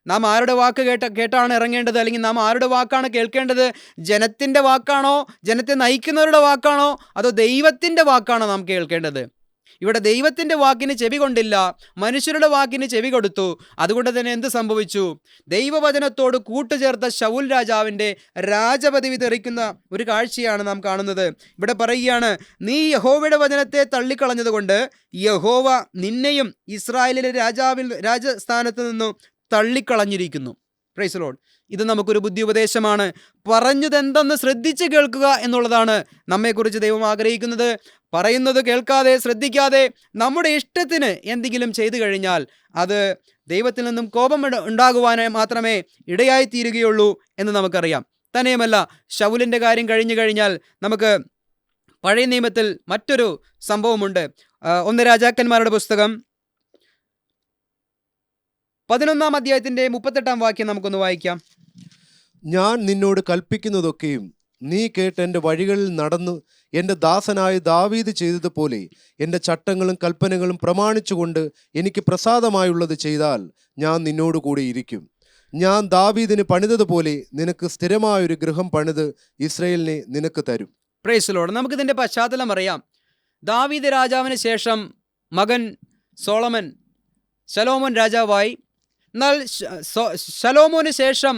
നാം ആരുടെ വാക്ക് കേട്ടാണ് ഇറങ്ങേണ്ടത്, അല്ലെങ്കിൽ നാം ആരുടെ വാക്കാണ് കേൾക്കേണ്ടത്? ജനത്തിൻ്റെ വാക്കാണോ, ജനത്തെ നയിക്കുന്നവരുടെ വാക്കാണോ, അതോ ദൈവത്തിൻ്റെ വാക്കാണോ നാം കേൾക്കേണ്ടത്? ഇവിടെ ദൈവത്തിൻ്റെ വാക്കിന് ചെവി കൊണ്ടില്ല, മനുഷ്യരുടെ വാക്കിന് ചെവി കൊടുത്തു. അതുകൊണ്ട് തന്നെ എന്ത് സംഭവിച്ചു? ദൈവവചനത്തോട് കൂട്ടുചേർത്ത ശൗൽ രാജാവിൻ്റെ രാജപദവി തെറിക്കുന്ന ഒരു കാഴ്ചയാണ് നാം കാണുന്നത്. ഇവിടെ പറയുകയാണ്, നീ യഹോവയുടെ വചനത്തെ തള്ളിക്കളഞ്ഞതുകൊണ്ട് യഹോവ നിന്നെയും ഇസ്രായേലിലെ രാജസ്ഥാനത്ത് നിന്നും തള്ളിക്കളഞ്ഞിരിക്കുന്നു. Price the Lord. ഇത് നമുക്കൊരു ബുദ്ധി ഉപദേശമാണ്. പറഞ്ഞതെന്തെന്ന് ശ്രദ്ധിച്ച് കേൾക്കുക എന്നുള്ളതാണ് നമ്മെക്കുറിച്ച് ദൈവം ആഗ്രഹിക്കുന്നത്. പറയുന്നത് കേൾക്കാതെ, ശ്രദ്ധിക്കാതെ നമ്മുടെ ഇഷ്ടത്തിന് എന്തെങ്കിലും ചെയ്തു കഴിഞ്ഞാൽ അത് ദൈവത്തിൽ നിന്നും കോപം ഉണ്ടാകുവാൻ മാത്രമേ ഇടയായിത്തീരുകയുള്ളൂ എന്ന് നമുക്കറിയാം. തന്നെയുമല്ല, ശൗലിൻ്റെ കാര്യം കഴിഞ്ഞു കഴിഞ്ഞാൽ നമുക്ക് പഴയ നിയമത്തിൽ മറ്റൊരു സംഭവമുണ്ട്. 1 രാജാക്കന്മാരുടെ പുസ്തകം 11-ാം അധ്യായത്തിൻ്റെ 38-ാം വാക്യം നമുക്കൊന്ന് വായിക്കാം. ഞാൻ നിന്നോട് കൽപ്പിക്കുന്നതൊക്കെയും നീ കേട്ട് എൻ്റെ വഴികളിൽ നടന്നു എൻ്റെ ദാസനായ ദാവീദ് ചെയ്തതുപോലെ എൻ്റെ ചട്ടങ്ങളും കൽപ്പനകളും പ്രമാണിച്ചുകൊണ്ട് എനിക്ക് പ്രസാദമായുള്ളത് ചെയ്താൽ ഞാൻ നിന്നോട് കൂടി ഇരിക്കും. ഞാൻ ദാവീദിന് പണിതതുപോലെ നിനക്ക് സ്ഥിരമായൊരു ഗൃഹം പണിത് ഇസ്രായേലിനെ നിനക്ക് തരും. Price the Lord. നമുക്കിതിൻ്റെ പശ്ചാത്തലം അറിയാം. ദാവീദ് രാജാവിന് ശേഷം മകൻ ശലോമോൻ രാജാവായി. എന്നാൽ ശലോമോന് ശേഷം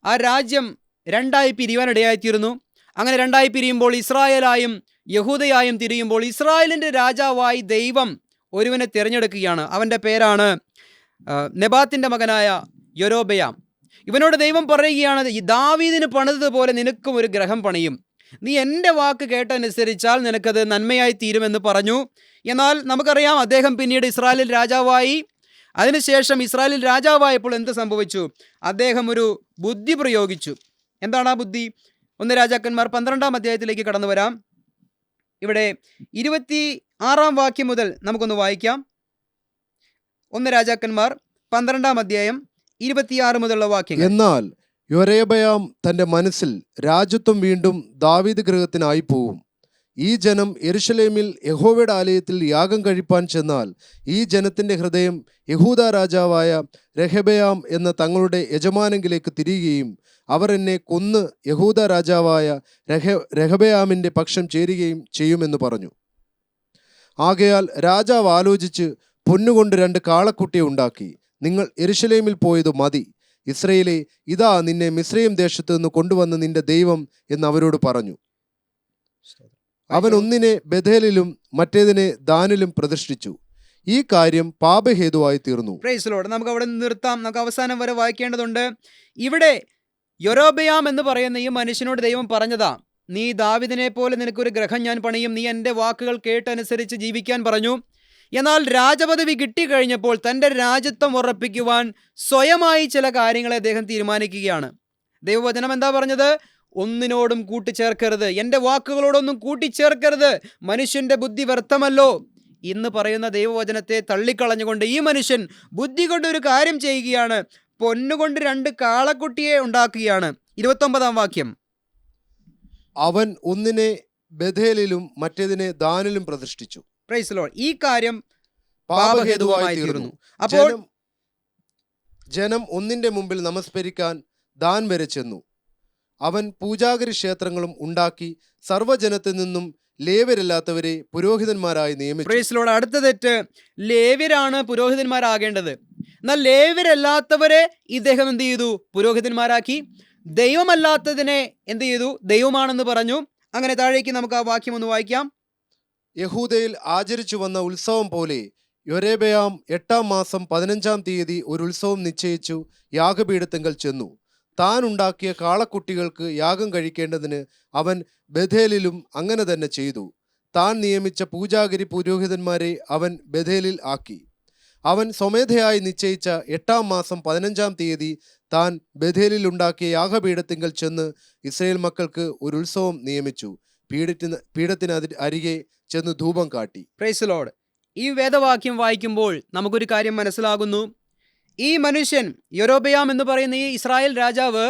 ആ രാജ്യം രണ്ടായി പിരിയാനിടയായിത്തീരുന്നു. അങ്ങനെ രണ്ടായി പിരിയുമ്പോൾ ഇസ്രായേലായും യഹൂദയായും തിരിയുമ്പോൾ ഇസ്രായേലിൻ്റെ രാജാവായി ദൈവം ഒരുവനെ തിരഞ്ഞെടുക്കുകയാണ്. അവൻ്റെ പേരാണ് നെബാത്തിൻ്റെ മകനായ യൊരോബെയാം. ഇവനോട് ദൈവം പറയുകയാണ്, ഈ ദാവീദിന് പണിതതുപോലെ നിനക്കും ഒരു ഗൃഹം പണിയും. നീ എൻ്റെ വാക്ക് കേട്ടനുസരിച്ചാൽ നിനക്കത് നന്മയായി തീരുമെന്ന് പറഞ്ഞു. എന്നാൽ നമുക്കറിയാം, അദ്ദേഹം പിന്നീട് ഇസ്രായേലിൽ രാജാവായി. അതിനുശേഷം ഇസ്രായേലിൽ രാജാവായപ്പോൾ എന്ത് സംഭവിച്ചു? അദ്ദേഹം ഒരു ബുദ്ധി പ്രയോഗിച്ചു. എന്താണ് ആ ബുദ്ധി? 1 രാജാക്കന്മാർ 12-ാം അധ്യായത്തിലേക്ക് കടന്നു വരാം. ഇവിടെ 26-ാം വാക്യം മുതൽ നമുക്കൊന്ന് വായിക്കാം. 1 രാജാക്കന്മാർ 12-ാം അധ്യായം 26 മുതലുള്ള വാക്യങ്ങൾ. എന്നാൽ യൊരോബെയാം തൻ്റെ മനസ്സിൽ രാജ്യത്വം വീണ്ടും ദാവീദ് ഗൃഹത്തിനായി പോവും. ഈ ജനം യെരൂശലേമിൽ യഹോവയുടെ ആലയത്തിൽ യാഗം കഴിപ്പാൻ ചെന്നാൽ ഈ ജനത്തിൻ്റെ ഹൃദയം യഹൂദ രാജാവായ രെഹബെയാം എന്ന തങ്ങളുടെ യജമാനെങ്കിലേക്ക് തിരിയുകയും അവർ എന്നെ കൊന്ന് യഹൂദ രാജാവായ രെഹബെയാമിൻ്റെ പക്ഷം ചേരുകയും ചെയ്യുമെന്ന് പറഞ്ഞു. ആകയാൽ രാജാവ് ആലോചിച്ച് പൊന്നുകൊണ്ട് 2 കാളക്കുട്ടിയെ ഉണ്ടാക്കി. നിങ്ങൾ യെരൂശലേമിൽ പോയത് മതി. ഇസ്രയേലേ, ഇതാ നിന്നെ മിസ്രയീം ദേശത്ത് നിന്ന് കൊണ്ടുവന്ന നിന്റെ ദൈവം എന്ന് അവരോട് പറഞ്ഞു. അവൻ ഒന്നിനെ ബഥേലിലും മറ്റേതിനെ ദാനിലും പ്രതിഷ്ഠിച്ചു. ഈ കാര്യം പാപഹേതുവായി തീർന്നു. Price the Lord. നമുക്ക് അവിടെ നിർത്താം. നമുക്ക് അവസാനം വരെ വായിക്കേണ്ടതുണ്ട്. ഇവിടെ യൊരോബെയാം എന്ന് പറയുന്ന ഈ മനുഷ്യനോട് ദൈവം പറഞ്ഞതാ, നീ ദാവീദിനെ പോലെ നിനക്കൊരു ഗൃഹം ഞാൻ പണിയും, നീ എൻ്റെ വാക്കുകൾ കേട്ടനുസരിച്ച് ജീവിക്കാൻ പറഞ്ഞു. എന്നാൽ രാജപദവി കിട്ടിക്കഴിഞ്ഞപ്പോൾ തൻ്റെ രാജ്യത്വം ഉറപ്പിക്കുവാൻ സ്വയമായി ചില കാര്യങ്ങളെ അദ്ദേഹം തീരുമാനിക്കുകയാണ്. ദൈവവചനം എന്താ പറഞ്ഞത്? ഒന്നിനോടും കൂട്ടിച്ചേർക്കരുത്, എൻ്റെ വാക്കുകളോടൊന്നും കൂട്ടിച്ചേർക്കരുത്, മനുഷ്യൻ്റെ ബുദ്ധി വ്യർത്ഥമല്ലോ. ഇന്ന് പറയുന്ന ദൈവവചനത്തെ തള്ളിക്കളഞ്ഞുകൊണ്ട് ഈ മനുഷ്യൻ ബുദ്ധി കൊണ്ട് ഒരു കാര്യം ചെയ്യുകയാണ്. പൊന്നുകൊണ്ട് 2 കാളക്കുട്ടിയെ ഉണ്ടാക്കുകയാണ്. 29-ാം വാക്യം. അവൻ ഒന്നിനെ ബഥേലിലും മറ്റേതിനെ ദാനിലും പ്രതിഷ്ഠിച്ചു. Praise the Lord. ഈ കാര്യം പാപഹേതുവായി തീർന്നു. അപ്പോൾ ജനം ഒന്നിന്റെ മുമ്പിൽ നമസ്കരിക്കാൻ ദാൻ വരെ ചെന്നു. അവൻ പൂജാഗിരി ക്ഷേത്രങ്ങളും ഉണ്ടാക്കി സർവ്വജനത്തിൽ നിന്നും ലേവ്യരല്ലാത്തവരെ പുരോഹിതന്മാരായി നിയമിച്ചു. Praise Lord. അടുത്ത തെറ്റ്, ലേവ്യരാണ് പുരോഹിതന്മാരാകേണ്ടത്. എന്നാൽ ലേവ്യരല്ലാത്തവരെ ഇദ്ദേഹം എന്ത് ചെയ്തു? പുരോഹിതന്മാരാക്കി. ദൈവമല്ലാത്തതിനെ എന്ത് ചെയ്തു? ദൈവമാണെന്ന് പറഞ്ഞു. അങ്ങനെ താഴേക്ക് നമുക്ക് ആ വാക്യം ഒന്ന് വായിക്കാം. യഹൂദയിൽ ആചരിച്ചു വന്ന ഉത്സവം പോലെ യൊരോബെയാം 8-ാം മാസം 15-ാം തീയതി ഒരു ഉത്സവം നിശ്ചയിച്ചു യാഗപീഠത്തിങ്കൽ ചെന്നു. താൻ ഉണ്ടാക്കിയ കാളക്കുട്ടികൾക്ക് യാഗം കഴിക്കേണ്ടതിന് അവൻ ബഥേലിലും അങ്ങനെ തന്നെ ചെയ്തു. താൻ നിയമിച്ച പൂജാഗിരി പുരോഹിതന്മാരെ അവൻ ബഥേലിൽ ആക്കി. അവൻ സ്വമേധയായി നിശ്ചയിച്ച 8-ാം മാസം 15-ാം തീയതി താൻ ബഥേലിൽ ഉണ്ടാക്കിയ യാഗപീഠത്തിങ്കൽ ചെന്ന് ഇസ്രായേൽ മക്കൾക്ക് ഒരു ഉത്സവം നിയമിച്ചു. പീഠത്തിന് അരികെ ചെന്ന് ധൂപം കാട്ടി. Praise Lord. ഈ വേദവാക്യം വായിക്കുമ്പോൾ നമുക്കൊരു കാര്യം മനസ്സിലാകുന്നു. ഈ മനുഷ്യൻ യൊരോബെയാം എന്ന് പറയുന്ന ഈ ഇസ്രായേൽ രാജാവ്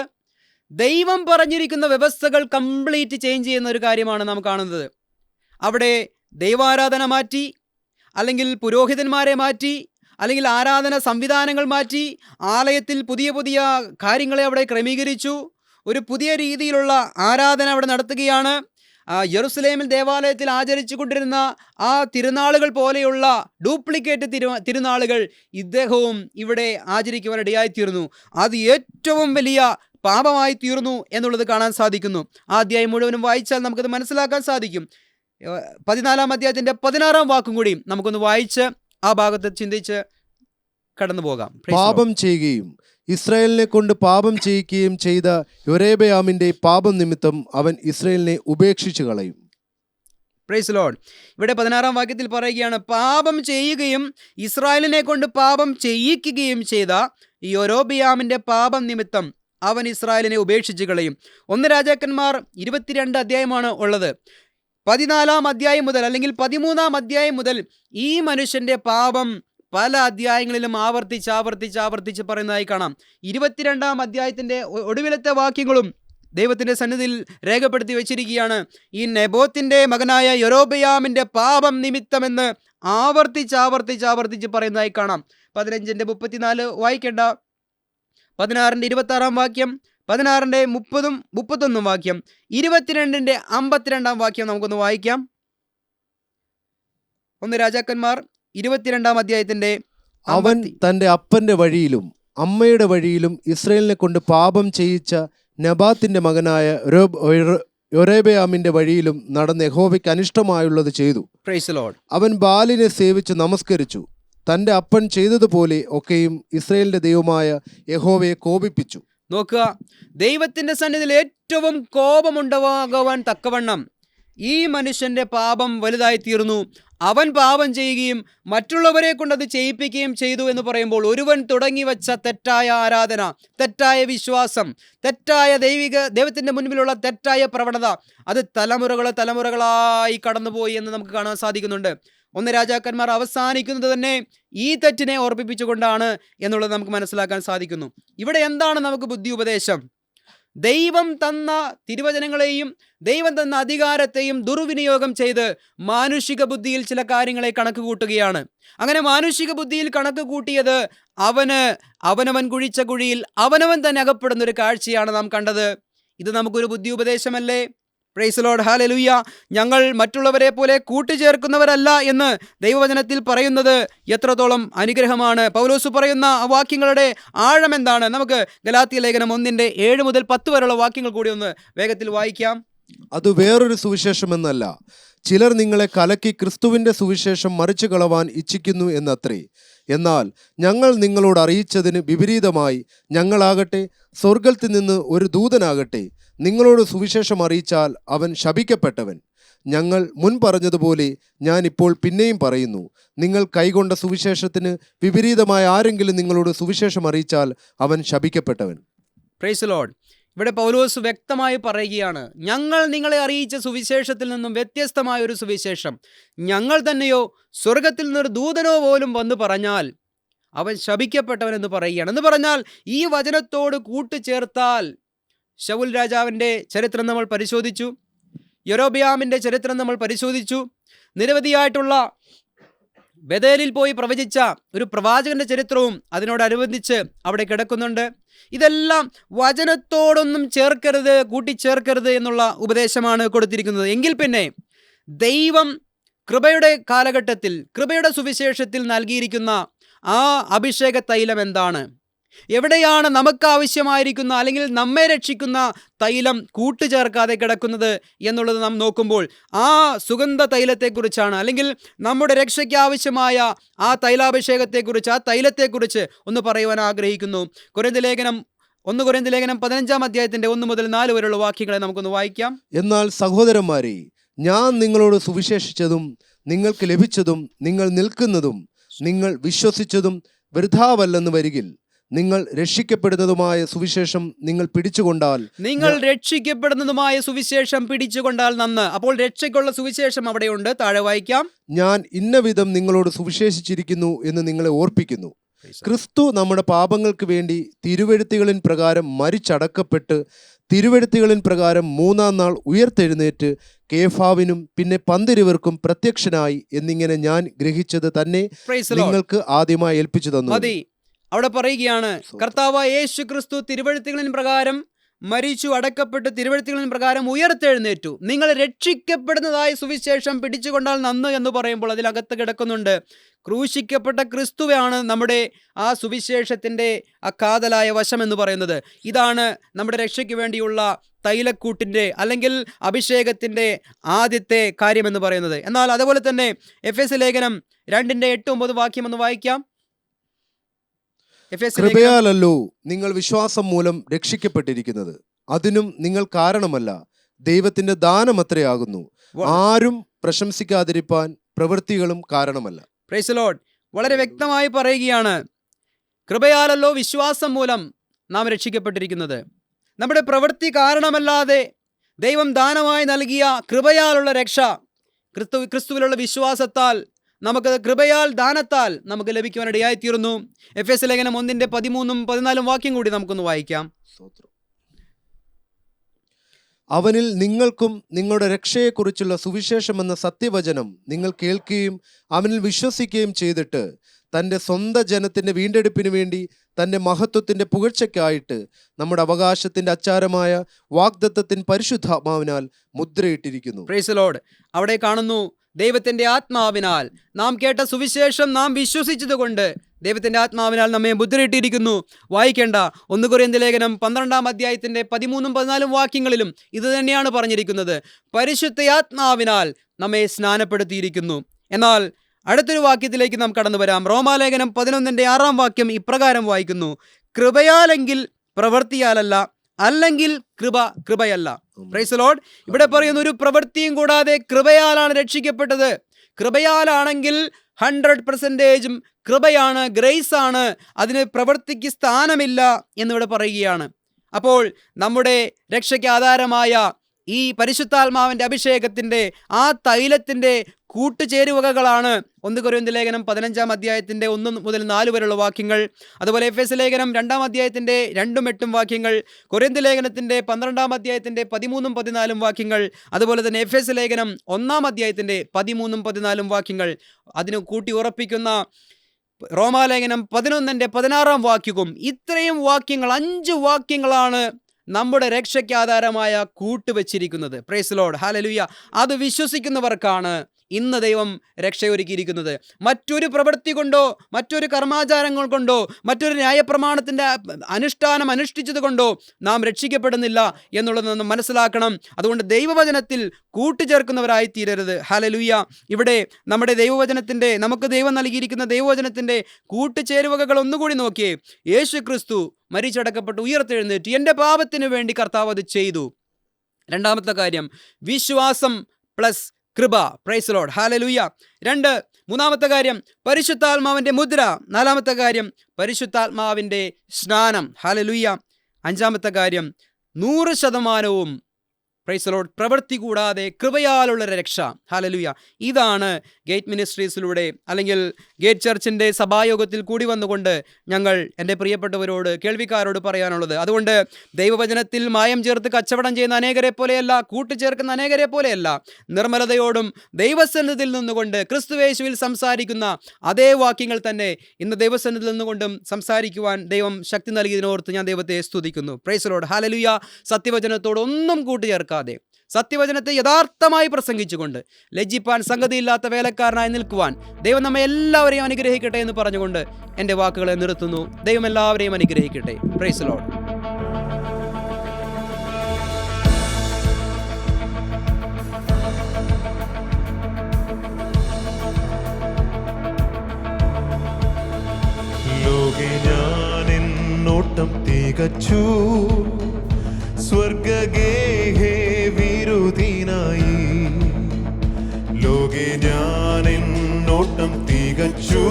ദൈവം പറഞ്ഞിരിക്കുന്ന വ്യവസ്ഥകൾ കംപ്ലീറ്റ് ചേഞ്ച് ചെയ്യുന്ന ഒരു കാര്യമാണ് നാം കാണുന്നത്. അവിടെ ദൈവാരാധന മാറ്റി, അല്ലെങ്കിൽ പുരോഹിതന്മാരെ മാറ്റി, അല്ലെങ്കിൽ ആരാധന സംവിധാനങ്ങൾ മാറ്റി, ആലയത്തിൽ പുതിയ പുതിയ കാര്യങ്ങളെ അവിടെ ക്രമീകരിച്ചു. ഒരു പുതിയ രീതിയിലുള്ള ആരാധന അവിടെ നടത്തുകയാണ്. യെരുസലേമിൽ ദേവാലയത്തിൽ ആചരിച്ചു കൊണ്ടിരുന്ന ആ തിരുനാളുകൾ പോലെയുള്ള ഡ്യൂപ്ലിക്കേറ്റ് തിരുനാളുകൾ ഇദ്ദേഹവും ഇവിടെ ആചരിക്കുവാനിടയായിത്തീർന്നു. അത് ഏറ്റവും വലിയ പാപമായി തീർന്നു എന്നുള്ളത് കാണാൻ സാധിക്കുന്നു. ആ അധ്യായം മുഴുവനും വായിച്ചാൽ നമുക്കത് മനസ്സിലാക്കാൻ സാധിക്കും. 14-ാം അധ്യായത്തിൻ്റെ 16-ാം വാക്കും കൂടി നമുക്കൊന്ന് വായിച്ച് ആ ഭാഗത്ത് ചിന്തിച്ച് കടന്നു പോകാം. Praise the Lord. പാപം ചെയ്യുകയും ഇസ്രായേലിനെ കൊണ്ട് പാപം ചെയ്യിക്കുകയും ചെയ്ത യൊരേബയാമിന്റെ പാപം നിമിത്തം അവൻ ഇസ്രായേലിനെ ഉപേക്ഷിച്ചു കളയും. Praise Lord. ഇവിടെ 16-ാം വാക്യത്തിൽ പറയുകയാണ്, പാപം ചെയ്യുകയും ഇസ്രായേലിനെ കൊണ്ട് പാപം ചെയ്യിക്കുകയും ചെയ്ത യൊരോബിയാമിന്റെ പാപം നിമിത്തം അവൻ ഇസ്രായേലിനെ ഉപേക്ഷിച്ചു കളയും. 1 രാജാക്കന്മാർ 22 അധ്യായമാണ് ഉള്ളത്. 14-ാം അധ്യായം മുതൽ അല്ലെങ്കിൽ 13-ാം അധ്യായം മുതൽ ഈ മനുഷ്യന്റെ പാപം പല അധ്യായങ്ങളിലും ആവർത്തിച്ച് പറയുന്നതായി കാണാം. 22-ാം അധ്യായത്തിൻ്റെ ഒടുവിലത്തെ വാക്യങ്ങളും ദൈവത്തിൻ്റെ സന്നിധിയിൽ രേഖപ്പെടുത്തി വെച്ചിരിക്കുകയാണ്. ഈ നെബോത്തിൻ്റെ മകനായ യൊരോബയാമിൻ്റെ പാപം നിമിത്തമെന്ന് ആവർത്തിച്ച് പറയുന്നതായി കാണാം. 15-ന്റെ 34 വായിക്കേണ്ട, 16-ന്റെ 26-ാം വാക്യം, 16-ന്റെ 30-ഉം 31-ഉം വാക്യം, 22-ന്റെ 52-ാം വാക്യം നമുക്കൊന്ന് വായിക്കാം. 1 രാജാക്കന്മാർ 22-ാം അധ്യായത്തിൻ്റെ അവൻ തന്റെ അപ്പന്റെ വഴിയിലും അമ്മയുടെ വഴിയിലും ഇസ്രായേലിനെ കൊണ്ട് പാപം ചെയ്യിച്ച നെബാത്തിന്റെ മകനായ യൊരേബയാമിന്റെ വഴിയിലും നടന്ന് യഹോവയ്ക്ക് അനിഷ്ടമായുള്ളത് ചെയ്തു. Price the Lord. അവൻ ബാലിനെ സേവിച്ച് നമസ്കരിച്ചു. തന്റെ അപ്പൻ ചെയ്തതുപോലെ ഒക്കെയും ഇസ്രായേലിന്റെ ദൈവമായ യഹോവയെ കോപിപ്പിച്ചു. നോക്കുക, ദൈവത്തിൻ്റെ സന്നിധിയിൽ ഏറ്റവും കോപമുണ്ടാകുവാൻ തക്കവണ്ണം ഈ മനുഷ്യന്റെ പാപം വലുതായി തീർന്നു. അവൻ പാപം ചെയ്യുകയും മറ്റുള്ളവരെ കൊണ്ട് അത് ചെയ്യിപ്പിക്കുകയും ചെയ്തു എന്ന് പറയുമ്പോൾ, ഒരുവൻ തുടങ്ങി വച്ച തെറ്റായ ആരാധന, തെറ്റായ വിശ്വാസം, തെറ്റായ ദൈവത്തിൻ്റെ മുൻപിലുള്ള തെറ്റായ പ്രവണത, അത് തലമുറകളായി കടന്നുപോയി എന്ന് നമുക്ക് കാണാൻ സാധിക്കുന്നുണ്ട്. 1 രാജാക്കന്മാർ അവസാനിക്കുന്നത് തന്നെ ഈ തെറ്റിനെ ഓർപ്പിപ്പിച്ചുകൊണ്ടാണ് എന്നുള്ളത് നമുക്ക് മനസ്സിലാക്കാൻ സാധിക്കുന്നു. ഇവിടെ എന്താണ് നമുക്ക് ബുദ്ധി ഉപദേശം? ദൈവം തന്ന തിരുവചനങ്ങളെയും ദൈവം തന്ന അധികാരത്തെയും ദുർവിനിയോഗം ചെയ്ത് മാനുഷിക ബുദ്ധിയിൽ ചില കാര്യങ്ങളെ കണക്ക് കൂട്ടുകയാണ്. അങ്ങനെ മാനുഷിക ബുദ്ധിയിൽ കണക്ക് കൂട്ടിയത് അവനവൻ കുഴിച്ച കുഴിയിൽ അവനവൻ തന്നെ അകപ്പെടുന്ന ഒരു കാഴ്ചയാണ് നാം കണ്ടത്. ഇത് നമുക്കൊരു ബുദ്ധി ഉപദേശമല്ലേ? Price Lord, hallelujah. ഞങ്ങൾ മറ്റുള്ളവരെ പോലെ കൂട്ടിച്ചേർക്കുന്നവരല്ല എന്ന് ദൈവവചനത്തിൽ പറയുന്നത് എത്രത്തോളം അനുഗ്രഹമാണ്. പൗലോസ് പറയുന്ന ആ വാക്യങ്ങളുടെ ആഴം എന്താണ്? നമുക്ക് ഗലാത്യ ലേഖനം 1-7 മുതൽ 10 വരെയുള്ള വാക്യങ്ങൾ കൂടി ഒന്ന് വേഗത്തിൽ വായിക്കാം. അത് വേറൊരു സുവിശേഷമെന്നല്ല, ചിലർ നിങ്ങളെ കലക്കി ക്രിസ്തുവിന്റെ സുവിശേഷം മറിച്ചു കളവാൻ ഇച്ഛിക്കുന്നു എന്നത്രേ. എന്നാൽ ഞങ്ങൾ നിങ്ങളോട് അറിയിച്ചതിന് വിപരീതമായി ഞങ്ങളാകട്ടെ സ്വർഗത്തിൽ നിന്ന് ഒരു ദൂതനാകട്ടെ നിങ്ങളോട് സുവിശേഷം അറിയിച്ചാൽ അവൻ ശപിക്കപ്പെട്ടവൻ. ഞങ്ങൾ മുൻ പറഞ്ഞതുപോലെ ഞാൻ ഇപ്പോൾ പിന്നെയും പറയുന്നു, നിങ്ങൾ കൈകൊണ്ട സുവിശേഷത്തിന് വിപരീതമായ ആരെങ്കിലും നിങ്ങളോട് സുവിശേഷം അറിയിച്ചാൽ അവൻ ശപിക്കപ്പെട്ടവൻ. Price Lord. ഇവിടെ പൗലോസ് വ്യക്തമായി പറയുകയാണ്, ഞങ്ങൾ നിങ്ങളെ അറിയിച്ച സുവിശേഷത്തിൽ നിന്നും വ്യത്യസ്തമായ ഒരു സുവിശേഷം ഞങ്ങൾ തന്നെയോ സ്വർഗത്തിൽ നിന്നൊരു ദൂതനോ പോലും വന്ന് പറഞ്ഞാൽ അവൻ ശപിക്കപ്പെട്ടവൻ എന്ന് പറയുകയാണ്. എന്ന് പറഞ്ഞാൽ ഈ വചനത്തോട് കൂട്ടുചേർത്താൽ ശൗൽ രാജാവിൻ്റെ ചരിത്രം നമ്മൾ പരിശോധിച്ചു, യൊരോബയാമിൻ്റെ ചരിത്രം നമ്മൾ പരിശോധിച്ചു, നിരവധിയായിട്ടുള്ള ബഥേലിൽ പോയി പ്രവചിച്ച ഒരു പ്രവാചകന്റെ ചരിത്രവും അതിനോടനുബന്ധിച്ച് അവിടെ കിടക്കുന്നുണ്ട്. ഇതെല്ലാം വചനത്തോടൊന്നും ചേർക്കരുത്, കൂട്ടിച്ചേർക്കരുത് എന്നുള്ള ഉപദേശമാണ് കൊടുത്തിരിക്കുന്നത്. എങ്കിൽ പിന്നെ ദൈവം കൃപയുടെ കാലഘട്ടത്തിൽ കൃപയുടെ സുവിശേഷത്തിൽ നൽകിയിരിക്കുന്ന ആ അഭിഷേക തൈലം എന്താണ്? എവിടെയാണ് നമുക്ക് ആവശ്യമായിരിക്കുന്ന അല്ലെങ്കിൽ നമ്മെ രക്ഷിക്കുന്ന തൈലം കൂട്ടുചേർക്കാതെ കിടക്കുന്നത് എന്നുള്ളത് നാം നോക്കുമ്പോൾ ആ സുഗന്ധ തൈലത്തെക്കുറിച്ചാണ്, അല്ലെങ്കിൽ നമ്മുടെ രക്ഷയ്ക്ക് ആവശ്യമായ ആ തൈലാഭിഷേകത്തെക്കുറിച്ച്, ആ തൈലത്തെക്കുറിച്ച് ഒന്ന് പറയുവാൻ ആഗ്രഹിക്കുന്നു. 1 കൊരിന്ത്യർ ലേഖനം 15-ാം അധ്യായത്തിൻ്റെ 1 മുതൽ 4 വരെയുള്ള വാക്യങ്ങളെ നമുക്കൊന്ന് വായിക്കാം. എന്നാൽ സഹോദരന്മാരെ, ഞാൻ നിങ്ങളോട് സുവിശേഷിച്ചതും നിങ്ങൾക്ക് ലഭിച്ചതും നിങ്ങൾ നിൽക്കുന്നതും നിങ്ങൾ വിശ്വസിച്ചതും വൃഥാവല്ലെന്ന് വരികിൽ നിങ്ങൾ രക്ഷിക്കപ്പെടുന്നതുമായ സുവിശേഷം നിങ്ങൾ പിടിച്ചുകൊണ്ടാൽ നന്ന്. അപ്പോൾ രക്ഷയ്ക്കുള്ള സുവിശേഷം അവിടെയുണ്ട്. താഴെ വായിക്കാം. ഞാൻ ഇന്ന വിധം നിങ്ങളോട് സുവിശേഷിച്ചിരിക്കുന്നു എന്ന് നിങ്ങളെ ഓർപ്പിക്കുന്നു. ക്രിസ്തു നമ്മുടെ പാപങ്ങൾക്ക് വേണ്ടി തിരുവെഴുത്തുകളിൻ പ്രകാരം മരിച്ചടക്കപ്പെട്ട് തിരുവെഴുത്തുകളിൻ പ്രകാരം 3-ാം നാൾ ഉയർത്തെഴുന്നേറ്റ് കേഫാവിനും പിന്നെ 12 പ്രത്യക്ഷനായി എന്നിങ്ങനെ ഞാൻ ഗ്രഹിച്ചത് തന്നെ Praise the Lord. നിങ്ങൾക്ക് ആദ്യമായി ഏൽപ്പിച്ചു തന്നു. മതി. അവിടെ പറയുകയാണ്, കർത്താവായ യേശു ക്രിസ്തു തിരുവെഴുത്തുകളിൻ പ്രകാരം മരിച്ചു, അടക്കപ്പെട്ട് തിരുവെഴുത്തുകളിൻ പ്രകാരം ഉയർത്തെഴുന്നേറ്റു. നിങ്ങൾ രക്ഷിക്കപ്പെടുന്നതായ സുവിശേഷം പിടിച്ചുകൊണ്ടാൽ നന്ന് എന്ന് പറയുമ്പോൾ അതിലകത്ത് കിടക്കുന്നുണ്ട് ക്രൂശിക്കപ്പെട്ട ക്രിസ്തുവാണ് നമ്മുടെ ആ സുവിശേഷത്തിൻ്റെ ആ കാതലായ വശം എന്ന് പറയുന്നത്. ഇതാണ് നമ്മുടെ രക്ഷയ്ക്ക് വേണ്ടിയുള്ള തൈലക്കൂട്ടിൻ്റെ അല്ലെങ്കിൽ അഭിഷേകത്തിൻ്റെ ആദ്യത്തെ കാര്യമെന്ന് പറയുന്നത്. എന്നാൽ അതുപോലെ തന്നെ എഫെസ്യ ലേഖനം 2:8-9 വാക്യം ഒന്ന് വായിക്കാം. എഫെസ്യ ലേഖനം കൃപയാലല്ലോ നിങ്ങൾ വിശ്വാസം മൂലം രക്ഷിക്കപ്പെട്ടിരിക്കുന്നത്, അതിനും നിങ്ങൾ കാരണമല്ല, ദൈവത്തിന്റെ ദാനമത്രയാകുന്നു, ആരും പ്രശംസിക്കാതിരിപ്പാൻ പ്രവൃത്തികളും കാരണമല്ല. Praise the Lord. വളരെ വ്യക്തമായി പറയുകയാണ്, കൃപയാലല്ലോ വിശ്വാസം മൂലം നാം രക്ഷിക്കപ്പെട്ടിരിക്കുന്നത്. നമ്മുടെ പ്രവൃത്തി കാരണമല്ലാതെ ദൈവം ദാനമായി നൽകിയ കൃപയാലുള്ള രക്ഷ ക്രിസ്തുവിലുള്ള വിശ്വാസത്താൽ നമുക്ക് കൃപയാൽ ദാനത്താൽ നമുക്ക് ലഭിക്കുവാനിടയായിത്തീർന്നു. എഫെസ്യ ലേഖനം 1:13-14 വാക്യം കൂടി നമുക്കൊന്ന് വായിക്കാം. അവനിൽ നിങ്ങൾക്കും നിങ്ങളുടെ രക്ഷയെക്കുറിച്ചുള്ള സുവിശേഷമെന്ന സത്യവചനം നിങ്ങൾ കേൾക്കുകയും അവനിൽ വിശ്വസിക്കുകയും ചെയ്തിട്ട് തൻ്റെ സ്വന്തം ജനത്തിൻ്റെ വീണ്ടെടുപ്പിന് വേണ്ടി തൻ്റെ മഹത്വത്തിൻ്റെ പുകഴ്ചയ്ക്കായിട്ട് നമ്മുടെ അവകാശത്തിൻ്റെ അച്ചാരമായ വാഗ്ദത്തത്തിൻ പരിശുദ്ധാത്മാവിനാൽ മുദ്രയിട്ടിരിക്കുന്നു. Price the Lord. അവിടെ കാണുന്നു, ദൈവത്തിൻ്റെ ആത്മാവിനാൽ നാം കേട്ട സുവിശേഷം നാം വിശ്വസിച്ചതുകൊണ്ട് ദൈവത്തിൻ്റെ ആത്മാവിനാൽ നമ്മെ മുദ്രയിട്ടിരിക്കുന്നു. വായിക്കേണ്ട 1 കൊരിന്ത്യർ ലേഖനം 12-ാം അധ്യായത്തിൻ്റെ 13-14 വാക്യങ്ങളിലും ഇത് തന്നെയാണ് പറഞ്ഞിരിക്കുന്നത്. പരിശുദ്ധ-ആത്മാവിനാൽ നമ്മെ സ്നാനപ്പെടുത്തിയിരിക്കുന്നു. എന്നാൽ അടുത്തൊരു വാക്യത്തിലേക്ക് നാം കടന്നു വരാം. റോമാലേഖനം 11:6 വാക്യം ഇപ്രകാരം വായിക്കുന്നു, കൃപയാലെങ്കിൽ പ്രവൃത്തിയാലല്ല, അല്ലെങ്കിൽ കൃപയല്ല. Price the Lord. ഇവിടെ പറയുന്ന ഒരു പ്രവൃത്തിയും കൂടാതെ കൃപയാലാണ് രക്ഷിക്കപ്പെട്ടത്. കൃപയാലാണെങ്കിൽ 100% കൃപയാണ്, ഗ്രേസ് ആണ്, അതിന് പ്രവൃത്തിക്ക് സ്ഥാനമില്ല എന്നിവിടെ പറയുകയാണ്. അപ്പോൾ നമ്മുടെ രക്ഷയ്ക്ക് ആധാരമായ ഈ പരിശുദ്ധാത്മാവിൻ്റെ അഭിഷേകത്തിൻ്റെ ആ തൈലത്തിൻ്റെ കൂട്ടുചേരുവകകളാണ് 1 കൊരിന്ത്യർ ലേഖനം 15-ാം അധ്യായത്തിൻ്റെ 1 മുതൽ 4 വരെയുള്ള വാക്യങ്ങൾ. അതുപോലെ എഫെസ്യ ലേഖനം 2-ാം അധ്യായത്തിൻ്റെ 2-8 വാക്യങ്ങൾ, കൊരിന്ത്യർ ലേഖനത്തിൻ്റെ 12-ാം അധ്യായത്തിൻ്റെ 13-14 വാക്യങ്ങൾ, അതുപോലെ തന്നെ എഫെസ്യ ലേഖനം 1-ാം അധ്യായത്തിൻ്റെ 13-14 വാക്യങ്ങൾ, അതിന് കൂട്ടി ഉറപ്പിക്കുന്ന റോമാലേഖനം 11-16 വാക്യവും. ഇത്രയും വാക്യങ്ങൾ, 5 വാക്യങ്ങളാണ് നമ്മുടെ രക്ഷയ്ക്ക് ആധാരമായ കൂട്ടുവച്ചിരിക്കുന്നത്. Praise the Lord. ഹല്ലേലൂയ. അത് വിശ്വസിക്കുന്നവർക്കാണ് ഇന്ന് ദൈവം രക്ഷയൊരുക്കിയിരിക്കുന്നത്. മറ്റൊരു പ്രവൃത്തി കൊണ്ടോ മറ്റൊരു കർമാചാരങ്ങൾ കൊണ്ടോ മറ്റൊരു ന്യായപ്രമാണത്തിൻ്റെ അനുഷ്ഠാനം അനുഷ്ഠിച്ചത് കൊണ്ടോ നാം രക്ഷിക്കപ്പെടുന്നില്ല എന്നുള്ളത് നാം മനസ്സിലാക്കണം. അതുകൊണ്ട് ദൈവവചനത്തിൽ കൂട്ടുചേർക്കുന്നവരായി തീരരുത്. ഹല്ലേലൂയ. ഇവിടെ നമ്മുടെ ദൈവവചനത്തിൻ്റെ, നമുക്ക് ദൈവം നൽകിയിരിക്കുന്ന ദൈവവചനത്തിൻ്റെ കൂട്ടുചേരുവകകൾ ഒന്നുകൂടി നോക്കിയേ. യേശു ക്രിസ്തു മരിച്ചടക്കപ്പെട്ട് ഉയർത്തെഴുന്നേറ്റ് എൻ്റെ പാപത്തിന് വേണ്ടി കർത്താവ് അത് ചെയ്തു. രണ്ടാമത്തെ കാര്യം വിശ്വാസം പ്ലസ് കൃപ. Price the Lord. ഹല്ലേലൂയ. 2. മൂന്നാമത്തെ കാര്യം പരിശുദ്ധാത്മാവിൻ്റെ മുദ്ര. 4-ാമത്തെ കാര്യം പരിശുദ്ധാത്മാവിൻ്റെ സ്നാനം. ഹല്ലേലൂയ. 5-ാമത്തെ കാര്യം 100% പ്രൈസ് ദി ലോർഡ് പ്രവൃത്തി കൂടാതെ കൃപയാലുള്ള രക്ഷ. ഹല്ലേലൂയ. ഇതാണ് ഗേറ്റ് മിനിസ്ട്രീസിലൂടെ അല്ലെങ്കിൽ ഗേറ്റ് ചർച്ചിൻ്റെ സഭായോഗത്തിൽ കൂടി വന്നുകൊണ്ട് ഞങ്ങൾ എൻ്റെ പ്രിയപ്പെട്ടവരോട്, കേൾവിക്കാരോട് പറയാനുള്ളത്. അതുകൊണ്ട് ദൈവവചനത്തിൽ മായം ചേർത്ത് കച്ചവടം ചെയ്യുന്ന അനേകരെ പോലെയല്ല, കൂട്ടുചേർക്കുന്ന അനേകരെ പോലെയല്ല, നിർമ്മലതയോടും ദൈവസന്നിധിയിൽ നിന്നുകൊണ്ട് ക്രിസ്തുയേശുവിൽ സംസാരിക്കുന്ന അതേ വാക്യങ്ങൾ തന്നെ ഇന്ന് ദൈവസന്നിധിയിൽ നിന്നുകൊണ്ടും സംസാരിക്കുവാൻ ദൈവം ശക്തി നൽകിയതിനോർത്ത് ഞാൻ ദൈവത്തെ സ്തുതിക്കുന്നു. Price the Lord. ഹല്ലേലൂയ. സത്യവചനത്തോടൊന്നും കൂട്ടുചേർക്കാതെ സത്യവചനത്തെ യഥാർത്ഥമായി പ്രസംഗിച്ചുകൊണ്ട് ലജ്ജിപ്പാൻ സംഗതിയില്ലാത്ത വേലക്കാരനായി നിൽക്കുവാൻ ദൈവം നമ്മെ എല്ലാവരെയും അനുഗ്രഹിക്കട്ടെ എന്ന് പറഞ്ഞുകൊണ്ട് എൻ്റെ വാക്കുകളെ നിർത്തുന്നു. ദൈവം എല്ലാവരെയും അനുഗ്രഹിക്കട്ടെ. Price the Lord. ലോകെ ഞാൻ എന്നോട്ടം തികച്ചു, സ്വർഗഗേഹേ വിരുദിനായി. ലോകെ ഞാൻ എന്നോട്ടം തികച്ചു,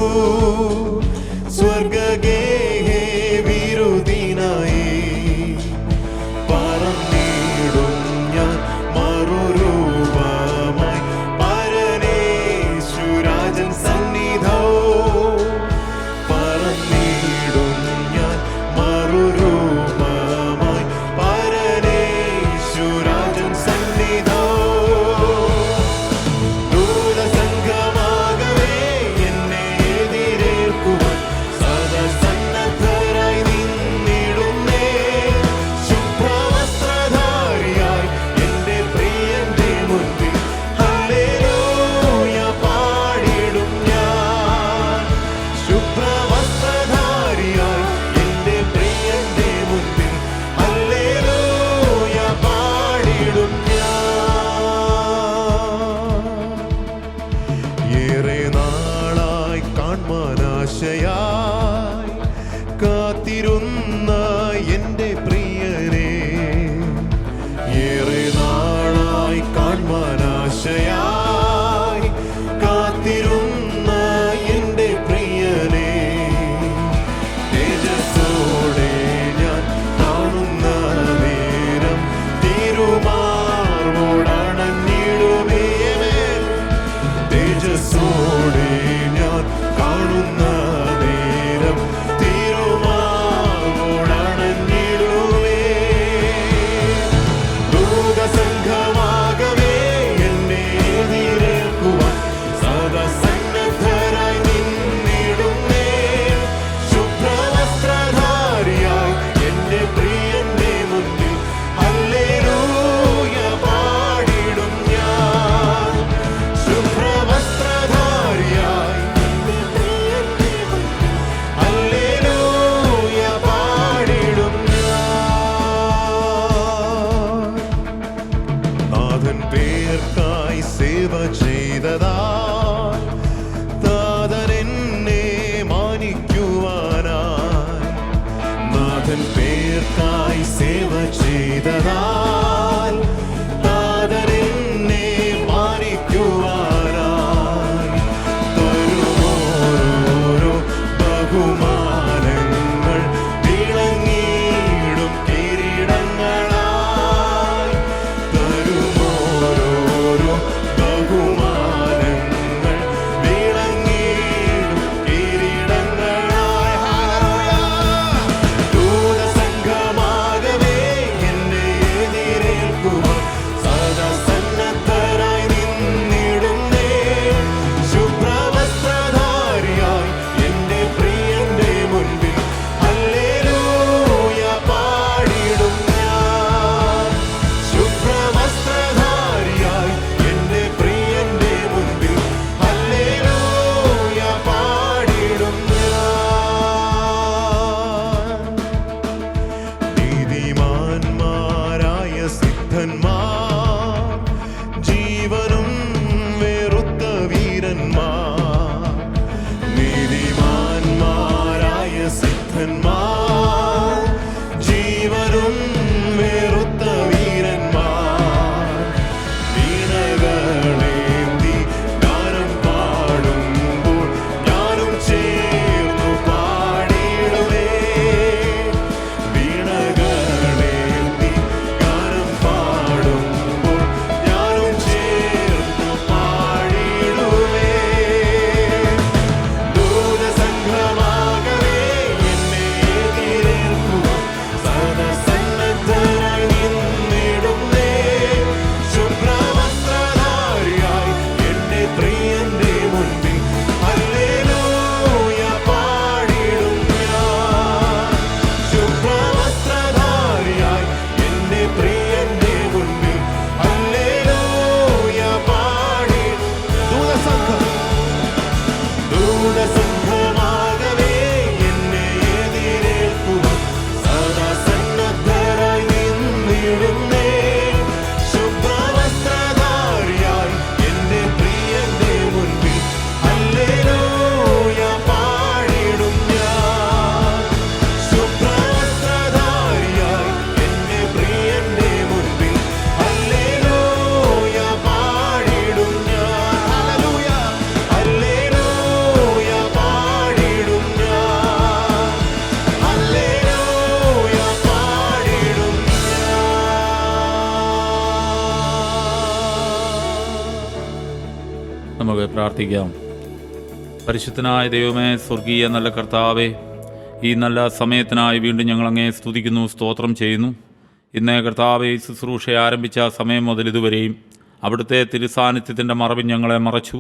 സ്വർഗഗേഹേ വിരുദിനായി. പറന്നിടും ഞാൻ മറുരൂപമായി പരനേശ്വരാജൻ സന്നിധോ. പറന്നിടും ഞാൻ മറുരൂപമായി പരനേശ്വരാജൻ നാഥൻ പേർക്കായി സേവ ചെയ്തതാൽ നാഥനെന്നെ മാനിക്കുവാനായി തരുമോരോരോ ബഹുമാനങ്ങൾ തിളങ്ങിയിടും കിരീടങ്ങളായി തരുമോരോരോ ബഹുമാനങ്ങൾ തിളങ്ങിയിടും കിരീടങ്ങളായി. ഹല്ലേലൂയ. ദൂതസംഘമാകവേ എന്നെ എതിരേൽക്കുവാൻ സദാ സന്നദ്ധരായി നിന്നിടുന്നേ. ശുഭ്രവസ്ത്രധാരിയായി എന്റെ പ്രിയന്റെ മുൻപിൽ ഹല്ലേലൂയ പാടിടും ഞാൻ. ശുഭ്രവസ്ത്രധാരിയായി എന്റെ പ്രിയന്റെ മുൻപിൽ ഹല്ലേലൂയ പാടിടും ഞാൻ. നീതിമാന്മാരായ സിദ്ധന്മാർ ജീവനും വെറുത്ത വീരന്മാർ. നീതിമാന്മാരായ സിദ്ധന്മാർ ജീവനും വെറുത്ത വീരന്മാർ. വീണകളേന്തി ഗാനം പാടുമ്പോൾ ഞാനും ചേർന്നു പാടിടുവേ. വീണകളേന്തി ഗാനം പാടുമ്പോൾ ഞാനും ചേർന്നു പാടിടുവേ. ദൂതസംഘമാകവേ എന്നെ എതിരേൽക്കുവാൻ സദാ സന്നദ്ധരായി നിന്നിടുന്നേ. ശുഭ്രവസ്ത്രധാരിയായി എന്റെ പ്രിയന്റെ മുൻപിൽ ഹല്ലേലൂയ പാടിടും ഞാൻ. ശുഭ്രവസ്ത്രധാരിയായി എന്റെ പ്രിയന്റെ മുൻപിൽ ഹല്ലേലൂയ പാടിടും. ദൂതസംഘമാകവേ എന്നെ എതിരേൽക്കുവാൻ സദാ സന്നദ്ധരായി നിന്നിടുന്നേ. ശുഭ്രവസ്ത്രധാരിയായി എന്റെ പ്രിയന്റെ മുൻപിൽ ഹല്ലേലൂയ പാടിടും ഞാൻ. ശുഭ്രവസ്ത്രധാരിയായി എന്റെ പ്രിയന്റെ മുൻപിൽ ഹല്ലേലൂയ പാടിടും ഞാൻ. ഹല്ലേലൂയ ഹല്ലേലൂയ പാടിടും ഞാൻ. ഹല്ലേലൂയ പാടിടും ഞാൻ. നമുക്ക് പ്രാർത്ഥിക്കാം. പരിശുദ്ധനായ ദൈവമേ, സ്വർഗീയ നല്ല കർത്താവേ, ഈ നല്ല സമയത്തിനായി വീണ്ടും ഞങ്ങൾ അങ്ങേ സ്തുതിക്കുന്നു, സ്തോത്രം ചെയ്യുന്നു. ഇന്ന് കർത്താവേ, ഈ ശുശ്രൂഷ ആരംഭിച്ച സമയം മുതൽ ഇതുവരെയും അവിടുത്തെ തിരുസാന്നിധ്യത്തിൻ്റെ മറവിൽ ഞങ്ങളെ മറച്ചു.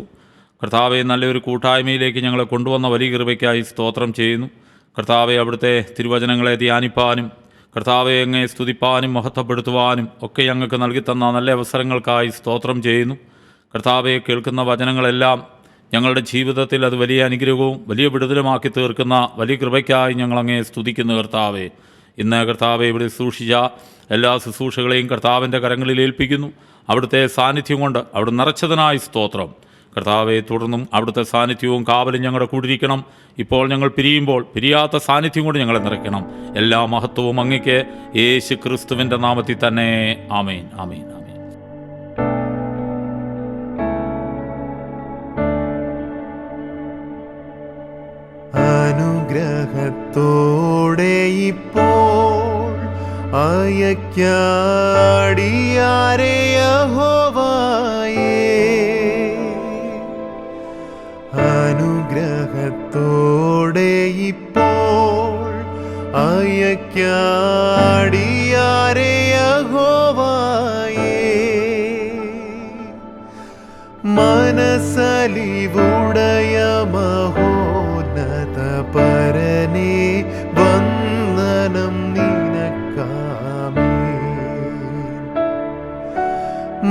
കർത്താവെ, നല്ലൊരു കൂട്ടായ്മയിലേക്ക് ഞങ്ങളെ കൊണ്ടുവന്ന വലിയ കൃപയ്ക്കായി സ്തോത്രം ചെയ്യുന്നു. കർത്താവെ, അവിടുത്തെ തിരുവചനങ്ങളെ ധ്യാനിപ്പാനും കർത്താവെ അങ്ങേ സ്തുതിപ്പാനും മഹത്വപ്പെടുത്തുവാനും ഒക്കെ ഞങ്ങൾക്ക് നൽകിത്തന്ന നല്ല അവസരങ്ങൾക്കായി സ്തോത്രം ചെയ്യുന്നു. കർത്താവെ, കേൾക്കുന്ന വചനങ്ങളെല്ലാം ഞങ്ങളുടെ ജീവിതത്തിൽ അത് വലിയ അനുഗ്രഹവും വലിയ വിടുതലുമാക്കി തീർക്കുന്ന വലിയ കൃപയ്ക്കായി ഞങ്ങളങ്ങേ സ്തുതിക്കുന്നു. കർത്താവെ, ഇന്ന് കർത്താവെ ഇവിടെ സൂക്ഷിച്ച എല്ലാ ശുശ്രൂഷകളെയും കർത്താവിൻ്റെ കരങ്ങളിൽ ഏൽപ്പിക്കുന്നു. അവിടുത്തെ സാന്നിധ്യം കൊണ്ട് അവിടെ നിറച്ചതിനായി സ്തോത്രം. കർത്താവെ, തുടർന്നും അവിടുത്തെ സാന്നിധ്യവും കാവലും ഞങ്ങളുടെ കൂടിയിരിക്കണം. ഇപ്പോൾ ഞങ്ങൾ പിരിയുമ്പോൾ പിരിയാത്ത സാന്നിധ്യം കൊണ്ട് ഞങ്ങളെ നിറയ്ക്കണം. എല്ലാ മഹത്വവും അങ്ങയ്ക്ക് യേശു ക്രിസ്തുവിൻ്റെ നാമത്തിൽ തന്നെ. ആമേൻ, ആമേൻ, ആമേൻ. അനുഗ്രഹത്തോടെ ഇപ്പോൾ അയക്കാടിയാരെ യഹോവയേ. അനുഗ്രഹത്തോടെ ഇപ്പോൾ അയക്കാടിയാരെ യഹോവയേ. മനസ്സലിവുടയ മഹോന്നത പരനേ, വന്ദനം നിനക്കാമേൻ.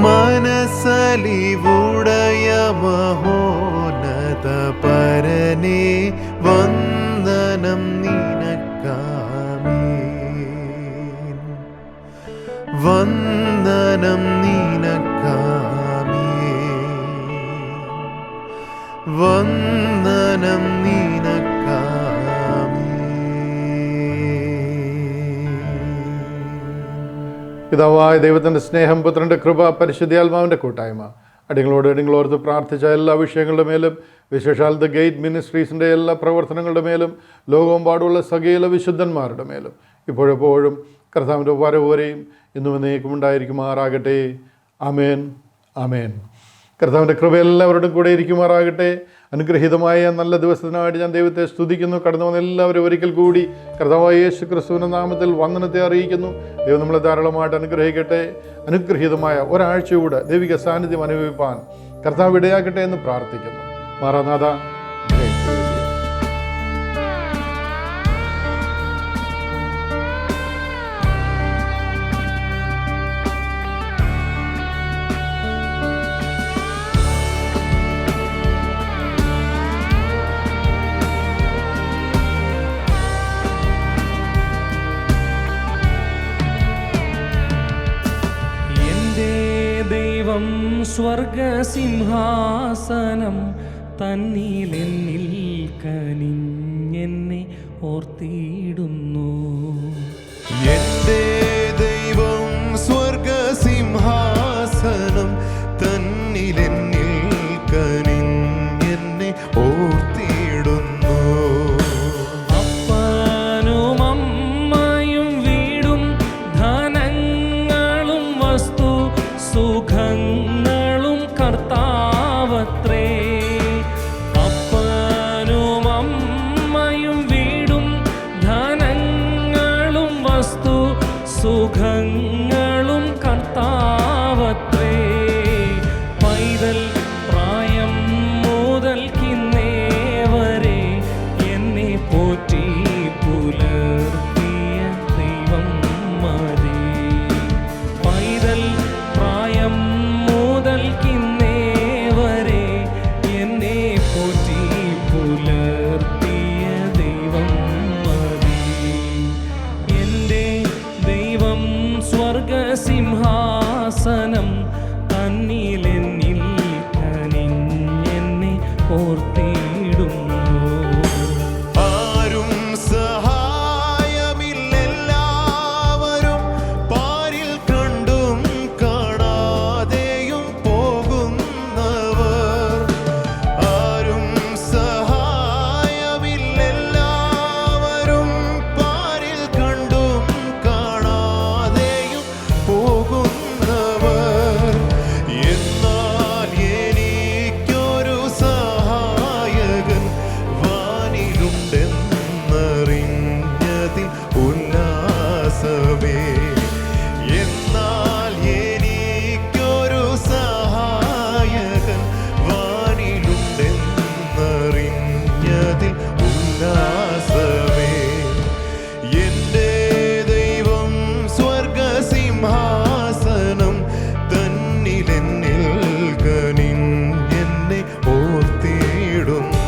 മനസ്സലിവുടയ മഹോന്നത പരനേ, വന്ദനം നിനക്കാമേൻ. വന്ദനം നിനക്കാമേൻ. വന്ദനം നിനക്കാമേൻ. പിതാവായ ദൈവത്തിൻ്റെ സ്നേഹം, പുത്രൻ്റെ കൃപ, പരിശുദ്ധാത്മാവിൻ്റെ കൂട്ടായ്മ അടിങ്ങളോർത്ത് പ്രാർത്ഥിച്ച എല്ലാ വിഷയങ്ങളുടെ മേലും, വിശേഷാൽ ദ ഗേറ്റ് മിനിസ്ട്രീസിൻ്റെ എല്ലാ പ്രവർത്തനങ്ങളുടെ മേലും, ലോകമെമ്പാടുള്ള സകല വിശുദ്ധന്മാരുടെ മേലും ഇപ്പോഴെപ്പോഴും കർത്താവിൻ്റെ വരവ് വരെയും ഇന്നും എന്നേക്കും ഉണ്ടായിരിക്കുമാറാകട്ടെ. ആമേൻ, ആമേൻ. കർത്താവിൻ്റെ കൃപ എല്ലാവരോടും കൂടെ ഇരിക്കുമാറാകട്ടെ. അനുഗ്രഹീതമായ നല്ല ദിവസത്തിനായിട്ട് ഞാൻ ദൈവത്തെ സ്തുതിക്കുന്നു. കടന്നു വന്ന എല്ലാവരും ഒരിക്കൽ കൂടി കർത്താവായ യേശു ക്രിസ്തുവിൻ്റെ നാമത്തിൽ വന്ദനത്തെ അറിയിക്കുന്നു. ദൈവം നമ്മളെ ധാരാളമായിട്ട് അനുഗ്രഹിക്കട്ടെ. അനുഗ്രഹീതമായ ഒരാഴ്ചയൂടെ ദൈവിക സാന്നിധ്യം അനുഭവിപ്പാൻ കർത്താവ് ഇടയാക്കട്ടെ എന്ന് പ്രാർത്ഥിക്കുന്നു. മാറാനാഥ. ദൈവം സ്വർഗസിംഹാസനം തന്നിലെന്നിൽ കനിഞ്ഞെന്നെ ഓർത്തിടുന്നു. എന്റെ ദൈവം സ്വർഗസിംഹാസനം തന്നിലെന്നിൽ കനിഞ്ഞെന്നെ ഓർത്തിടുന്നു. അപ്പനും അമ്മയും വീടും ധനങ്ങളും വസ്തു സുഖങ്ങളും കർത്താവത്രേ. അപ്പനും അമ്മയും വീടും ധനങ്ങളും വസ്തു സുഖങ്ങളും കർത്താവത്രേ. പൈതൽ പ്രായം മുതൽക്കിന്നേ വരെ എന്നെ പോറ്റി പുലർത്തിയ ദൈവം മതി. പൈതൽ പ്രായം മുതൽക്കിന്നേ വരെ എന്നെ പോറ്റി പുലർത്തിയ ദൈവം മതി. എൻ്റെ ദൈവം സ്വർഗസിംഹാസനം തന്നിലെന്നിൽ കനിഞ്ഞെന്നെ ഓർത്തിടുന്നു. ആരും സഹായമില്ലെല്ലാവരും പാരിൽ കണ്ടും കാണാതെയും പോകുന്നവർ. ആരും സഹായമില്ലെല്ലാവരും പാരിൽ കണ്ടും കാണാതെയും പോകുന്നവർ. എന്നാൽ എനിക്കൊരു സഹായകൻ വാനിലുണ്ടെന്നറിഞ്ഞതിൽ ഉല്ലാസമേ. എന്നാൽ എനിക്കൊരു സഹായകൻ വാനിലുണ്ടെന്നറിഞ്ഞതിൽ ഉല്ലാസമേ. എന്റെ ദൈവം സ്വർഗസിംഹാസനം തന്നിലെന്നിൽ കനിഞ്ഞെന്നെ ഓർത്തിടുന്നു.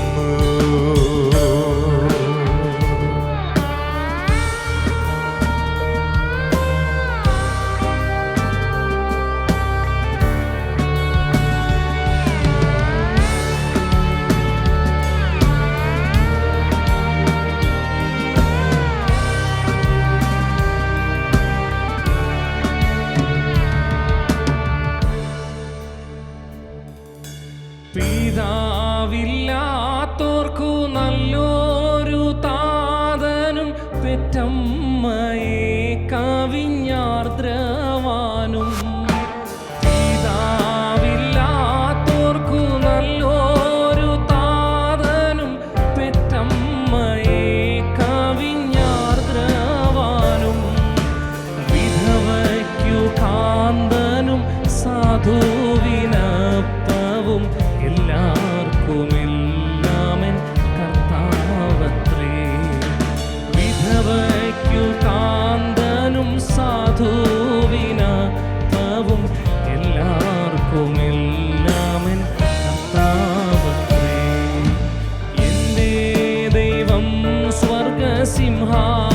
പിതാവില്ലാത്തോർക്കു നല്ലൊരു താതനും പെറ്റമ്മയെ കവിഞ്ഞാർദ്രവാനും. പിതാവില്ലാത്തോർക്കു നല്ലൊരു താതനും പെറ്റമ്മയെ കവിഞ്ഞാർദ്രവാനും. വിധവയ്ക്കു കാന്തനും സാധുവിനപ്പവും എല്ലാവർക്കുമെല്ലാമൻ കർത്താവത്രേ. വിധവയ്ക്കു കാന്തനും സാധുവിനപ്പവും എല്ലാവർക്കുമെല്ലാമൻ കർത്താവത്രേ. എൻ്റെ ദൈവം സ്വർഗസിംഹാസനം